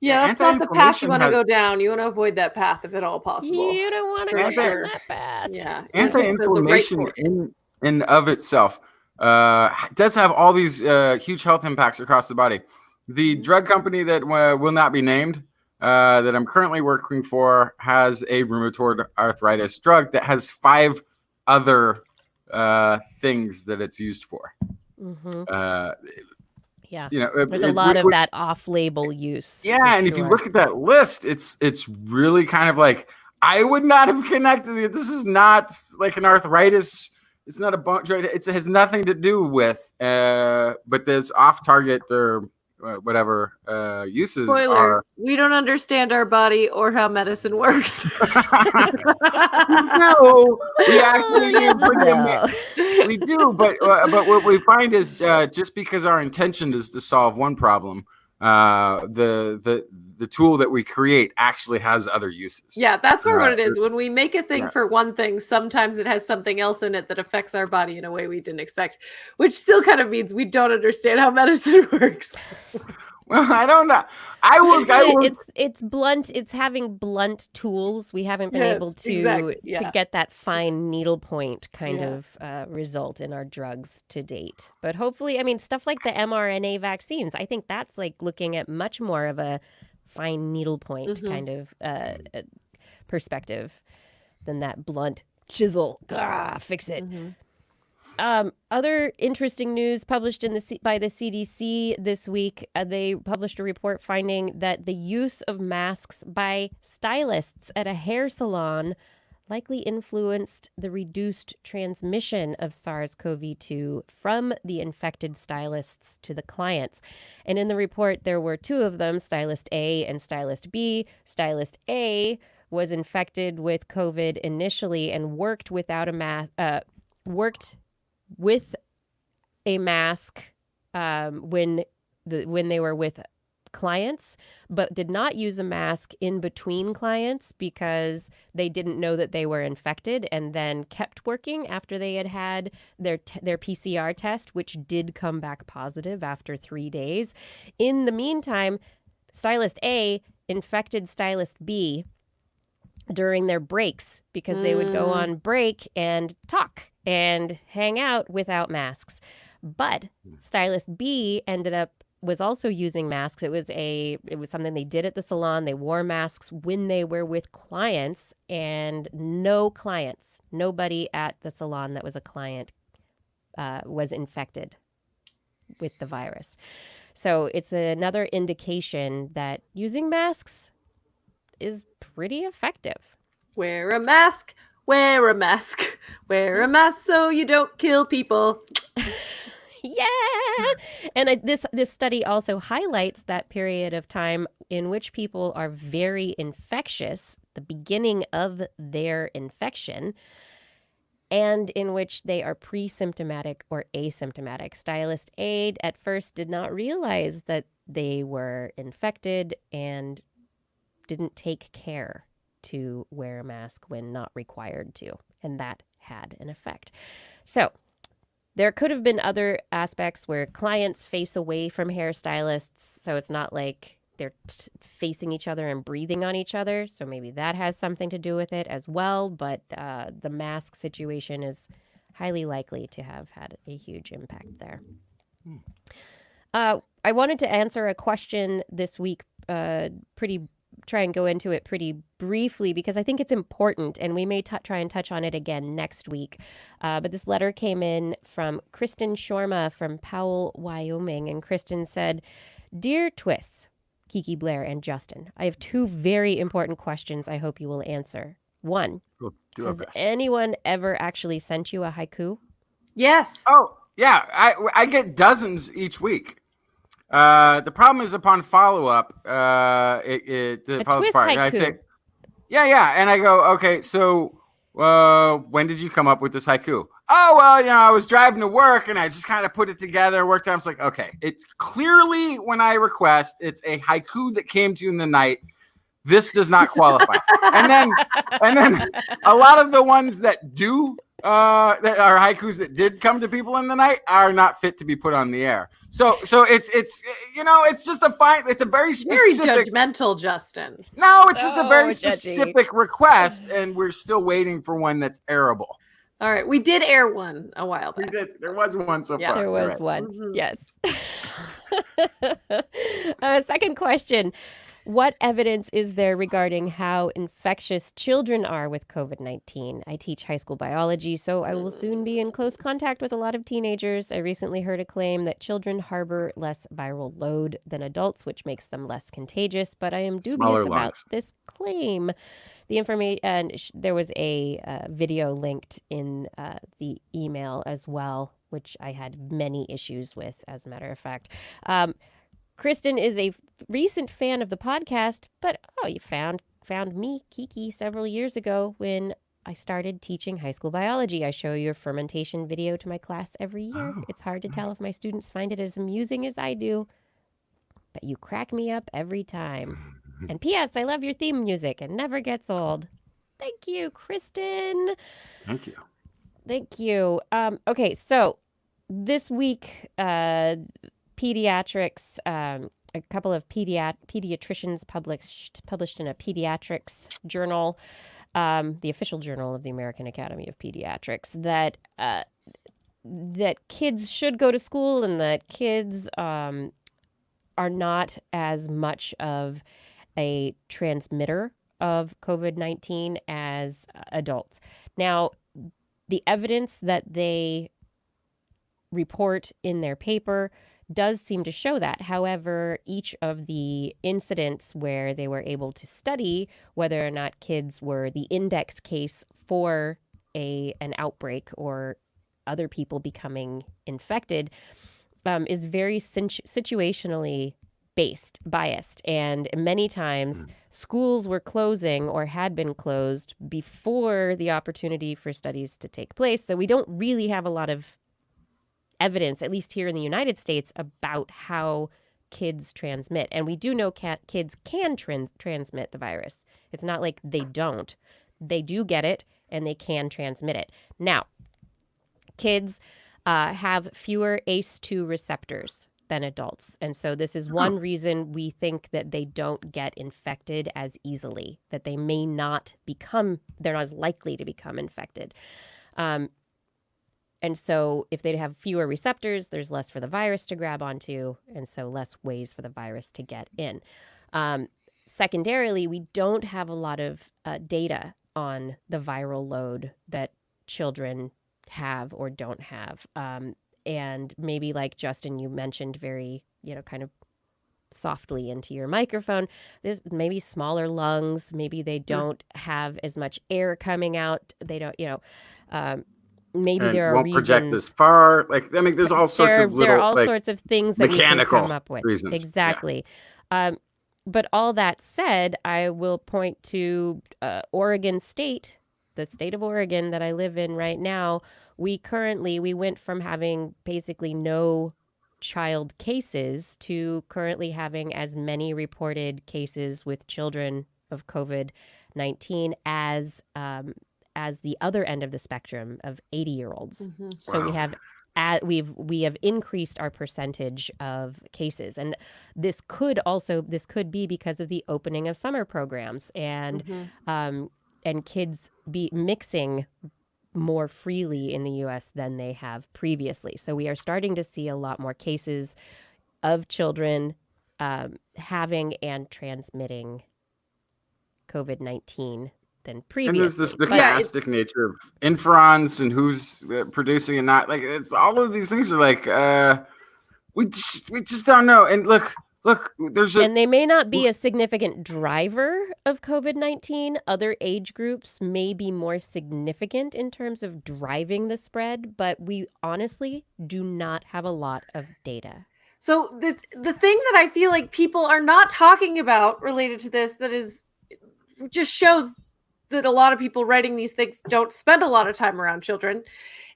Yeah, that's not the path you Anti-inflammation want to has- go down. You want to avoid that path if at all possible. You don't want to For go sure. down that path. Yeah. Anti-inflammation The right course. in of itself does have all these huge health impacts across the body. The drug company that will not be named, that I'm currently working for, has a rheumatoid arthritis drug that has 5 other things that it's used for. Yeah. You know, There's a lot of that off-label use. Yeah, and if you sure. look at that list, it's really kind of like, I would not have connected it. This is not like an arthritis. It's not a bone joint. It has nothing to do with, but there's off-target or whatever uses Spoiler, are. we don't understand our body or how medicine works. No, we actually Yes, no. we do, but what we find is just because our intention is to solve one problem, the tool that we create actually has other uses. Yeah, that's what it is. When we make a thing yeah. for one thing, sometimes it has something else in it that affects our body in a way we didn't expect, which still kind of means we don't understand how medicine works. Well, I don't know. It's blunt. It's having blunt tools. We haven't been able to get that fine needlepoint kind of result in our drugs to date. But hopefully, I mean, stuff like the mRNA vaccines, I think that's like looking at much more of a fine needlepoint kind of perspective than that blunt chisel. Fix it. Other interesting news published by the CDC this week. They published a report finding that the use of masks by stylists at a hair salon likely influenced the reduced transmission of SARS-CoV-2 from the infected stylists to the clients. And in the report, there were 2 of them, Stylist A and Stylist B. Stylist A was infected with COVID initially and worked without a mask. Worked with a mask when they were with clients, but did not use a mask in between clients because they didn't know that they were infected, and then kept working after they had their PCR test, which did come back positive after 3 days. In the meantime, Stylist A infected Stylist B during their breaks because they would go on break and talk and hang out without masks. But Stylist B was also using masks. It was something they did at the salon. They wore masks when they were with clients, and nobody at the salon that was a client was infected with the virus. So it's another indication that using masks is pretty effective. Wear a mask. Wear a mask. Wear a mask so you don't kill people. Yeah. And this study also highlights that period of time in which people are very infectious, the beginning of their infection, and in which they are pre-symptomatic or asymptomatic. Stylist A at first did not realize that they were infected and didn't take care to wear a mask when not required to, and that had an effect. So there could have been other aspects where clients face away from hairstylists, so it's not like they're facing each other and breathing on each other, so maybe that has something to do with it as well, but the mask situation is highly likely to have had a huge impact there. I wanted to answer a question this week pretty try and go into it pretty briefly because I think it's important, and we may try and touch on it again next week. But this letter came in from Christin Shorma from Powell, Wyoming, and Christin said, "Dear TWIS, Kiki, Blair, and Justin, I have two very important questions I hope you will answer. One, We'll do our has best. anyone ever actually sent you a haiku? Yes. Oh, yeah. I get dozens each week. The problem is upon follow-up, the A follow-up TWIS part, and I say, haiku. yeah. And I go, okay, so when did you come up with this haiku? Oh, well, I was driving to work and I just kind of put it together, worked out. I was like, okay, it's clearly when I request, it's a haiku that came to you in the night. This does not qualify. and then a lot of the ones that do that are haikus that did come to people in the night are not fit to be put on the air. So it's it's just it's a very Very specific. judgmental, Justin. No, it's just a very So judgy. specific request, and we're still waiting for one that's airable. All right, we did air one a while We back. did. There was one so Yeah. far. There You're was right. one. Mhm. Yes. Second question. What evidence is there regarding how infectious children are with COVID-19? I teach high school biology, so I will soon be in close contact with a lot of teenagers. I recently heard a claim that children harbor less viral load than adults, which makes them less contagious, but I am dubious Smaller about lungs. this claim. The information, and there was a video linked in the email as well, which I had many issues with, as a matter of fact. Kristen is a recent fan of the podcast, but you found me, Kiki, several years ago when I started teaching high school biology. I show your fermentation video to my class every year. Oh, It's hard to tell if my students find it as amusing as I do, but you crack me up every time. And P.S., I love your theme music. It never gets old. Thank you, Kristen. Thank you. Thank you. Okay, so this week, pediatrics, a couple of pediatricians published in a pediatrics journal, the official journal of the American Academy of Pediatrics, that kids should go to school and that kids are not as much of a transmitter of COVID-19 as adults. Now, the evidence that they report in their paper does seem to show that. However, each of the incidents where they were able to study whether or not kids were the index case for an outbreak or other people becoming infected is very situationally biased. And many times schools were closing or had been closed before the opportunity for studies to take place. So we don't really have a lot of evidence, at least here in the United States, about how kids transmit. And we do know kids can transmit the virus. It's not like they don't. They do get it and they can transmit it. Now, kids have fewer ACE2 receptors than adults. And so this is one reason we think that they don't get infected as easily, that they may not they're not as likely to become infected. And so if they have fewer receptors, there's less for the virus to grab onto, and so less ways for the virus to get in. Secondarily, we don't have a lot of data on the viral load that children have or don't have. And maybe like Justin, you mentioned very, kind of softly into your microphone, there's maybe smaller lungs, maybe they don't have as much air coming out. They don't, maybe And there are won't reasons. project this far. There's all sorts of little there are all sorts of things that we can mechanical come up with. reasons. Exactly. But all that said, I will point to Oregon State, the state of Oregon that I live in right now. We went from having basically no child cases to currently having as many reported cases with children of COVID-19 as the other end of the spectrum of 80-year-olds. Mm-hmm. So we have increased our percentage of cases, and this could be because of the opening of summer programs and kids be mixing more freely in the U.S. than they have previously. So we are starting to see a lot more cases of children having and transmitting COVID-19 than And previously. there's the But stochastic nature of inferons and who's producing and not. Like, it's all of these things are like, we just don't know. And look, there's and they may not be a significant driver of COVID-19. Other age groups may be more significant in terms of driving the spread, but we honestly do not have a lot of data. So the thing that I feel like people are not talking about related to this that is just shows that a lot of people writing these things don't spend a lot of time around children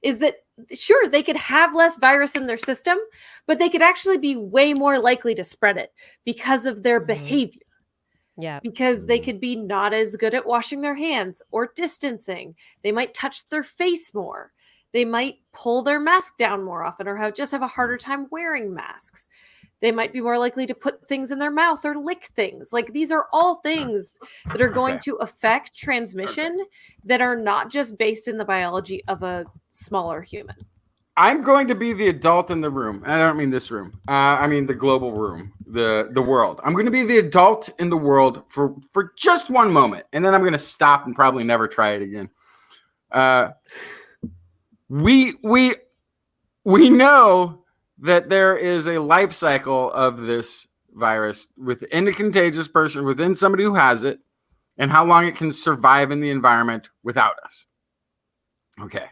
is that sure, they could have less virus in their system, but they could actually be way more likely to spread it because of their behavior. Yeah. Because they could be not as good at washing their hands or distancing. They might touch their face more. They might pull their mask down more often or have a harder time wearing masks. They might be more likely to put things in their mouth or lick things. Like, these are all things that are going to affect transmission that are not just based in the biology of a smaller human. I'm going to be the adult in the room. And I don't mean this room. I mean the global room, the world. I'm going to be the adult in the world for just one moment. And then I'm going to stop and probably never try it again. We know that there is a life cycle of this virus within a contagious person, within somebody who has it, and how long it can survive in the environment without us. Okay.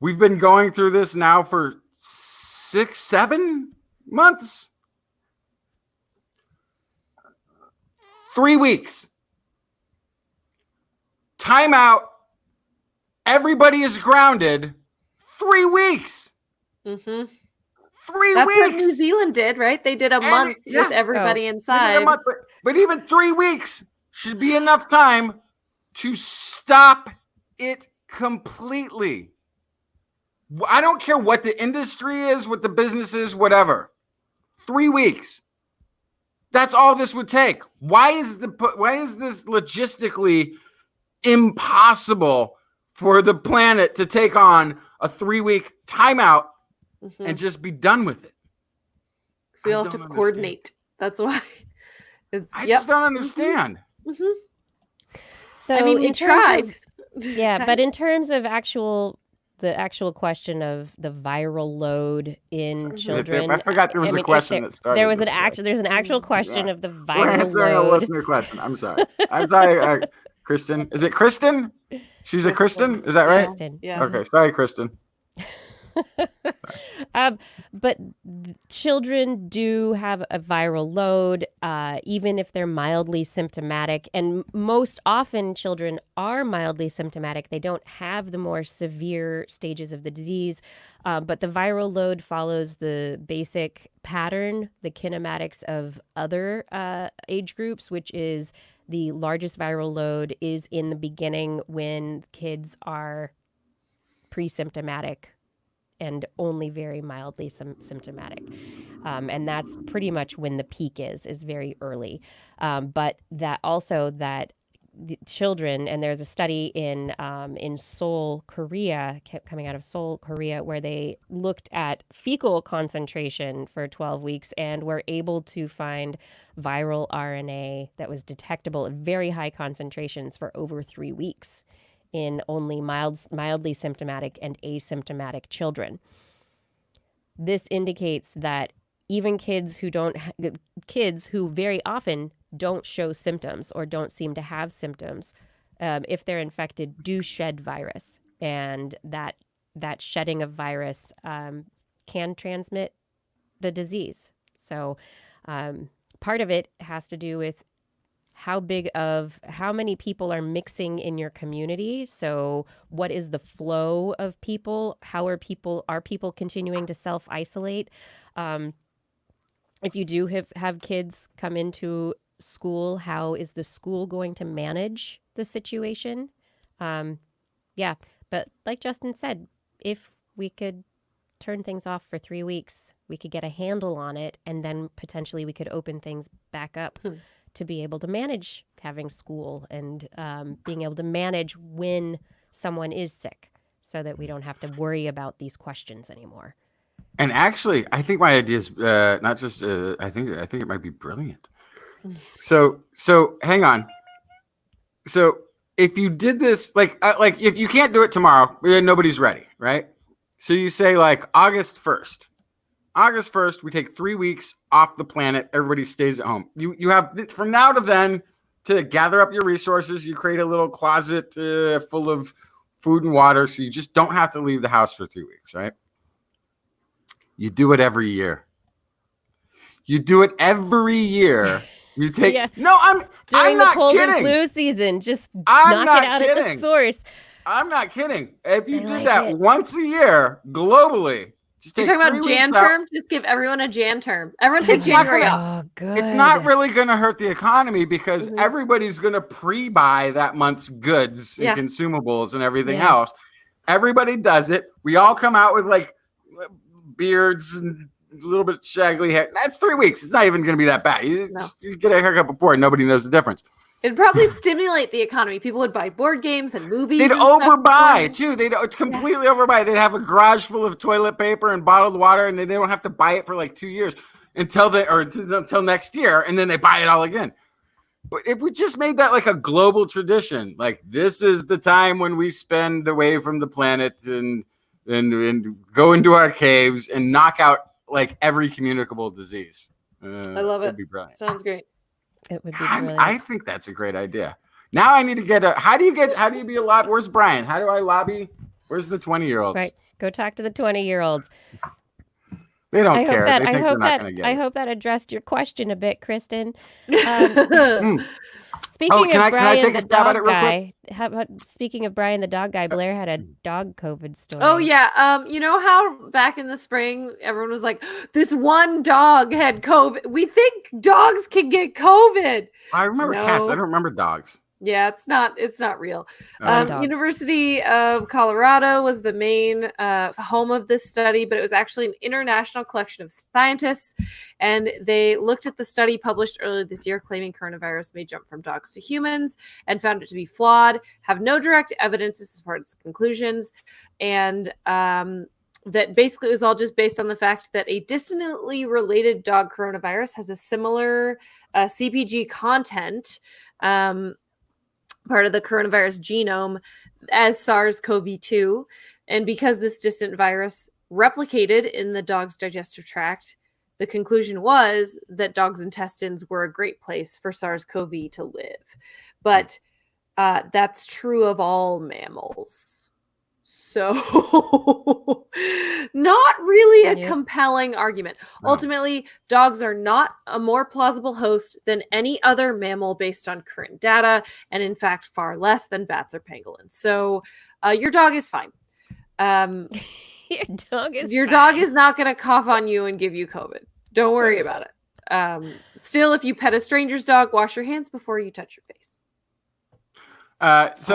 We've been going through this now for 6-7 months. 3 weeks. Timeout. Everybody is grounded. 3 weeks. Mm-hmm. 3 That's weeks. what New Zealand did, right? They did a month with everybody inside. But even 3 weeks should be enough time to stop it completely. I don't care what the industry is, what the business is, whatever. 3 weeks. That's all this would take. Why is this logistically impossible for the planet to take on a 3-week timeout and just be done with it? Because we all have to coordinate. That's why. I just don't understand. Mm-hmm. So I mean, we tried. But in terms of the actual question of the viral load in children, I forgot there was a question that started. There's an actual question of the viral We're answering load. a listener question. I'm sorry. I'm sorry, Christin. Is it Christin? She's a Christin? Is that right? Christin. Yeah. Okay. Sorry, Christin. But children do have a viral load, even if they're mildly symptomatic. And most often children are mildly symptomatic. They don't have the more severe stages of the disease. But the viral load follows the basic pattern, the kinematics of other age groups, which is the largest viral load is in the beginning when kids are pre-symptomatic and only very mildly symptomatic. And that's pretty much when the peak is very early. But that the children, and there's a study in Seoul, Korea, coming out of Seoul, Korea, where they looked at fecal concentration for 12 weeks and were able to find viral RNA that was detectable at very high concentrations for over 3 weeks in only mildly symptomatic and asymptomatic children. This indicates that even kids who very often don't show symptoms or don't seem to have symptoms, if they're infected, do shed virus, and that shedding of virus can transmit the disease. So part of it has to do with how many people are mixing in your community. So what is the flow of people? How are people continuing to self-isolate? If you do have kids come into school, how is the school going to manage the situation? But like Justin said, if we could turn things off for 3 weeks, we could get a handle on it, and then potentially we could open things back up to be able to manage having school and being able to manage when someone is sick so that we don't have to worry about these questions anymore. And actually, I think my idea is not just. I think it might be brilliant. So hang on. So if you did this, like if you can't do it tomorrow, nobody's ready, right? So you say like August 1st. August 1st, we take 3 weeks off the planet. Everybody stays at home. You have from now to then to gather up your resources. You create a little closet full of food and water, so you just don't have to leave the house for 3 weeks, right? You do it every year. You do it every year. You take I'm During not the cold kidding. and flu season, just I'm knock it not out at the kidding. source. I'm not kidding. If you I did like that it. once a year globally, just You're take talking about 3 Jan weeks out. term? Just give everyone a Jan term. Everyone take It's not January gonna- off. Oh, good. It's not really going to hurt the economy because Mhm. everybody's going to pre-buy that month's goods and Yeah. consumables and everything Yeah. else. Everybody does it. We all come out with like beards and a little bit shaggly hair. That's 3 weeks. It's not even going to be that bad. You get a haircut before and nobody knows the difference. It'd probably stimulate the economy. People would buy board games and movies. They'd and stuff overbuy before. too. They'd completely overbuy. They'd have a garage full of toilet paper and bottled water, and they don't have to buy it for like 2 years until next year, and then they buy it all again. But if we just made that like a global tradition, like this is the time when we spend away from the planet and go into our caves and knock out like every communicable disease. I love it. That'd be brilliant. Sounds great. It would be God, brilliant. I think that's a great idea. Now I need to get how do you be a lobby? Where's Brian? How do I lobby? Where's the 20-year-olds? Right. Go talk to the 20-year-olds. They don't care. They think I they're hope not that going to I get it. hope that addressed your question a bit, Christin. Mm. Speaking can of I Brian, take a the stab at dog it real guy. How about speaking of Brian, the dog guy? Blair had a dog COVID story. Oh yeah. You know how back in the spring everyone was like, this one dog had COVID. We think dogs can get COVID. I remember cats. I No. don't remember dogs. Yeah, it's not real. Dog. University of Colorado was the main home of this study, but it was actually an international collection of scientists, and they looked at the study published earlier this year claiming coronavirus may jump from dogs to humans and found it to be flawed, have no direct evidence to support its conclusions, and that basically it was all just based on the fact that a distantly related dog coronavirus has a similar CpG content, part of the coronavirus genome, as SARS-CoV-2. And because this distant virus replicated in the dog's digestive tract, the conclusion was that dogs' intestines were a great place for SARS-CoV to live. But that's true of all mammals. So not really a compelling argument. No. Ultimately, dogs are not a more plausible host than any other mammal based on current data, and in fact, far less than bats or pangolins. So your dog is fine. Your dog is not going to cough on you and give you COVID. Don't worry about it. Still, if you pet a stranger's dog, wash your hands before you touch your face. It's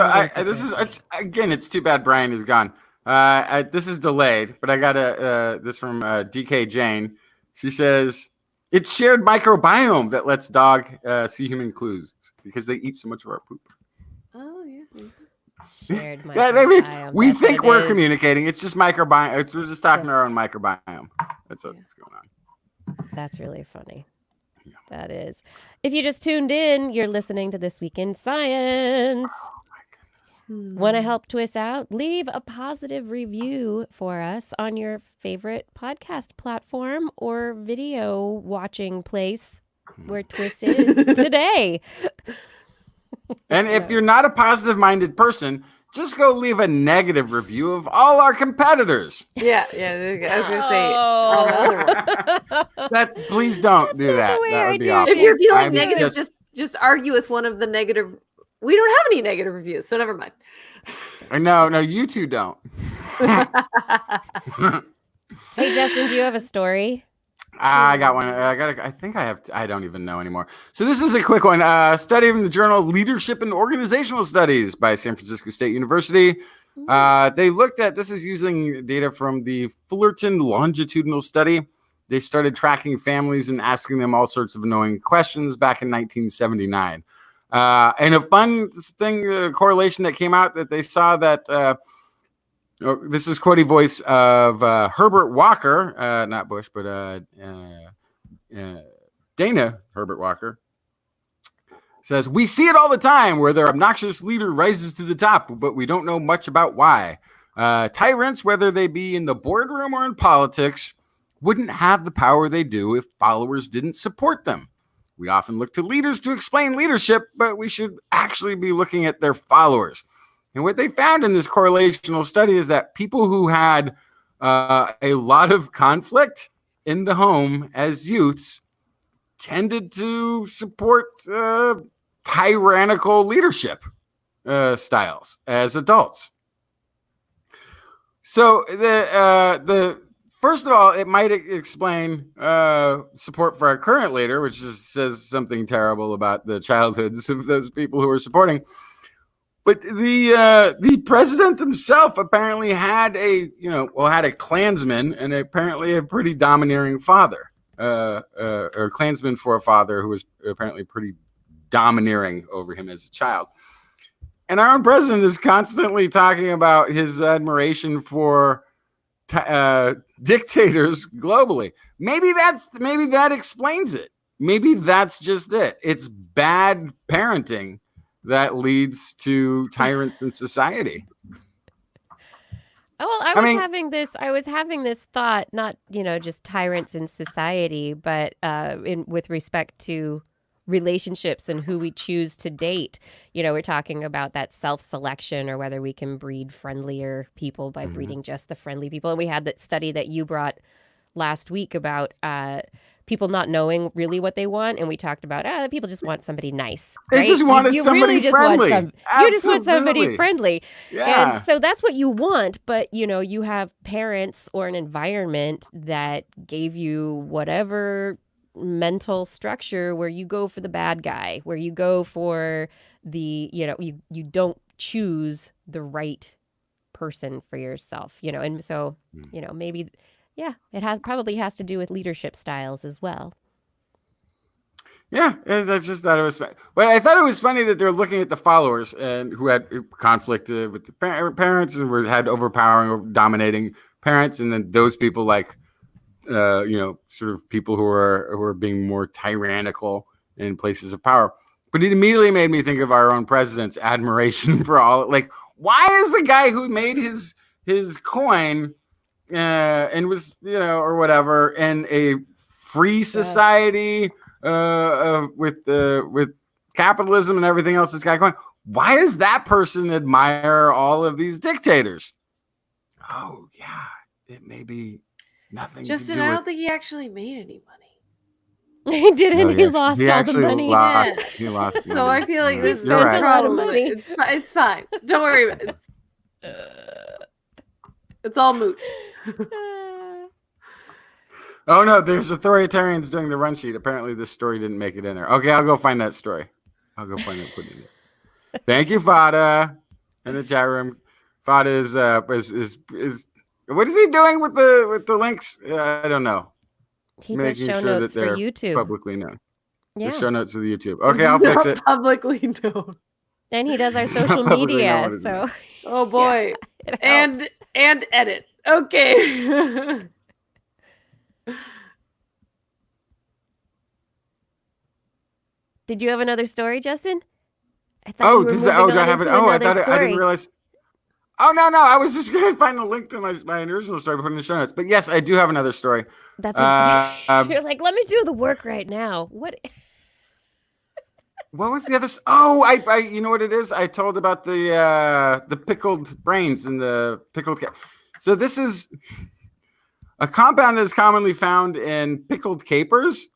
too bad Brian is gone. This is delayed, but I got this from DK Jane. She says it's shared microbiome that lets dog see human clues because they eat so much of our poop. Oh yeah. Shared we That's think what it we're is. communicating. It's just microbiome. We're just talking to our own microbiome. That's what's going on. That's really funny. That is. If you just tuned in, you're listening to This Week in Science. Want to help TWIS out? Leave a positive review for us on your favorite podcast platform or video watching place where TWIS is today. And if you're not a positive-minded person, just go leave a negative review of all our competitors. Yeah. I was gonna say on the other one. Please don't do that. way That I would be do awful. If you're feeling I'm negative, just- just argue with one of the negative. We don't have any negative reviews, so never mind. No, you two don't. Hey, Justin, do you have a story? I got one. I think I have. I don't even know anymore. So this is a quick one. Study in the journal Leadership and Organizational Studies by San Francisco State University. They looked at, this is using data from the Fullerton longitudinal study. They started tracking families and asking them all sorts of annoying questions back in 1979. And a fun thing, correlation that came out that they saw that, this is quote voice of Herbert Walker, not Bush, but Dana Herbert Walker. says, we see it all the time where their obnoxious leader rises to the top, but we don't know much about why. Tyrants, whether they be in the boardroom or in politics, wouldn't have the power they do if followers didn't support them. We often look to leaders to explain leadership, but we should actually be looking at their followers. And what they found in this correlational study is that people who had a lot of conflict in the home as youths tended to support tyrannical leadership styles as adults. So the first of all, it might explain support for our current leader, which just says something terrible about the childhoods of those people who are supporting. But the president himself apparently had had a Klansman and apparently a pretty domineering father, or Klansman for a father who was apparently pretty domineering over him as a child. And our own president is constantly talking about his admiration for dictators globally. Maybe that explains it. Maybe that's just it. It's bad parenting that leads to tyrants in society. Oh, well, I was having this thought, not, just tyrants in society, but with respect to relationships and who we choose to date. We're talking about that self-selection, or whether we can breed friendlier people by breeding just the friendly people. And we had that study that you brought last week about people not knowing really what they want, and we talked about people just want somebody nice. They right? just wanted somebody really just friendly. You just want somebody friendly. Yeah. And so that's what you want, but you have parents or an environment that gave you whatever mental structure where you go for the bad guy, where you go for the, you don't choose the right person for yourself, and so, maybe, it probably has to do with leadership styles as well. Yeah, I just thought it was funny. But I thought it was funny that they're looking at the followers and who had conflict with the parents and had overpowering or dominating parents, and then those people sort of people who are being more tyrannical in places of power. But it immediately made me think of our own president's admiration for all. Like, why is the guy who made his coin and was or whatever in a free society with capitalism and everything else this guy going? Why does that person admire all of these dictators? Oh yeah, it may be nothing. Justin, I don't think he actually made any money. He didn't. He lost all the money. He lost. So money. I feel like this is spent a a lot of problem. money. It's fine. Don't worry about it. It's all moot. Oh no, there's authoritarians doing the run sheet. Apparently this story didn't make it in there. Okay, I'll go find that story. I'll go find it, put it in there. Thank you, Fada, in the chat room. Fada is what is he doing with the links? I don't know. He does show notes for YouTube. Publicly known. Yeah. The show notes for the YouTube. Okay, I'll fix it. Publicly known. And he does our social media. So oh boy. Yeah, and edit. Okay. Did you have another story, Justin? I thought do I have it? Oh, I didn't realize. Oh no, I was just going to find a link to my original story to put in the show notes. But yes, I do have another story. That's you're like, let me do the work right now. What was the other? Oh, I you know what it is? I told about the pickled brains and the pickled cat. So this is a compound that is commonly found in pickled capers.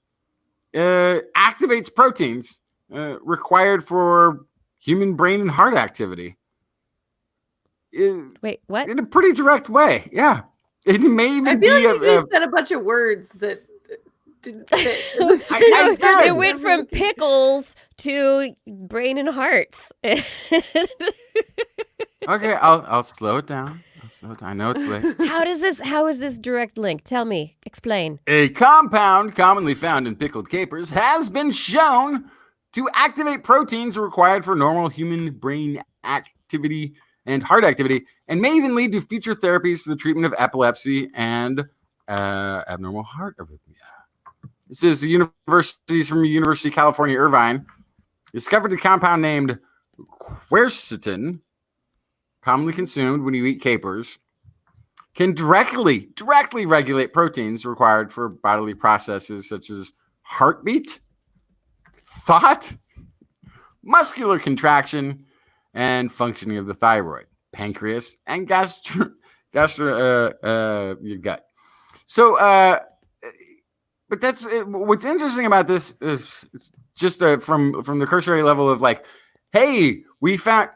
Activates proteins required for human brain and heart activity. Wait, what? In a pretty direct way, yeah. It may even I feel like you just said a bunch of words that didn't fit. It went from pickles to brain and hearts. Okay, I'll slow it down. I know it's late. How is this direct link? Tell me. Explain. A compound commonly found in pickled capers has been shown to activate proteins required for normal human brain activity and heart activity, and may even lead to future therapies for the treatment of epilepsy and abnormal heart arrhythmia. This is the universities from University of California, Irvine. discovered a compound named quercetin, commonly consumed when you eat capers, can directly regulate proteins required for bodily processes such as heartbeat, thought, muscular contraction, and functioning of the thyroid, pancreas, and your gut. So, but that's what's interesting about this is just from the cursory level of like, hey, we found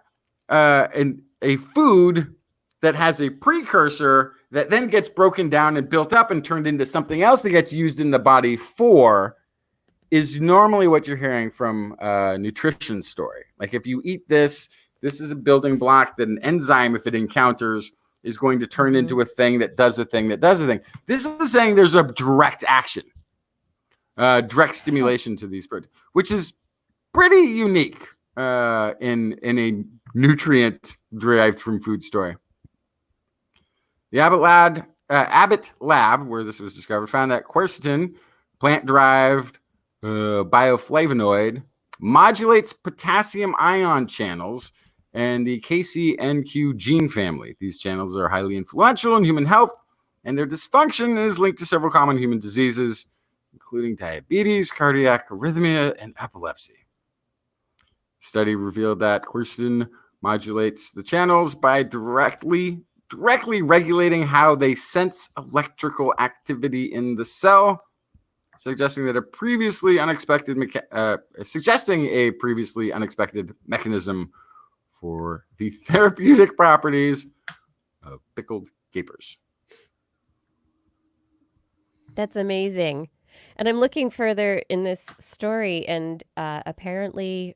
a food that has a precursor that then gets broken down and built up and turned into something else that gets used in the body for is normally what you're hearing from a nutrition story. Like if you eat this is a building block that an enzyme, if it encounters, is going to turn into a thing that does a thing that does a thing. This is saying there's a direct action, direct stimulation to these proteins, which is pretty unique in a nutrient derived from food story. The Abbott Lab, where this was discovered, found that quercetin, plant-derived bioflavonoid, modulates potassium ion channels and the KCNQ gene family. These channels are highly influential in human health, and their dysfunction is linked to several common human diseases, including diabetes, cardiac arrhythmia, and epilepsy. The study revealed that quercetin modulates the channels by directly regulating how they sense electrical activity in the cell, suggesting a previously unexpected mechanism for the therapeutic properties of pickled capers. That's amazing. And I'm looking further in this story, and apparently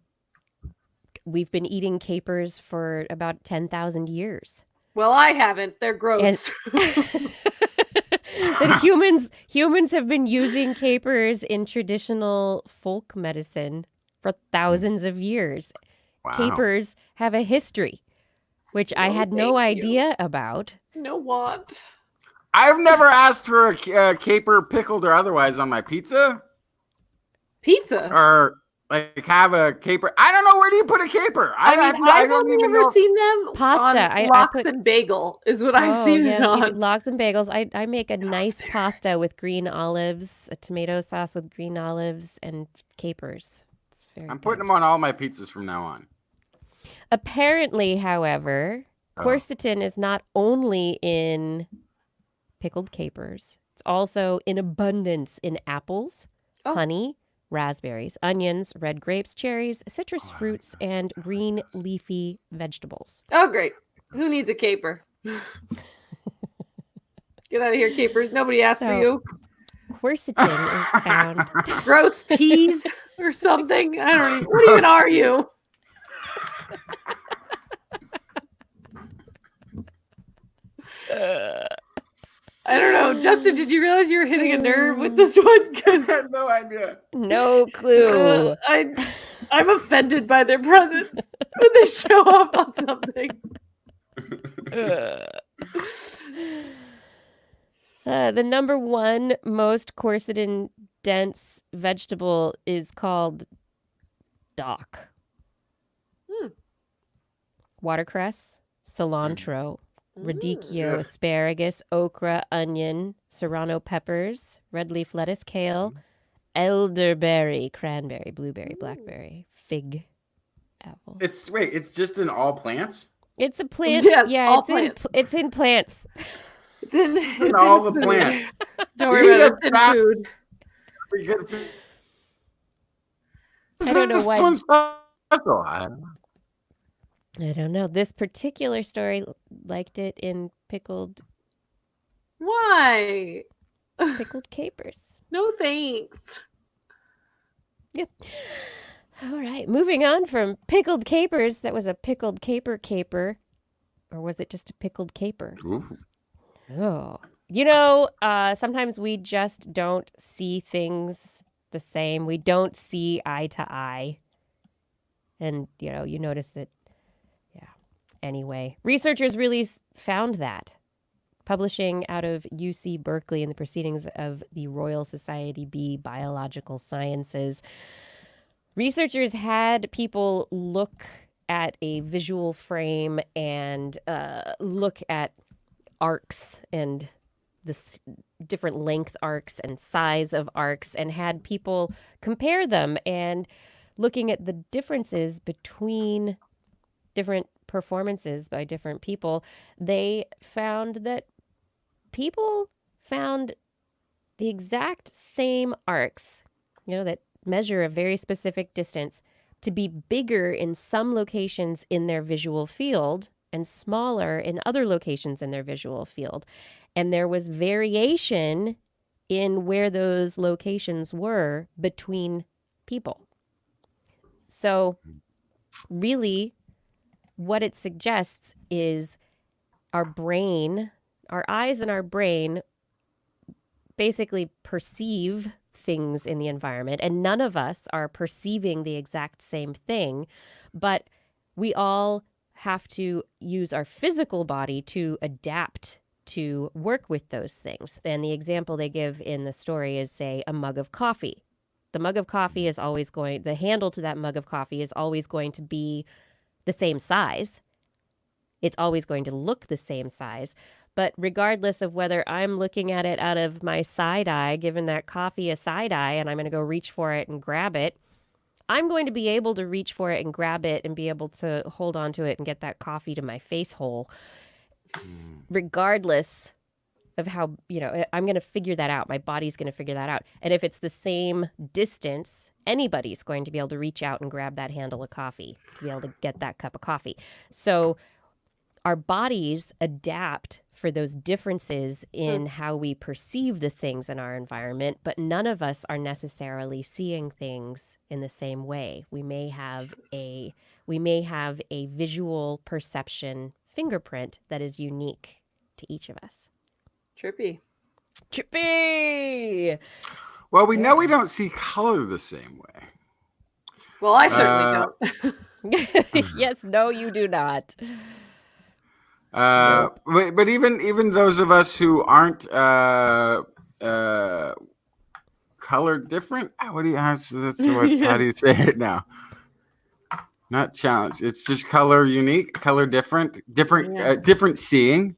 we've been eating capers for about 10,000 years. Well, I haven't. They're gross. That humans have been using capers in traditional folk medicine for thousands of years. Wow. Capers have a history, which I had no idea about. No what? I've never asked for a caper, pickled or otherwise, on my pizza. Pizza? Or like have a caper. I don't know, where do you put a caper? I've only ever seen them pasta. on lox and bagel is what I've seen it on. Lox and bagels. I make a nice pasta with green olives, a tomato sauce with green olives, and capers. I'm putting them on all my pizzas from now on. Apparently, however, quercetin is not only in pickled capers. It's also in abundance in apples, honey, raspberries, onions, red grapes, cherries, citrus fruits, and green leafy vegetables. Oh, great. Who needs a caper? Get out of here, capers. Nobody asked for you. Quercetin is found. Gross peas or something. I don't even. What even are you? I don't know. Justin, did you realize you were hitting a nerve with this one? I had no idea. No clue. I'm offended by their presence when they show up on something. The number one most quercetin-dense vegetable is called dock. Watercress, cilantro, radicchio, asparagus, okra, onion, serrano peppers, red leaf lettuce, kale, elderberry, cranberry, blueberry, blackberry, fig, apple. It's just in all plants? It's a plant. Yeah, it's in plants. It's in all the plants. Don't worry about it. It's in food. I don't know why. This one's special. I don't know. This particular story liked it in pickled Why? pickled capers. No thanks. Yep. All right. Moving on from pickled capers. That was a pickled caper. Or was it just a pickled caper? Ooh. Oh. Sometimes we just don't see things the same. We don't see eye to eye. And, you notice that. Anyway, researchers really found that, publishing out of UC Berkeley in the Proceedings of the Royal Society B Biological Sciences. researchers had people look at a visual frame and look at arcs and different length arcs and size of arcs, and had people compare them, and looking at the differences between different performances by different people, they found that people found the exact same arcs, that measure a very specific distance, to be bigger in some locations in their visual field and smaller in other locations in their visual field. And there was variation in where those locations were between people. So really, what it suggests is our brain, our eyes and our brain basically perceive things in the environment, and none of us are perceiving the exact same thing, but we all have to use our physical body to adapt to work with those things. And the example they give in the story is, say, a mug of coffee. The mug of coffee is always the handle to that mug of coffee is always going to be the same size. It's always going to look the same size. But regardless of whether I'm looking at it out of my side eye, giving that coffee a side eye, and I'm going to go reach for it and grab it, I'm going to be able to reach for it and grab it and be able to hold on to it and get that coffee to my face hole, regardless of how, I'm going to figure that out. My body's going to figure that out. And if it's the same distance, anybody's going to be able to reach out and grab that handle of coffee to be able to get that cup of coffee. So our bodies adapt for those differences in how we perceive the things in our environment, but none of us are necessarily seeing things in the same way. We may have a visual perception fingerprint that is unique to each of us. Trippy. Well, we know we don't see color the same way. Well, I certainly don't. Yes, no, you do not. But even those of us who aren't color different, how do you say it now? Not challenge. It's just color unique, color different seeing.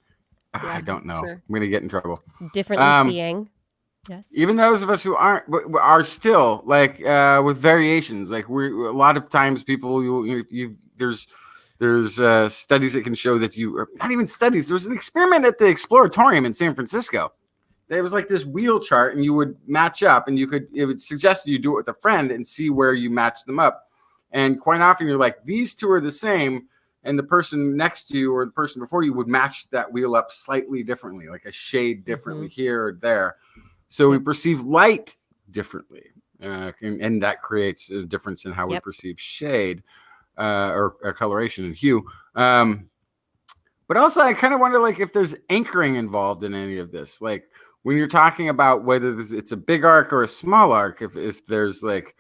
Yeah, I don't know. sure. I'm gonna get in trouble. Differently seeing. Yes. Even those of us who aren't are still like with variations. Like a lot of times people there's studies that can show that or not even studies. There was an experiment at the Exploratorium in San Francisco. There was like this wheel chart, and you would match up, and it would suggest you do it with a friend and see where you match them up. And quite often you're like, these two are the same, and the person next to you or the person before you would match that wheel up slightly differently, like a shade differently here or there. So we perceive light differently, and that creates a difference in how we perceive shade. Or coloration and hue. But also I kind of wonder like if there's anchoring involved in any of this. Like when you're talking about whether it's a big arc or a small arc, if there's like,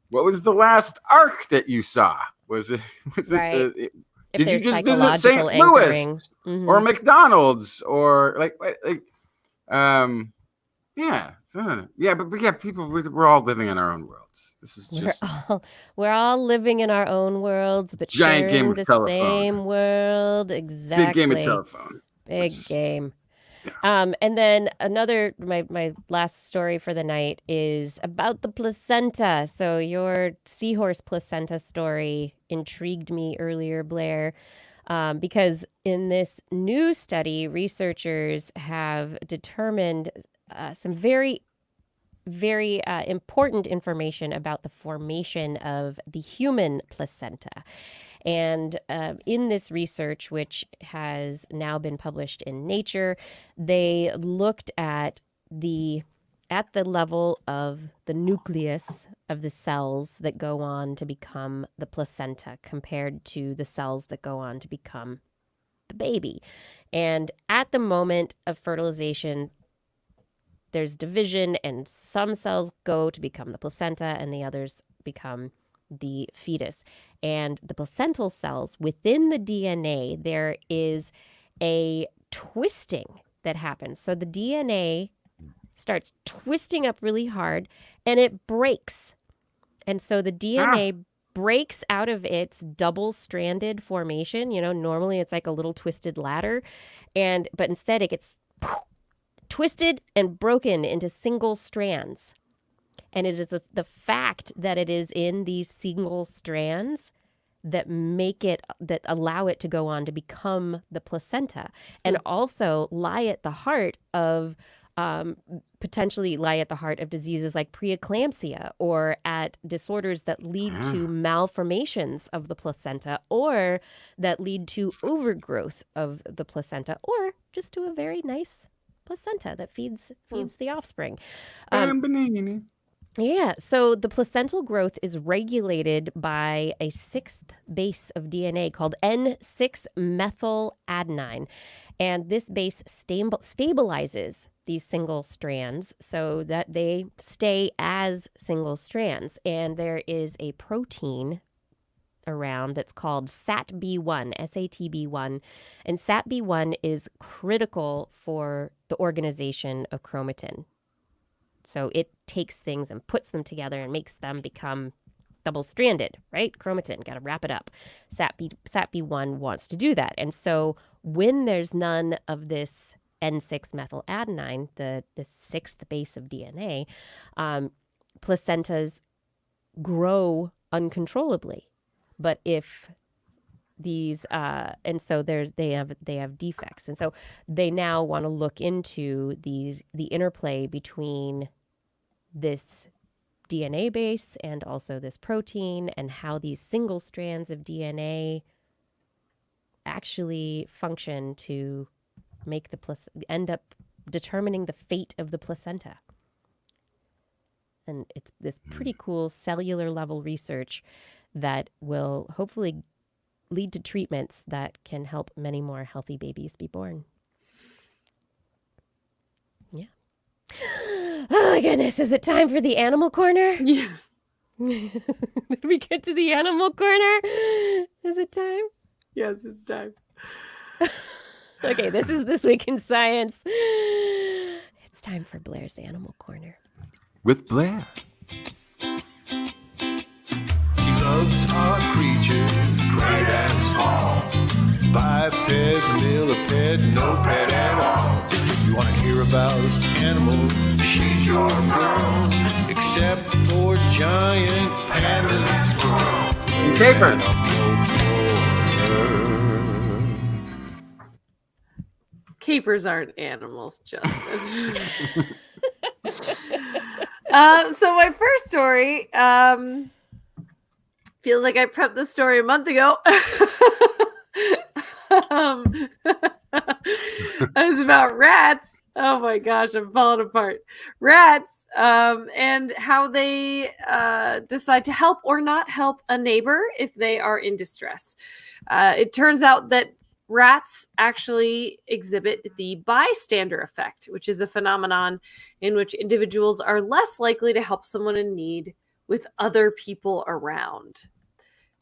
what was the last arc that you saw? Was it did you just visit St. Louis or McDonald's or people, we're all living in our own worlds. This is just we're all living in our own worlds, but giant game of the telephone. Same world. Exactly. Big game of telephone. Big game. Yeah. And then my last story for the night is about the placenta. So your seahorse placenta story intrigued me earlier, Blair, because in this new study, researchers have determined some very important information about the formation of the human placenta. And in this research, which has now been published in Nature, they looked at the level of the nucleus of the cells that go on to become the placenta compared to the cells that go on to become the baby. And at the moment of fertilization, there's division, and some cells go to become the placenta and the others become the fetus. And the placental cells, within the DNA, there is a twisting that happens. So the DNA starts twisting up really hard and it breaks. And so the DNA breaks out of its double-stranded formation. Normally it's like a little twisted ladder, but instead it gets twisted and broken into single strands. And it is the fact that it is in these single strands that allow it to go on to become the placenta, and also potentially lie at the heart of diseases like preeclampsia, or at disorders that lead to malformations of the placenta, or that lead to overgrowth of the placenta, or just to a very nice placenta that feeds the offspring. Yeah, so the placental growth is regulated by a sixth base of DNA called N6-methyladenine. And this base stabilizes these single strands so that they stay as single strands. And there is a protein around that's called SATB1, SATB1. And SATB1 is critical for the organization of chromatin. So it takes things and puts them together and makes them become double-stranded, right? Chromatin, got to wrap it up. SATB1 wants to do that. And so when there's none of this N6-methyladenine, the sixth base of DNA, placentas grow uncontrollably. But if these and so they have defects, and so they now want to look into the interplay between this DNA base and also this protein, and how these single strands of DNA actually function to make end up determining the fate of the placenta. And it's this pretty cool cellular level research that will hopefully lead to treatments that can help many more healthy babies be born. Yeah. Oh my goodness, is it time for the animal corner? Yes. Did we get to the animal corner? Is it time? Yes, it's time. Okay, this is This Week in Science. It's time for Blair's Animal Corner. With Blair. She loves our creatures, great and small. Biped, millipede, no pet at all. If you want to hear about animals, she's your girl. Except for giant pandas and squirrels. Caper. Capers aren't animals, Justin. So my first story feels like I prepped this story a month ago. It's about rats. Oh my gosh, I'm falling apart. Rats, and how they decide to help or not help a neighbor if they are in distress. It turns out that rats actually exhibit the bystander effect, which is a phenomenon in which individuals are less likely to help someone in need with other people around.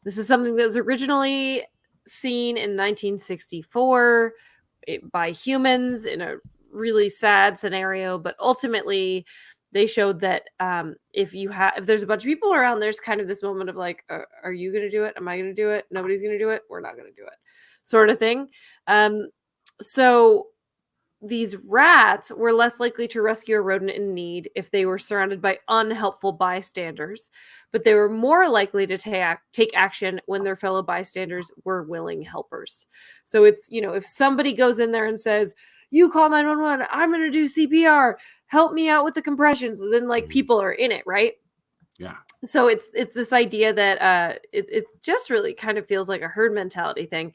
This is something that was originally seen in 1964 by humans in a really sad scenario, but ultimately they showed that if there's a bunch of people around, there's kind of this moment of like, are you going to do it? Am I going to do it? Nobody's going to do it. We're not going to do it, sort of thing. So these rats were less likely to rescue a rodent in need if they were surrounded by unhelpful bystanders, but they were more likely to take action when their fellow bystanders were willing helpers. So it's, if somebody goes in there and says, you call 911, I'm going to do CPR, help me out with the compressions, then like people are in it, right? Yeah. So it's this idea that it just really kind of feels like a herd mentality thing.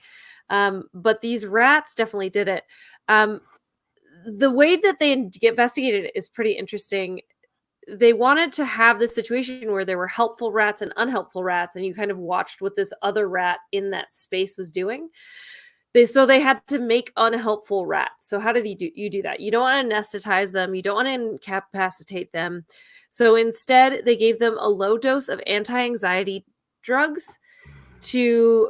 But these rats definitely did it. The way that they investigated it is pretty interesting. They wanted to have this situation where there were helpful rats and unhelpful rats, and you kind of watched what this other rat in that space was doing. So they had to make unhelpful rats. So how did you do that? You don't want to anesthetize them. You don't want to incapacitate them. So instead, they gave them a low dose of anti-anxiety drugs to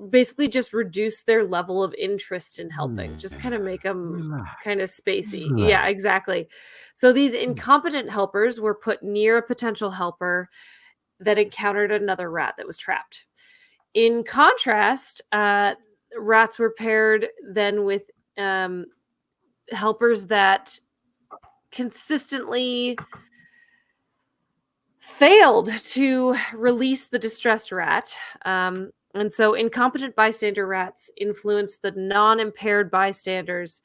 basically just reduce their level of interest in helping, just kind of make them kind of spacey. Yeah, exactly. So these incompetent helpers were put near a potential helper. that encountered another rat that was trapped. In contrast, rats were paired then with helpers that consistently failed to release the distressed rat. And so incompetent bystander rats influenced the non-impaired bystanders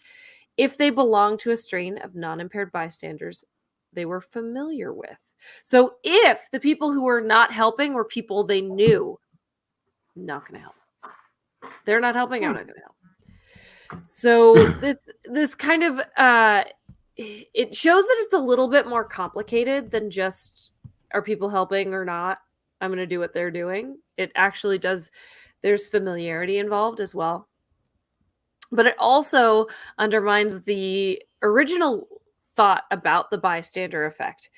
if they belonged to a strain of non-impaired bystanders they were familiar with. So if the people who were not helping were people they knew, not going to help. They're not helping, I'm not going to help. So this kind of it shows that it's a little bit more complicated than just are people helping or not. I'm going to do what they're doing. It actually does. There's familiarity involved as well. But it also undermines the original thought about the bystander effect,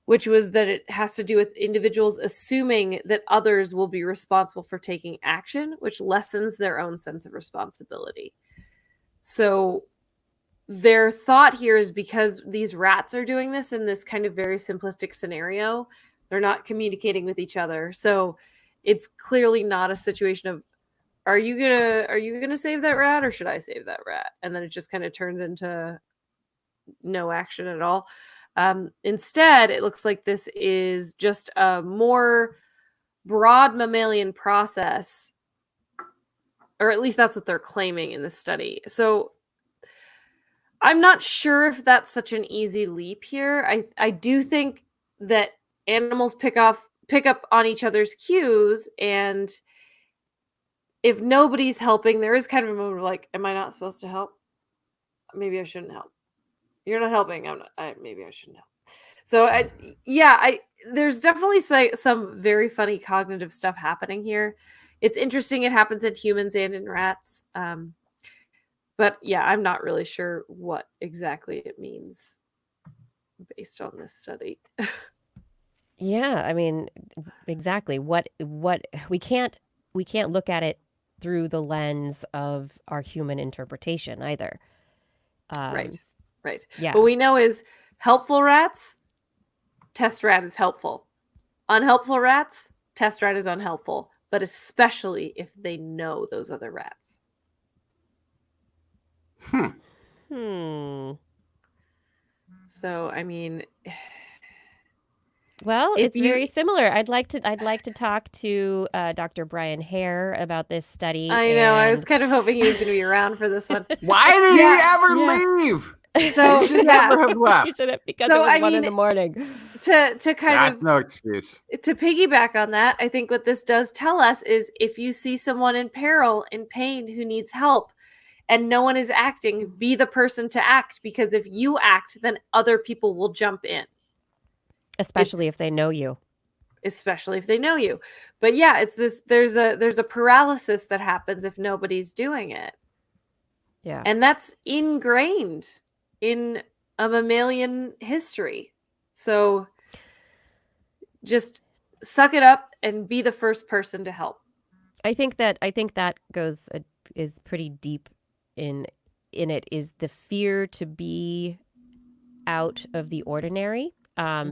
which was that it has to do with individuals assuming that others will be responsible for taking action, which lessens their own sense of responsibility. So their thought here is because these rats are doing this in this kind of very simplistic scenario, they're not communicating with each other. So it's clearly not a situation of, are you gonna save that rat or should I save that rat? And then it just kind of turns into no action at all. Instead, it looks like this is just a more broad mammalian process, or at least that's what they're claiming in this study. So I'm not sure if that's such an easy leap here. I do think that animals pick up on each other's cues, and if nobody's helping, there is kind of a moment of like, am I not supposed to help? Maybe I shouldn't help. You're not helping. Maybe I shouldn't help. So there's definitely some very funny cognitive stuff happening here. It's interesting. It happens in humans and in rats. But yeah, I'm not really sure what exactly it means based on this study. Yeah, I mean, exactly. What we can't look at it through the lens of our human interpretation either. Right. Yeah. What we know is helpful rats, test rat is helpful. Unhelpful rats, test rat is unhelpful, but especially if they know those other rats. So, I mean, well, it's very similar. I'd like to talk to Dr. Brian Hare about this study. I know. I was kind of hoping he was going to be around for this one. Why did he ever leave? So He should never have left. He should have, because it was 1 in the morning. To kind of no excuse. To piggyback on that, I think what this does tell us is if you see someone in peril, in pain, who needs help, and no one is acting, be the person to act, because if you act, then other people will jump in. Especially if they know you. But yeah, it's this, there's a paralysis that happens if nobody's doing it. Yeah. And that's ingrained in a mammalian history. So just suck it up and be the first person to help. I think that goes is pretty deep in it, is the fear to be out of the ordinary,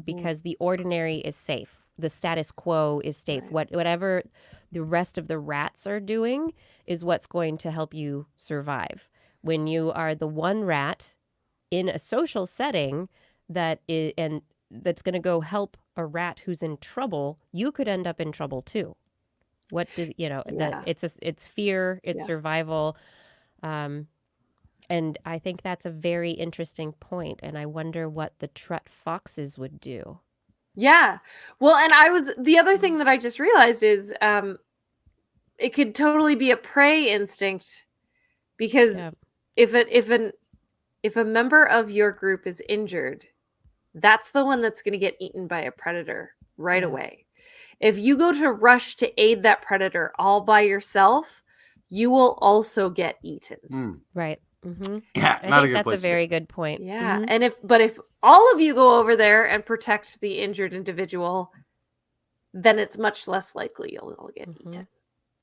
because the ordinary is safe. The status quo is safe. Right. Whatever the rest of the rats are doing is what's going to help you survive. When you are the one rat in a social setting that's going to go help a rat who's in trouble, you could end up in trouble too. That it's fear, it's survival. And I think that's a very interesting point. And I wonder what the trut foxes would do. Yeah. Well, and the other thing that I just realized is it could totally be a prey instinct, because if a member of your group is injured, that's the one that's going to get eaten by a predator right away. If you go to rush to aid that predator all by yourself, you will also get eaten. Right. Mm-hmm. Yeah, I think that's a very good point. Yeah. Mm-hmm. And if all of you go over there and protect the injured individual, then it's much less likely you'll all get eaten.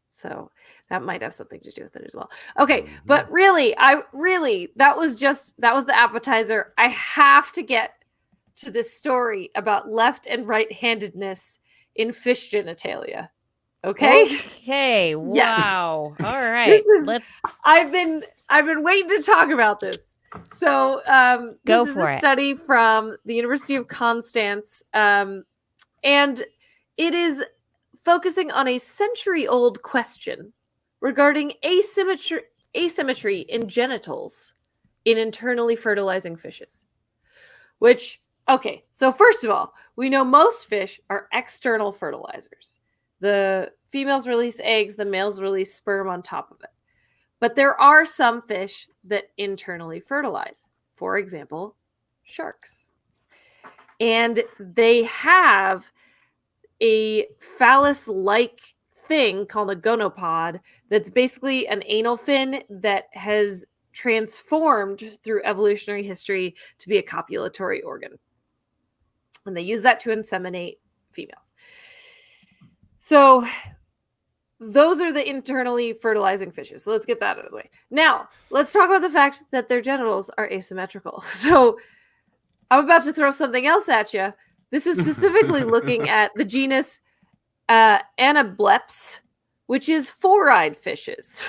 So that might have something to do with it as well. Okay, but really, that was the appetizer. I have to get to this story about left and right-handedness in fish genitalia. Okay. Okay. Wow. All right. This is- Let's I've been waiting to talk about this. So Go this is for a it. study from the University of Constance, and it is focusing on a century-old question regarding asymmetry in genitals in internally fertilizing fishes. Which, okay, so first of all, we know most fish are external fertilizers. The females release eggs, the males release sperm on top of it. But there are some fish that internally fertilize. For example, sharks. And they have a phallus-like thing called a gonopod that's basically an anal fin that has transformed through evolutionary history to be a copulatory organ. And they use that to inseminate females. So those are the internally fertilizing fishes. So let's get that out of the way. Now, let's talk about the fact that their genitals are asymmetrical. So I'm about to throw something else at you. This is specifically looking at the genus Anableps, which is four-eyed fishes.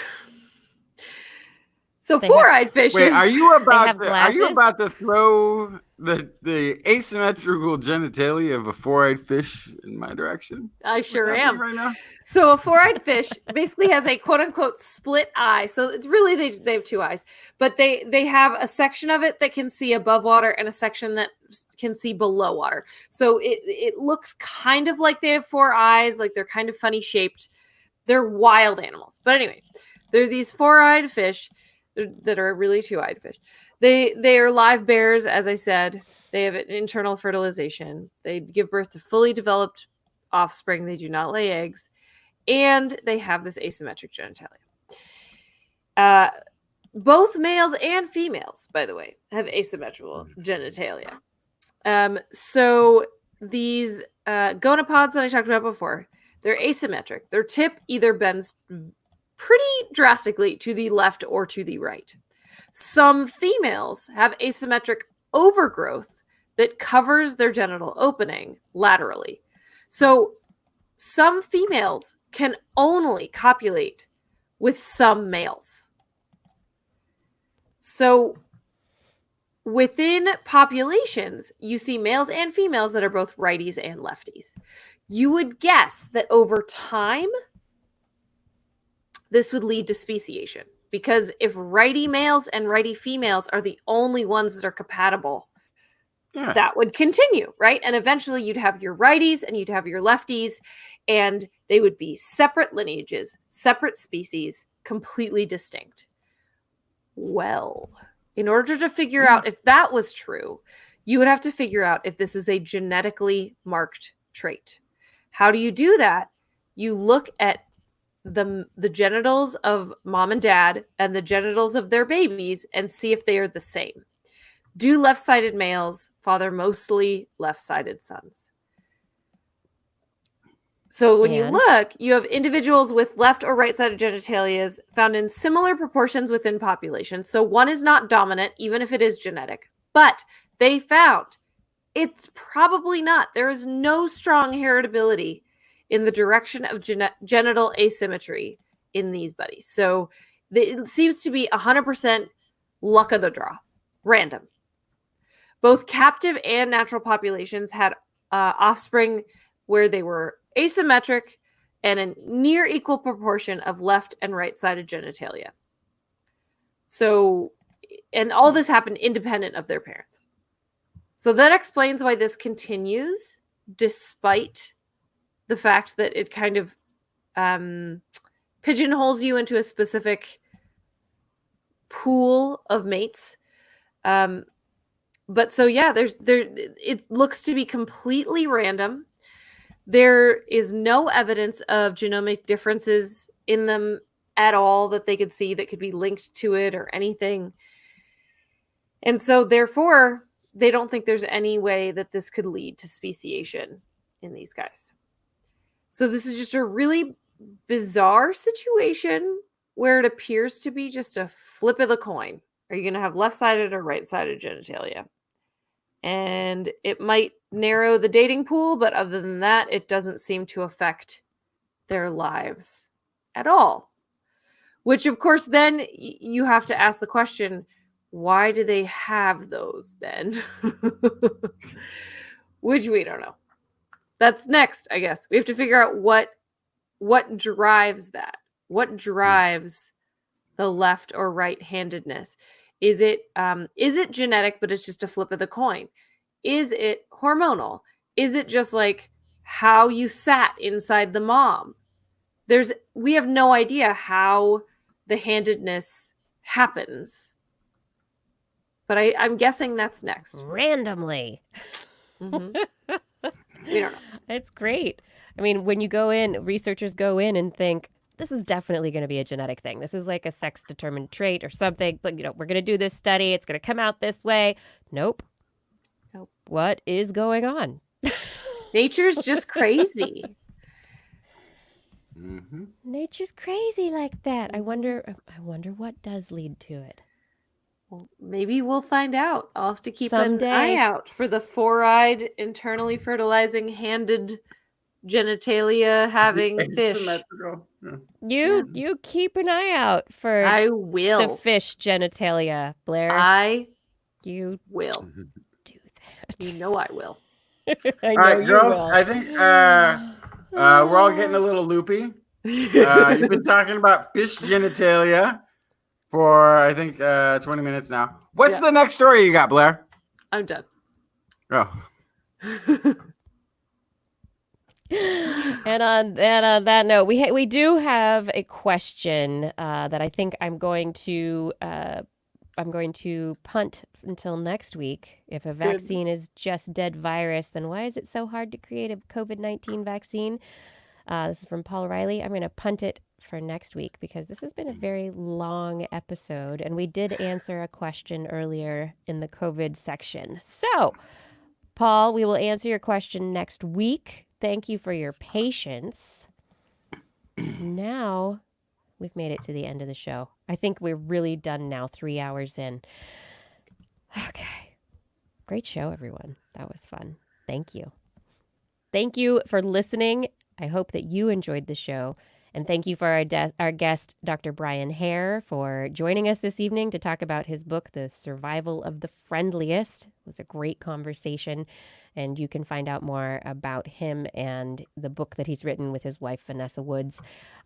So They four-eyed fishes. Wait, are you have about glasses? to throw the asymmetrical genitalia of a four-eyed fish in my direction? I sure What's am. happening right now? So a four-eyed fish basically has a quote-unquote split eye. So it's really they have two eyes, but they have a section of it that can see above water and a section that can see below water. So it looks kind of like they have four eyes, like they're kind of funny shaped. They're wild animals. But anyway, they're these four-eyed fish that are really two-eyed fish. They are live bears, as I said. They have an internal fertilization. They give birth to fully developed offspring. They do not lay eggs. And they have this asymmetric genitalia. Both males and females, by the way, have asymmetrical genitalia. So these gonopods that I talked about before, they're asymmetric. Their tip either bends pretty drastically to the left or to the right. Some females have asymmetric overgrowth that covers their genital opening laterally. So some females can only copulate with some males. So within populations, you see males and females that are both righties and lefties. You would guess that over time, this would lead to speciation. Because if righty males and righty females are the only ones that are compatible, that would continue, right? And eventually you'd have your righties and you'd have your lefties, and they would be separate lineages, separate species, completely distinct. Well, in order to figure out if that was true, you would have to figure out if this is a genetically marked trait. How do you do that? You look at the genitals of mom and dad and the genitals of their babies and see if they are the same. Do left-sided males father mostly left-sided sons? So when you look, you have individuals with left or right-sided genitalias found in similar proportions within populations. So one is not dominant, even if it is genetic. But they found it's probably not. There is no strong heritability in the direction of genital asymmetry in these buddies. So it seems to be 100% luck of the draw, random. Both captive and natural populations had offspring where they were asymmetric and a near equal proportion of left and right-sided genitalia. So, and all this happened independent of their parents. So that explains why this continues despite the fact that it kind of pigeonholes you into a specific pool of mates. But so yeah, it looks to be completely random. There is no evidence of genomic differences in them at all that they could see that could be linked to it or anything. And so therefore, they don't think there's any way that this could lead to speciation in these guys. So this is just a really bizarre situation where it appears to be just a flip of the coin. Are you going to have left-sided or right-sided genitalia? and it might narrow the dating pool, but other than that, it doesn't seem to affect their lives at all. Which, of course, then you have to ask the question, why do they have those then? Which we don't know. That's next, I guess. We have to figure out what drives that. What drives the left or right-handedness? Is it genetic, but it's just a flip of the coin? Is it hormonal? Is it just like how you sat inside the mom? We have no idea how the handedness happens. But I'm guessing that's next. Randomly. Mm-hmm. We don't know. It's great. I mean, when you go in, researchers go in and think, this is definitely going to be a genetic thing. This is like a sex-determined trait or something. But, we're going to do this study. It's going to come out this way. Nope. What is going on? Nature's just crazy. Mm-hmm. Nature's crazy like that. I wonder what does lead to it. Well, maybe we'll find out. I'll have to keep Someday. an eye out for the four-eyed, internally fertilizing, handed genitalia having fish. Asymmetrical. Yeah. You keep an eye out for I the will. fish genitalia, Blair. I You will. do that. You know I will. I know All right, you girls. will. I think we're all getting a little loopy. You've been talking about fish genitalia for, I think, 20 minutes now. What's the next story you got, Blair? I'm done. Oh. And on that note, we do have a question that I think I'm going to punt until next week. If a vaccine is just dead virus, then why is it so hard to create a COVID-19 vaccine? This is from Paul Riley. I'm going to punt it for next week because this has been a very long episode, and we did answer a question earlier in the COVID section. So, Paul, we will answer your question next week. Thank you for your patience. Now, we've made it to the end of the show. I think we're really done now, 3 hours in. Okay. Great show, everyone. That was fun. Thank you. Thank you for listening. I hope that you enjoyed the show. And thank you for our guest, Dr. Brian Hare, for joining us this evening to talk about his book, The Survival of the Friendliest. It was a great conversation. And you can find out more about him and the book that he's written with his wife, Vanessa Woods.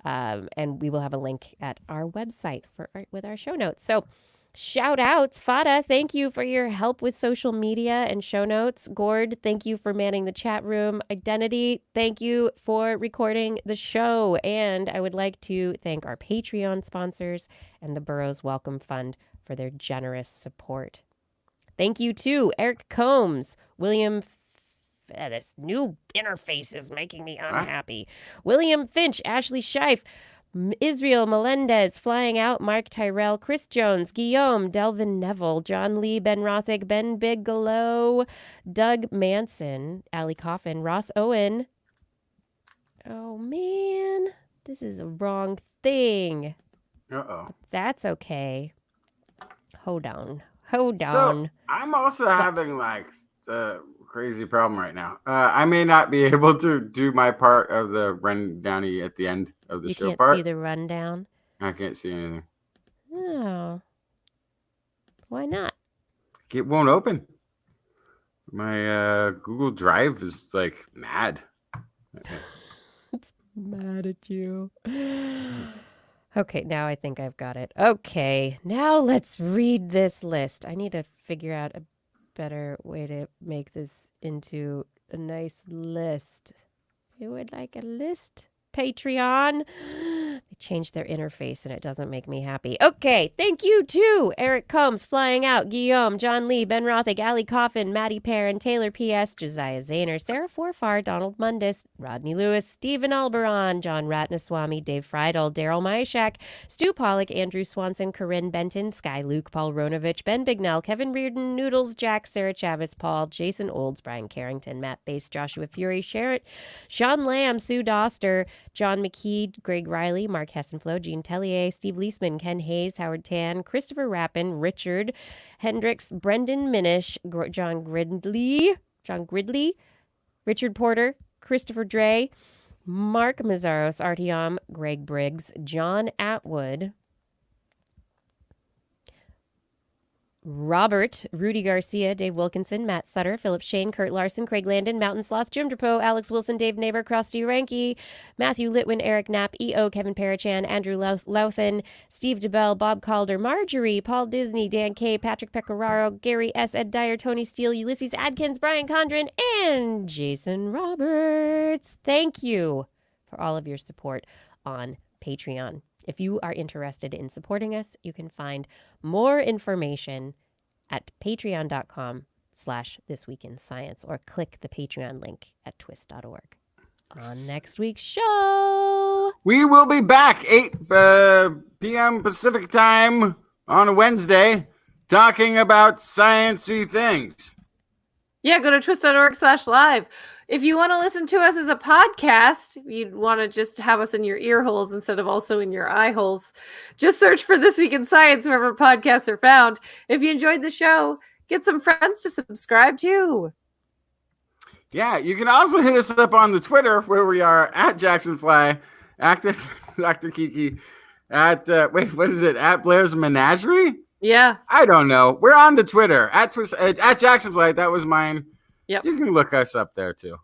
And we will have a link at our website with our show notes. So shout outs. Fada, thank you for your help with social media and show notes. Gord, thank you for manning the chat room. Identity, thank you for recording the show. And I would like to thank our Patreon sponsors and the Burroughs Welcome Fund for their generous support. Thank you to Eric Combs, William this new interface is making me unhappy. William Finch, Ashley Scheif, Israel Melendez, Flying Out, Mark Tyrell, Chris Jones, Guillaume, Delvin Neville, John Lee, Ben Rothick, Ben Bigelow, Doug Manson, Ali Coffin, Ross Owen. Oh, man. This is a wrong thing. Uh-oh. That's okay. Hold on. So, I'm also having, like, the crazy problem right now. I may not be able to do my part of the rundowny at the end of the show part. You can't see the rundown? I can't see anything. Oh. Why not? It won't open. My Google Drive is, like, mad. It's mad at you. Okay, now I think I've got it. Okay, now let's read this list. I need to figure out a better way to make this into a nice list. You would like a list? Patreon? They changed their interface and it doesn't make me happy. Okay, thank you to Eric Combs, Flying Out, Guillaume, John Lee, Ben Rothick, Ali Coffin, Maddie Perrin, Taylor P.S., Josiah Zahner, Sarah Forfar, Donald Mundis, Rodney Lewis, Stephen Alberon, John Ratnaswamy, Dave Friedel, Daryl Myshak, Stu Pollock, Andrew Swanson, Corinne Benton, Sky Luke, Paul Ronovich, Ben Bignell, Kevin Reardon, Noodles, Jack, Sarah Chavez, Paul, Jason Olds, Brian Carrington, Matt Bass, Joshua Fury, Sherritt, Sean Lamb, Sue Doster, John McKee, Greg Riley, Mark Hessenflow, Gene Tellier, Steve Leisman, Ken Hayes, Howard Tan, Christopher Rappin, Richard Hendricks, Brendan Minish, John Gridley, Richard Porter, Christopher Dre, Mark Mazzaros, Artyom, Greg Briggs, John Atwood, Robert, Rudy Garcia, Dave Wilkinson, Matt Sutter, Philip Shane, Kurt Larson, Craig Landon, Mountain Sloth, Jim Drapeau, Alex Wilson, Dave Neighbor, Krusty Ranky, Matthew Litwin, Eric Knapp, EO, Kevin Parachan, Andrew Louthan, Steve DeBell, Bob Calder, Marjorie, Paul Disney, Dan K, Patrick Pecoraro, Gary S, Ed Dyer, Tony Steele, Ulysses Adkins, Brian Condren, and Jason Roberts. Thank you for all of your support on Patreon. If you are interested in supporting us, you can find more information at patreon.com/thisweekinscience or click the Patreon link at twist.org. On next week's show, we will be back 8 p.m. Pacific time on a Wednesday talking about science-y things. Yeah, go to twist.org/live. If you want to listen to us as a podcast, you'd want to just have us in your ear holes instead of also in your eye holes. Just search for This Week in Science wherever podcasts are found. If you enjoyed the show, get some friends to subscribe too. Yeah, you can also hit us up on the Twitter where we are at JacksonFly, at Dr. Kiki, at what is it? At Blair's Menagerie? Yeah. I don't know. We're on the Twitter at JacksonFly. That was mine. Yep. You can look us up there too.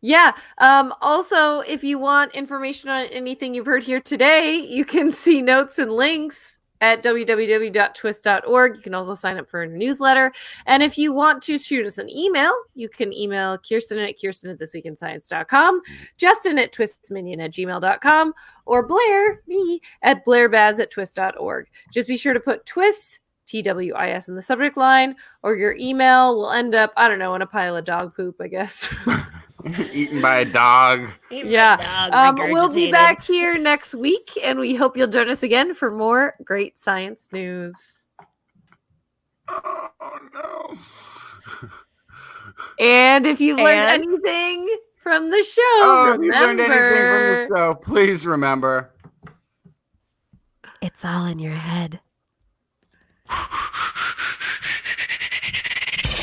Yeah. Also, if you want information on anything you've heard here today, you can see notes and links at www.twist.org. You can also sign up for a newsletter. And if you want to shoot us an email, you can email Kirsten at thisweekinscience.com, Justin at twistminion@gmail.com, or Blair, me, at blairbaz@twist.org. Just be sure to put TWIS, TWIS in the subject line, or your email will end up, I don't know, in a pile of dog poop, I guess. Eaten by a dog. Yeah. We'll be back here next week, and we hope you'll join us again for more great science news. Oh, no. And if you learned anything from the show, if you learned anything from the show, please remember. It's all in your head.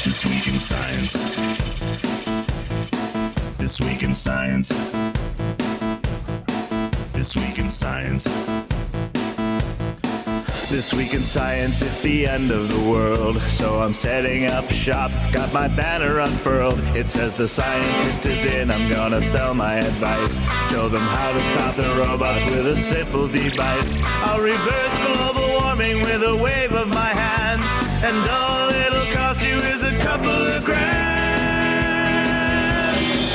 This Week in Science. This Week in Science. This Week in Science. This Week in Science, it's the end of the world. So I'm setting up shop, got my banner unfurled. It says the scientist is in, I'm gonna sell my advice. Show them how to stop the robots with a simple device. I'll reverse global warming with a wave of my hand. And all it'll cost you is a couple of grand.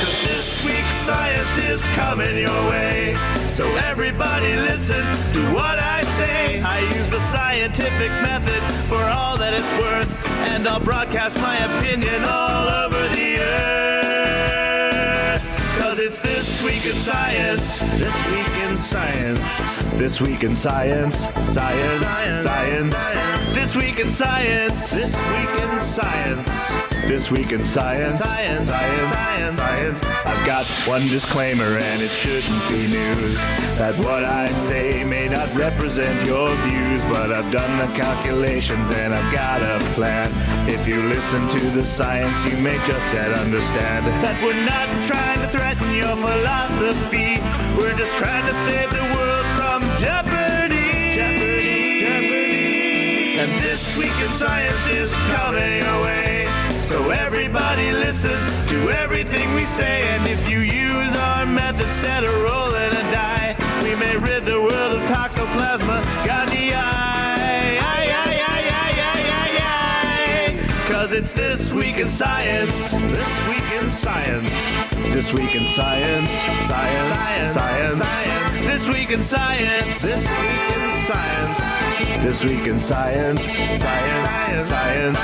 'Cause this week's science is coming your way. So everybody listen to what I say. I use the scientific method for all that it's worth. And I'll broadcast my opinion all over the earth. 'Cause it's This Week in Science. This Week in Science. This Week in Science. Science. Science. This Week in Science. This Week in Science. This Week in Science. Science. Science. Science. Science. I've got one disclaimer and it shouldn't be news. That what I say may not represent your views. But I've done the calculations and I've got a plan. If you listen to the science, you may just yet understand that we're not trying to threaten your philosophy. We're just trying to save the world from jeopardy. Jeopardy. Jeopardy. And This Week in Science is coming your way. So everybody listen to everything we say. And if you use our method instead of rolling a die, we may rid the world of toxoplasma gondii. 'Cause it's This Week in Science. This Week in Science. This Week in Science. Science. Science. Science. Science. This Week in Science. This Week in Science. This Week in Science. Science. Science. Science.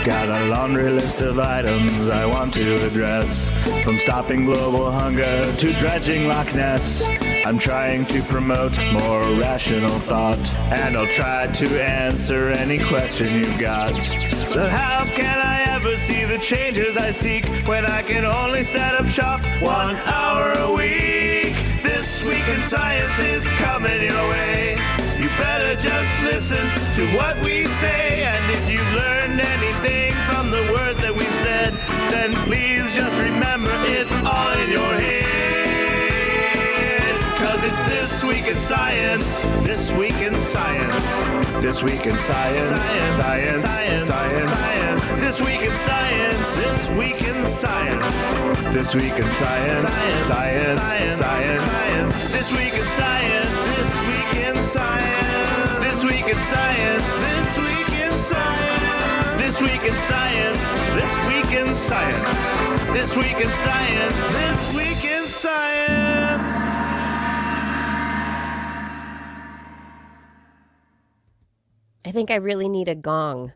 Got a laundry list of items I want to address. From stopping global hunger to dredging Loch Ness. I'm trying to promote more rational thought, and I'll try to answer any question you've got. So how can I ever see the changes I seek when I can only set up shop 1 hour a week? This Week in Science is coming your way. You better just listen to what we say, and if you've learned anything from the words that we've said, then please just remember it's all in your head. 'Cause it's This Week in Science, This Week in Science, This Week in Science, Science, Science, Science, This Week in Science, This Week in Science, This Week in Science, Science, Science, Science, This Week in Science, This Week in Science, This Week in Science, This Week in Science, This Week in Science, This Week in Science, This Week in Science, This Week in Science. I think I really need a gong.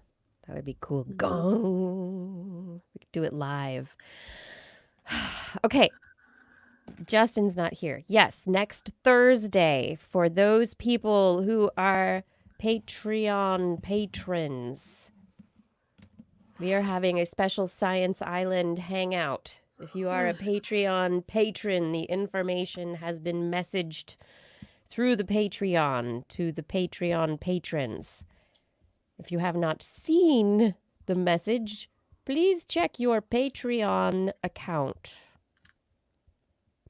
That would be cool. Gong. We could do it live. Okay. Justin's not here. Yes, next Thursday, for those people who are Patreon patrons, we are having a special Science Island hangout. If you are a Patreon patron, the information has been messaged through the Patreon to the Patreon patrons. If you have not seen the message, please check your Patreon account.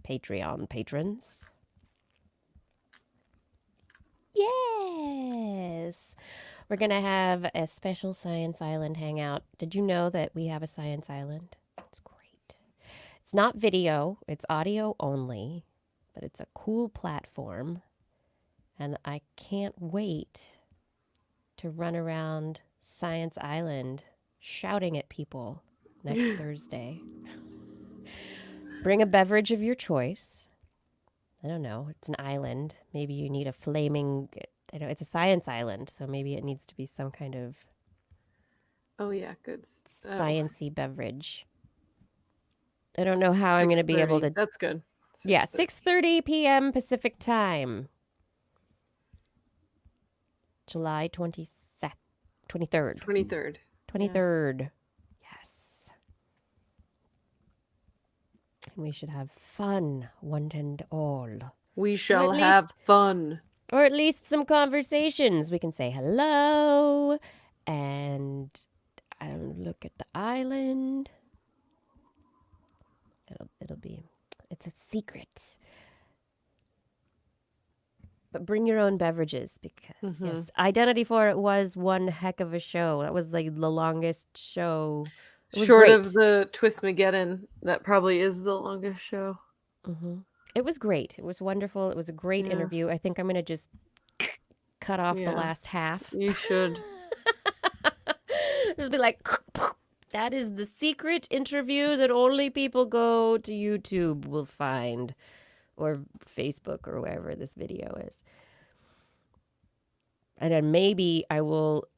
Patreon patrons. Yes! We're going to have a special Science Island hangout. Did you know that we have a Science Island? It's great. It's not video, it's audio only, but it's a cool platform. And I can't wait to run around Science Island shouting at people next Thursday. Bring a beverage of your choice. I don't know. It's an island. Maybe you need a flaming... it's a science island, so maybe it needs to be some kind of... Oh, yeah, good. Science-y beverage. I don't know how I'm going to be able to... That's good. 6:30. Yeah, 6:30 p.m. Pacific time. July 23rd. 23rd. 23rd. Yes. And we should have fun, one and all. We shall have fun. Or at least some conversations. We can say hello and look at the island. It's a secret. But bring your own beverages because, yes, Identity for It was one heck of a show. That was like the longest show. Short of the TWIS Mageddon, that probably is the longest show. It was great. It was wonderful. It was a great interview. I think I'm going to just cut off the last half. You should. Just be like, that is the secret interview that only people go to YouTube will find. Or Facebook or wherever this video is. And then maybe I will,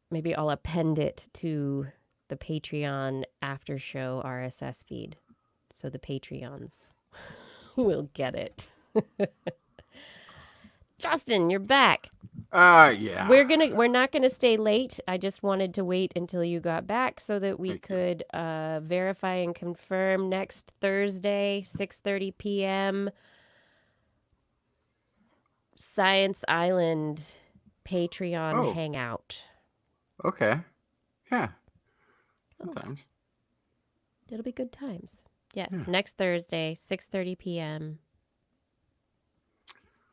maybe I'll append it to the Patreon after show RSS feed. So the Patreons will get it. Justin, you're back. Yeah. We're not gonna stay late. I just wanted to wait until you got back so that we could verify and confirm next Thursday, 6:30 p.m. Science Island Patreon hangout. Okay. Yeah. Sometimes. It'll be good times. Yes, next Thursday, 6:30 p.m.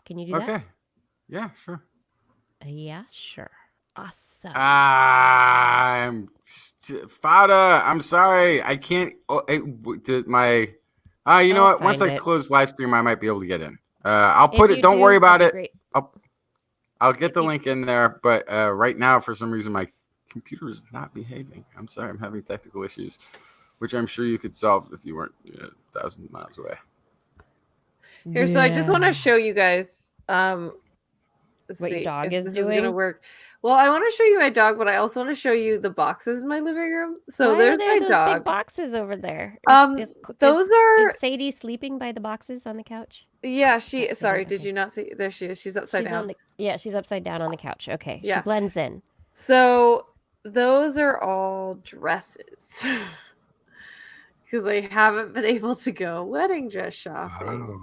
Can you do that? Okay. Yeah, sure. Yeah, sure. Awesome. Fada, I'm sorry. I can't. You know what? Once I close live stream, I might be able to get in. I'll put it. Don't worry about it. Great. I'll get the link in there. But right now, for some reason, my computer is not behaving. I'm sorry. I'm having technical issues, which I'm sure you could solve if you weren't 1,000 miles away. Here, so I just want to show you guys what your dog is doing. Is gonna work. Well, I want to show you my dog, but I also want to show you the boxes in my living room. So Why there's are there my those dog. Big boxes over there. Those are is Sadie sleeping by the boxes on the couch? Yeah, That's sorry, okay. did you not see? There she is. She's upside She's down. she's upside down on the couch. Okay. Yeah. She blends in. So those are all dresses. Because I haven't been able to go wedding dress shopping. Oh,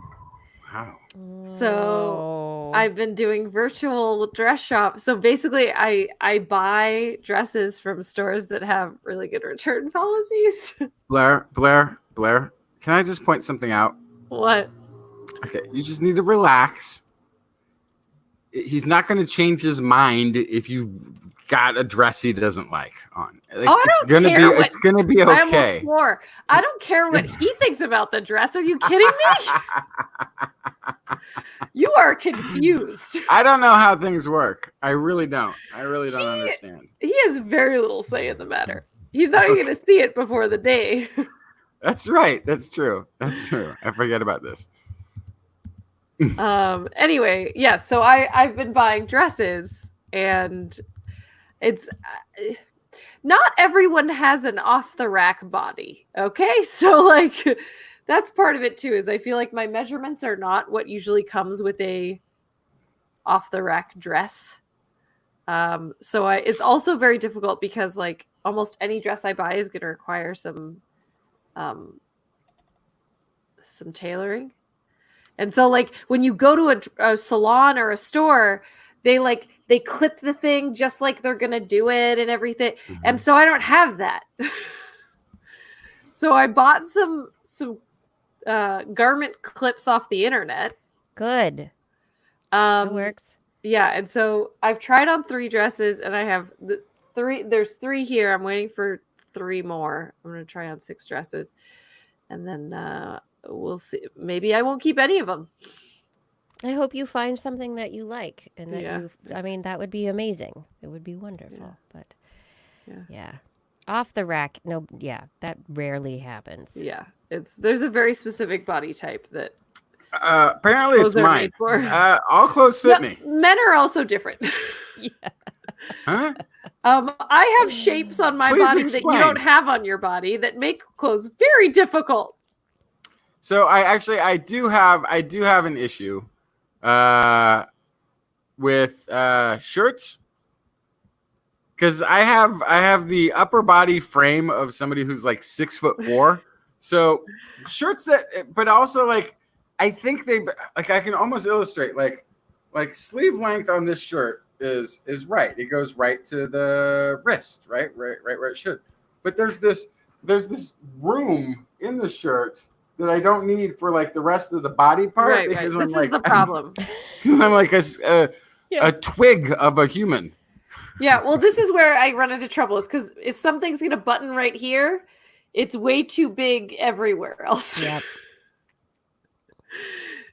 wow. So I've been doing virtual dress shop. So basically I buy dresses from stores that have really good return policies. Blair, can I just point something out? What? Okay, you just need to relax. He's not going to change his mind if you got a dress he doesn't like on. Like, I don't care what- It's gonna be I almost okay. swore. I don't care what he thinks about the dress. Are you kidding me? You are confused. I don't know how things work. I really don't. I really don't understand. He has very little say in the matter. He's not even going to see it before the day. That's right. That's true. That's true. I forget about this. Anyway, yeah, so I've been buying dresses, and it's not everyone has an off the rack body. Okay, so like that's part of it too, is I feel like my measurements are not what usually comes with a off the rack dress. So it's also very difficult because like almost any dress I buy is going to require some tailoring. And so like when you go to a salon or a store, they clip the thing just like they're going to do it and everything. Mm-hmm. And so I don't have that. So I bought some garment clips off the internet. Good. That works. Yeah, and so I've tried on 3 dresses, and I have there's 3 here. I'm waiting for 3 more. I'm going to try on 6 dresses. And then we'll see. Maybe I won't keep any of them. I hope you find something that you like, and that that would be amazing. It would be wonderful. Yeah. But yeah. Off the rack, no, that rarely happens. Yeah, there's a very specific body type that apparently it's mine. All clothes fit me. Men are also different. Yeah. Huh? I have shapes on my body that you don't have on your body that make clothes very difficult. So I do have an issue with shirts, because I have the upper body frame of somebody who's like 6'4". So shirts but also like I think I can almost illustrate like sleeve length on this shirt is right. It goes right to the wrist, right where it should. But there's this room in the shirt that I don't need for like the rest of the body part. Right. Because This is the problem. I'm like a twig of a human. Yeah, well, this is where I run into trouble, is because if something's going to button right here, it's way too big everywhere else. Yep.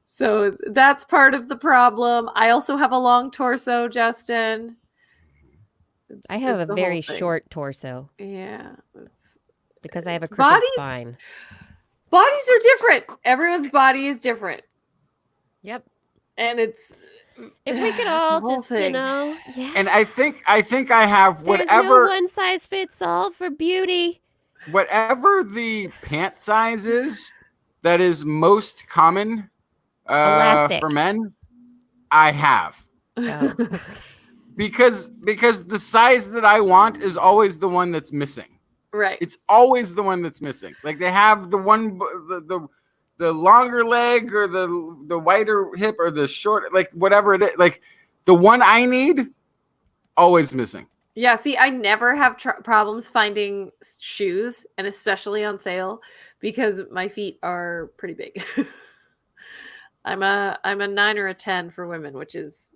So that's part of the problem. I also have a long torso, Justin. I have a very short torso. Yeah. Because I have a crooked spine. Bodies are different. Everyone's body is different. Yep. And it's... If we could all just, yeah. And I think I have whatever. There's no one size fits all for beauty. Whatever the pant size is that is most common for men, I have. Oh. because the size that I want is always the one that's missing. Right. It's always the one that's missing. Like they have the one the longer leg or the wider hip or the short, like whatever it is, like the one I need, always missing. Yeah, see, I never have problems finding shoes, and especially on sale, because my feet are pretty big. I'm a 9 or a 10 for women, which is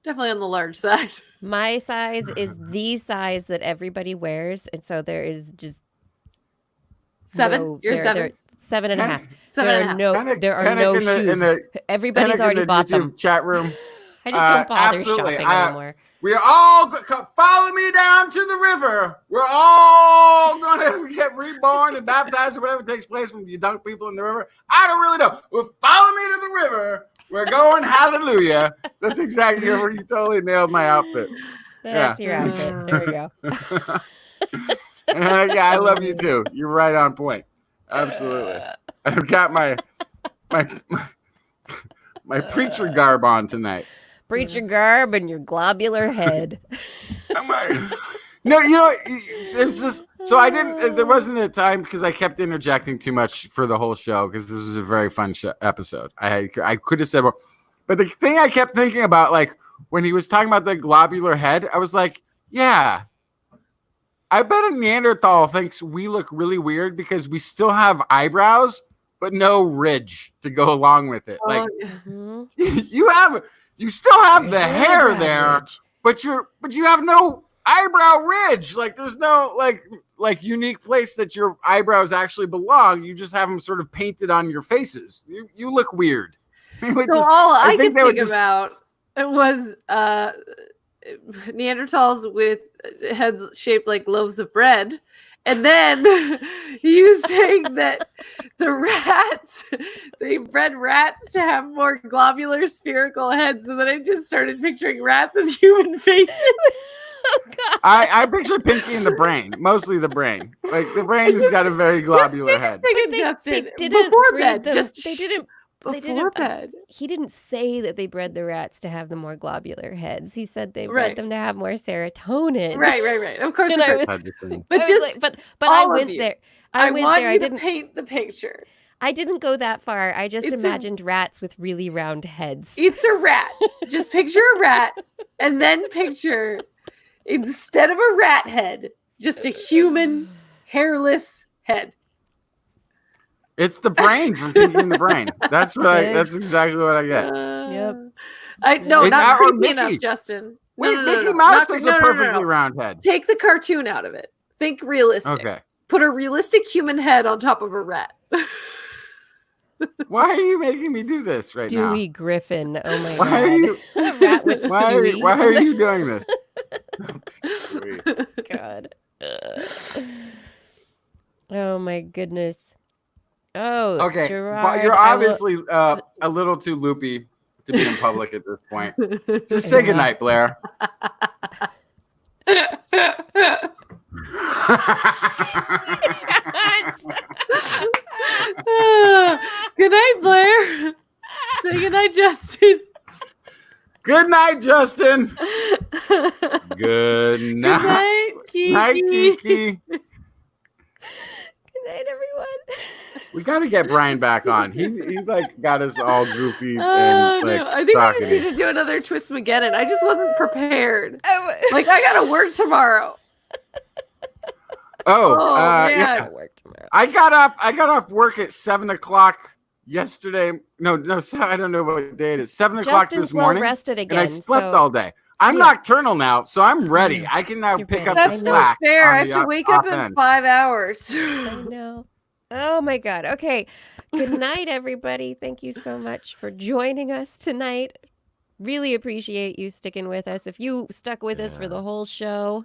definitely on the large side. My size is the size that everybody wears, and so there is just 7. You're 7. 7.5. 7.5. There are no shoes. Everybody's already bought them. Chat room. I just don't bother shopping anymore. We are all follow me down to the river. We're all gonna get reborn and baptized or whatever takes place when you dunk people in the river. I don't really know. Well, follow me to the river. We're going hallelujah. That's exactly where you totally nailed my outfit. That's your outfit. There we go. Yeah, I love you too. You're right on point. Absolutely. I've got my my preacher garb on tonight. Preacher garb and your globular head. No, there's this. So I didn't. There wasn't a time because I kept interjecting too much for the whole show because this was a very fun episode. I could have said more, but the thing I kept thinking about, like when he was talking about the globular head, I was like, yeah, I bet a Neanderthal thinks we look really weird because we still have eyebrows but no ridge to go along with it. Like you still have the hair there, but you have no eyebrow ridge. Like there's no like unique place that your eyebrows actually belong. You just have them sort of painted on your faces. You look weird. All I could think about was Neanderthals with heads shaped like loaves of bread. And then you saying that the rats, they bred rats to have more globular spherical heads. So then I just started picturing rats with human faces. Oh, God. I picture Pinky in the brain, mostly the brain. Like the brain's got a very globular head. They didn't before bed. Before bed. He didn't say that they bred the rats to have the more globular heads. He said they bred them to have more serotonin. Right. Of course. But I went there. I went there. I didn't paint the picture. I didn't go that far. I just imagined rats with really round heads. It's a rat. Just picture a rat and then picture, instead of a rat head, just a human hairless head. It's the brain from Pinky in the Brain. That's exactly what I get. Yep. Not creepy enough, Justin. Mickey Mouse has a perfectly round head. Take the cartoon out of it. Think realistic. Okay. Put a realistic human head on top of a rat. Why are you making me do this right now? Stewie Griffin. Oh my God. Rat with Stewie. Why are you doing this? God. Oh my goodness. Oh, okay. Gerard, but you're obviously a little too loopy to be in public at this point. Just say goodnight, Blair. Good night, Blair. Say good night, Justin. Good night, Justin. Good night. Good night, Kiki. Night, Kiki. Good night, everyone. We got to get Brian back on. He like got us all goofy and I think we need to do another TWIS Mageddon. I just wasn't prepared. I got to work tomorrow. Yeah. I got off work at 7:00 yesterday. No, I don't know what day it is. 7:00 this morning. Rested again, and I slept all day. I'm nocturnal now, so I'm ready. I can now pick up the slack. That's not fair. I have to wake up in 5 hours. I know. Oh my God. Okay. Good night, everybody. Thank you so much for joining us tonight. Really appreciate you sticking with us. If you stuck with us for the whole show,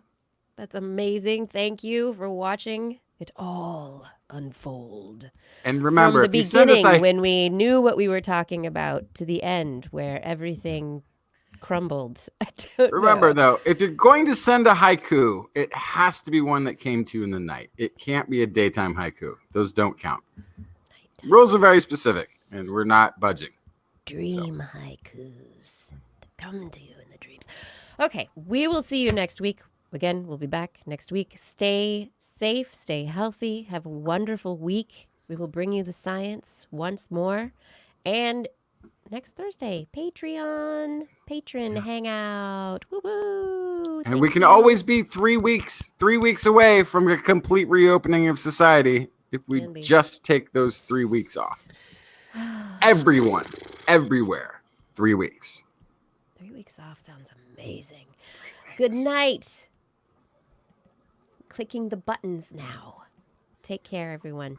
that's amazing. Thank you for watching it all unfold. And remember, from the beginning when we knew what we were talking about to the end where everything crumbled. Remember, though, if you're going to send a haiku, it has to be one that came to you in the night. It can't be a daytime haiku. Those don't count. Nighttime. Rules are very specific, and we're not budging. Dream haikus come to you in the dreams. Okay, we will see you next week. Again, we'll be back next week. Stay safe, stay healthy, have a wonderful week. We will bring you the science once more. And next Thursday, patron hangout. Woo-woo. And we can always be 3 weeks away from a complete reopening of society if we just take those 3 weeks off. Everyone, everywhere, 3 weeks. 3 weeks off sounds amazing. Good night. Clicking the buttons now. Take care, everyone.